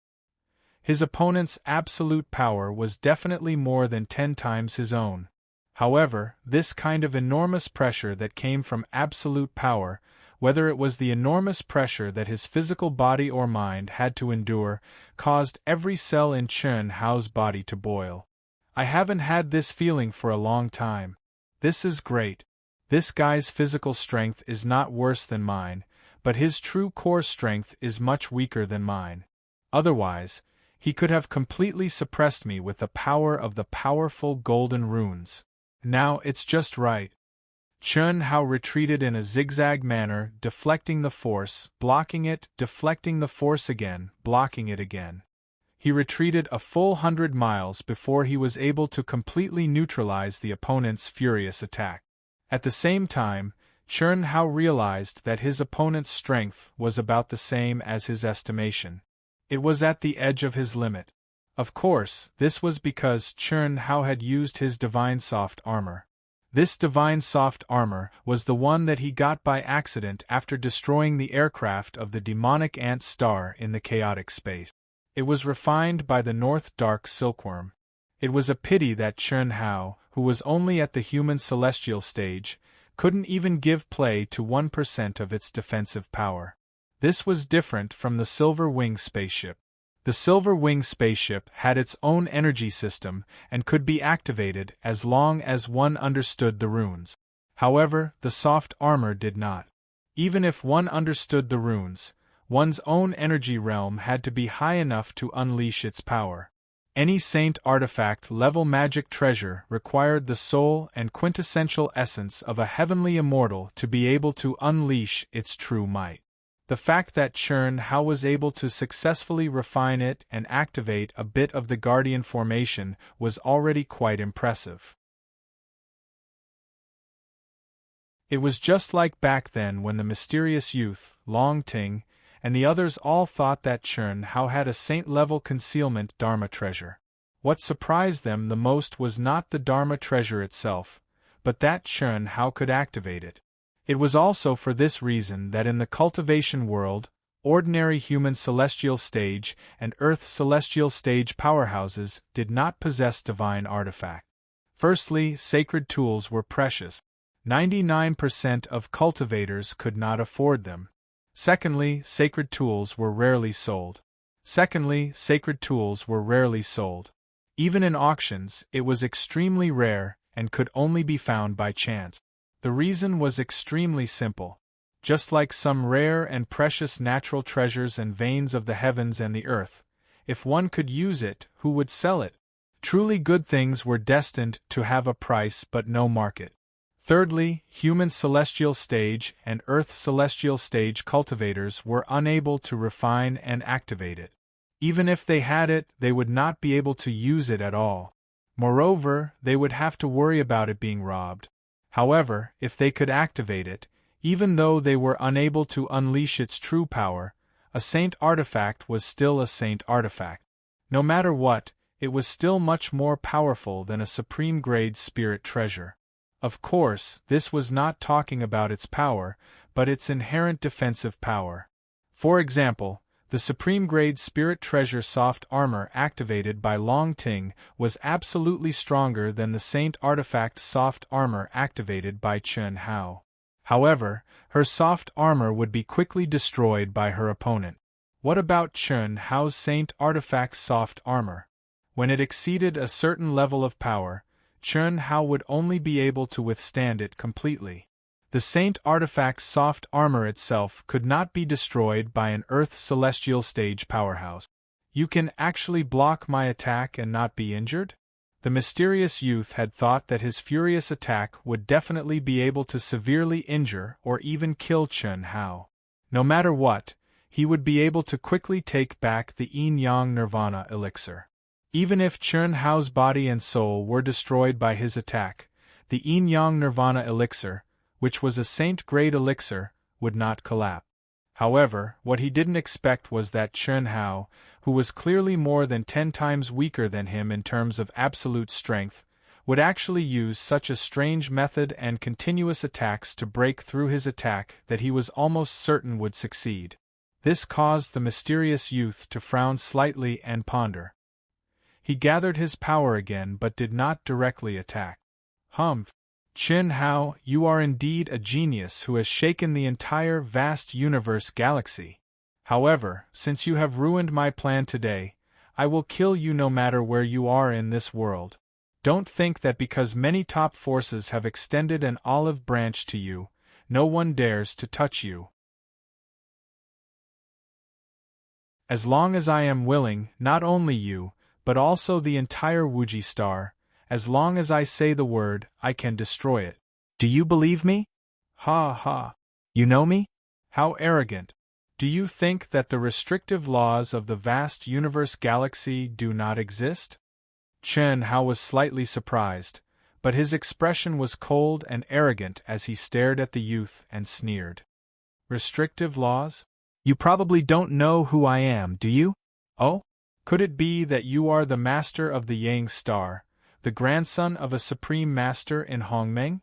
His opponent's absolute power was definitely more than 10 times his own. However, this kind of enormous pressure that came from absolute power, whether it was the enormous pressure that his physical body or mind had to endure, caused every cell in Chen Hao's body to boil. I haven't had this feeling for a long time. This is great. This guy's physical strength is not worse than mine, but his true core strength is much weaker than mine. Otherwise, he could have completely suppressed me with the power of the powerful golden runes. Now it's just right. Chen Hao retreated in a zigzag manner, deflecting the force, blocking it, deflecting the force again, blocking it again. He retreated a full 100 miles before he was able to completely neutralize the opponent's furious attack. At the same time, Chen Hao realized that his opponent's strength was about the same as his estimation. It was at the edge of his limit. Of course, this was because Chen Hao had used his divine soft armor. This divine soft armor was the one that he got by accident after destroying the aircraft of the demonic ant star in the chaotic space. It was refined by the North Dark Silkworm. It was a pity that Chen Hao, who was only at the human celestial stage, couldn't even give play to 1% of its defensive power. This was different from the Silver Wing spaceship. The Silver Wing spaceship had its own energy system and could be activated as long as one understood the runes. However, the soft armor did not. Even if one understood the runes, one's own energy realm had to be high enough to unleash its power. Any Saint artifact-level magic treasure required the soul and quintessential essence of a heavenly immortal to be able to unleash its true might. The fact that Chen Hao was able to successfully refine it and activate a bit of the Guardian formation was already quite impressive. It was just like back then when the mysterious youth, Long Ting, and the others all thought that Chen Hao had a saint-level concealment Dharma treasure. What surprised them the most was not the Dharma treasure itself, but that Chen Hao could activate it. It was also for this reason that in the cultivation world, Ordinary human celestial stage and earth celestial stage powerhouses did not possess divine artifact. Firstly, sacred tools were precious. 99% of cultivators could not afford them. Secondly, sacred tools were rarely sold. Even in auctions, it was extremely rare and could only be found by chance. The reason was extremely simple. Just like some rare and precious natural treasures and veins of the heavens and the earth, if one could use it, who would sell it? Truly good things were destined to have a price but no market. Thirdly, human celestial stage and earth celestial stage cultivators were unable to refine and activate it. Even if they had it, they would not be able to use it at all. Moreover, they would have to worry about it being robbed. However, if they could activate it, even though they were unable to unleash its true power, a saint artifact was still a saint artifact. No matter what, it was still much more powerful than a supreme-grade spirit treasure. Of course, this was not talking about its power, but its inherent defensive power. For example, the supreme-grade spirit treasure soft armor activated by Long Ting was absolutely stronger than the saint artifact soft armor activated by Chen Hao. However, her soft armor would be quickly destroyed by her opponent. What about Chen Hao's saint artifact's soft armor? When it exceeded a certain level of power, Chen Hao would only be able to withstand it completely. The saint artifact's soft armor itself could not be destroyed by an earth celestial stage powerhouse. You can actually block my attack and not be injured? The mysterious youth had thought that his furious attack would definitely be able to severely injure or even kill Chen Hao. No matter what, he would be able to quickly take back the yin-yang nirvana elixir. Even if Chen Hao's body and soul were destroyed by his attack, the yin-yang nirvana elixir, which was a saint-grade elixir, would not collapse. However, what he didn't expect was that Chen Hao, who was clearly more than 10 times weaker than him in terms of absolute strength, would actually use such a strange method and continuous attacks to break through his attack that he was almost certain would succeed. This caused the mysterious youth to frown slightly and ponder. He gathered his power again but did not directly attack. Humph! Chen Hao, you are indeed a genius who has shaken the entire vast universe galaxy. However, since you have ruined my plan today, I will kill you no matter where you are in this world. Don't think that because many top forces have extended an olive branch to you, no one dares to touch you. As long as I am willing, not only you, but also the entire Wuji star, as long as I say the word, I can destroy it. Do you believe me? Ha ha. You know me? How arrogant. Do you think that the restrictive laws of the vast universe galaxy do not exist? Chen Hao was slightly surprised, but his expression was cold and arrogant as he stared at the youth and sneered. Restrictive laws? You probably don't know who I am, do you? Oh? Could it be that you are the master of the Yang Star, the grandson of a supreme master in Hongmeng?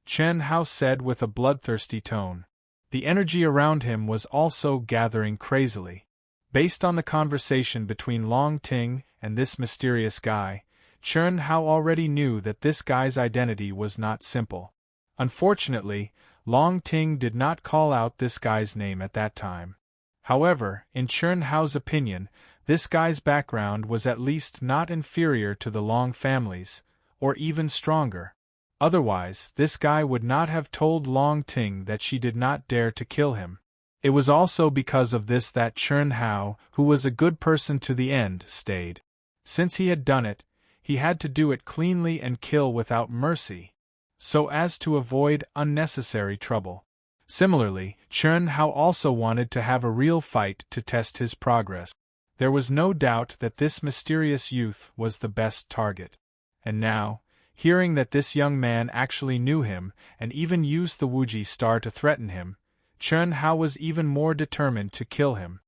Chen Hao said with a bloodthirsty tone. The energy around him was also gathering crazily. Based on the conversation between Long Ting and this mysterious guy, Chen Hao already knew that this guy's identity was not simple. Unfortunately, Long Ting did not call out this guy's name at that time. However, in Chen Hao's opinion, this guy's background was at least not inferior to the Long family's, or even stronger. Otherwise, this guy would not have told Long Ting that she did not dare to kill him. It was also because of this that Chen Hao, who was a good person to the end, stayed. Since he had done it, he had to do it cleanly and kill without mercy, so as to avoid unnecessary trouble. Similarly, Chen Hao also wanted to have a real fight to test his progress. There was no doubt that this mysterious youth was the best target. And now, hearing that this young man actually knew him and even used the Wuji star to threaten him, Chen Hao was even more determined to kill him.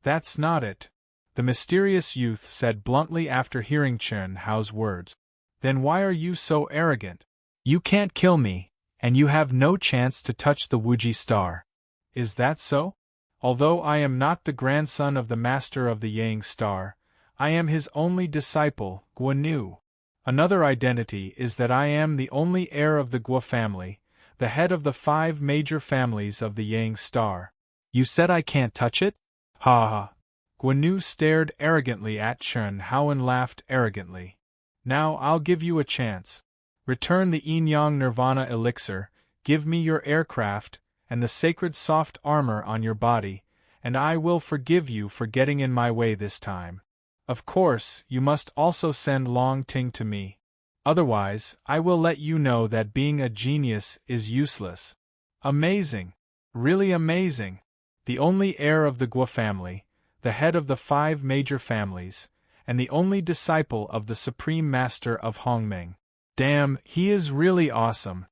That's not it, the mysterious youth said bluntly after hearing Chen Hao's words. Then why are you so arrogant? You can't kill me, and you have no chance to touch the Wuji star. Is that so? Although I am not the grandson of the master of the Yang star, I am his only disciple, Guan. Another identity is that I am the only heir of the Gua family, the head of the 5 major families of the Yang star. You said I can't touch it? Ha ha. Guan stared arrogantly at Chen Hao and laughed arrogantly. Now I'll give you a chance. Return the yin-yang nirvana elixir, give me your aircraft, and the sacred soft armor on your body, and I will forgive you for getting in my way this time. Of course, you must also send Long Ting to me. Otherwise, I will let you know that being a genius is useless. Amazing! Really amazing! The only heir of the Gua family, the head of the 5 major families, and the only disciple of the Supreme Master of Hongmeng. Damn, he is really awesome.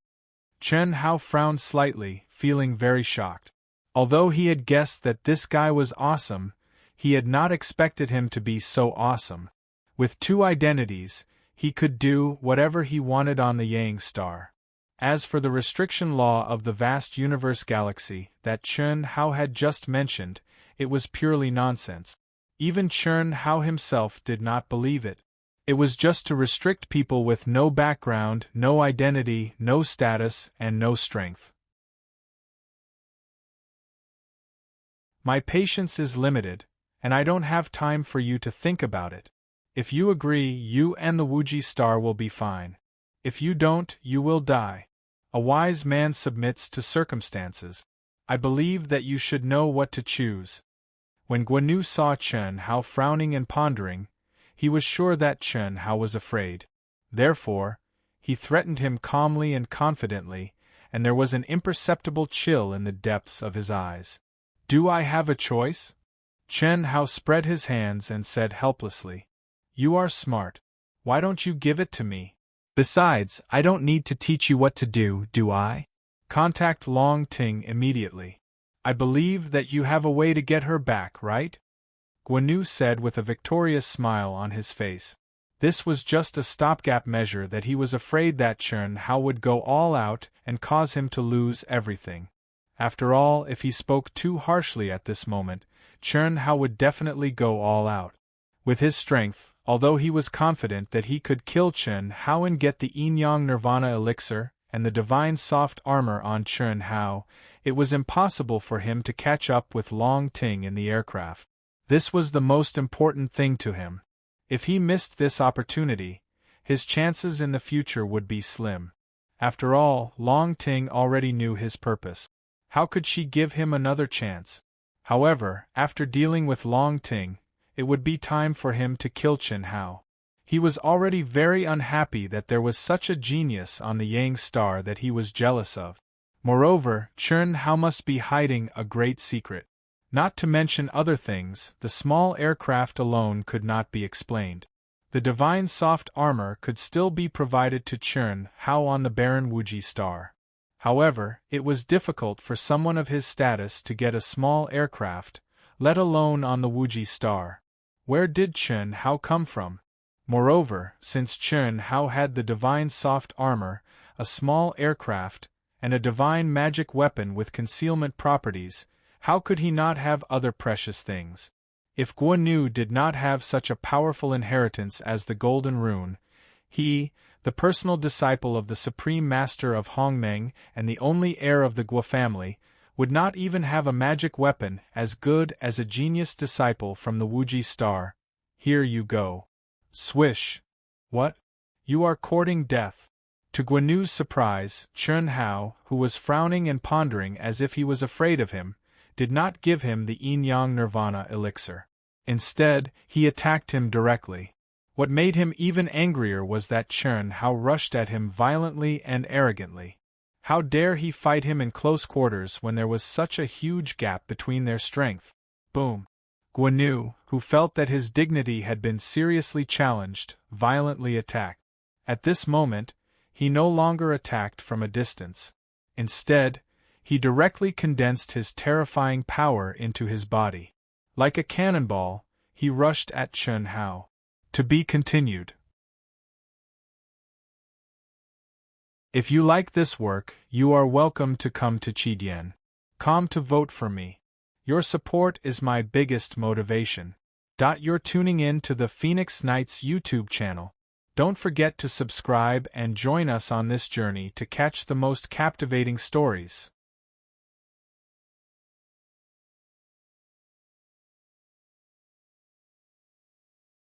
Chen Hao frowned slightly, feeling very shocked. Although he had guessed that this guy was awesome, he had not expected him to be so awesome. With 2 identities, he could do whatever he wanted on the Yang star. As for the restriction law of the vast universe galaxy that Chen Hao had just mentioned, it was purely nonsense. Even Chen Hao himself did not believe it. It was just to restrict people with no background, no identity, no status, and no strength. My patience is limited, and I don't have time for you to think about it. If you agree, you and the Wuji star will be fine. If you don't, you will die. A wise man submits to circumstances. I believe that you should know what to choose. When Guan saw Chen Hao frowning and pondering, he was sure that Chen Hao was afraid. Therefore, he threatened him calmly and confidently, and there was an imperceptible chill in the depths of his eyes. Do I have a choice? Chen Hao spread his hands and said helplessly. You are smart. Why don't you give it to me? Besides, I don't need to teach you what to do I? Contact Long Ting immediately. I believe that you have a way to get her back, right? Guan said with a victorious smile on his face. This was just a stopgap measure that he was afraid that Chen Hao would go all out and cause him to lose everything. After all, if he spoke too harshly at this moment, Chen Hao would definitely go all out. With his strength, although he was confident that he could kill Chen Hao and get the yin-yang nirvana elixir and the divine soft armor on Chen Hao, it was impossible for him to catch up with Long Ting in the aircraft. This was the most important thing to him. If he missed this opportunity, his chances in the future would be slim. After all, Long Ting already knew his purpose. How could she give him another chance? However, after dealing with Long Ting, it would be time for him to kill Chen Hao. He was already very unhappy that there was such a genius on the Yang star that he was jealous of. Moreover, Chen Hao must be hiding a great secret. Not to mention other things, the small aircraft alone could not be explained. The divine soft armor could still be provided to Chen Hao on the barren Wuji star. However, it was difficult for someone of his status to get a small aircraft, let alone on the Wuji star. Where did Chen Hao come from? Moreover, since Chen Hao had the divine soft armor, a small aircraft, and a divine magic weapon with concealment properties, how could he not have other precious things? If Guan did not have such a powerful inheritance as the Golden Rune, he, the personal disciple of the Supreme Master of Hongmeng and the only heir of the Gua family, would not even have a magic weapon as good as a genius disciple from the Wuji star. Here you go. Swish. What? You are courting death. To Guan's surprise, Chen Hao, who was frowning and pondering as if he was afraid of him, did not give him the yin-yang nirvana elixir. Instead, he attacked him directly. What made him even angrier was that Chen Hao rushed at him violently and arrogantly. How dare he fight him in close quarters when there was such a huge gap between their strength? Boom! Guan, who felt that his dignity had been seriously challenged, violently attacked. At this moment, he no longer attacked from a distance. Instead, he directly condensed his terrifying power into his body. Like a cannonball, he rushed at Chen Hao. To be continued. If you like this work, you are welcome to come to Chidian.com to vote for me. Your support is my biggest motivation. You're tuning in to the Phoenix Nights YouTube channel. Don't forget to subscribe and join us on this journey to catch the most captivating stories.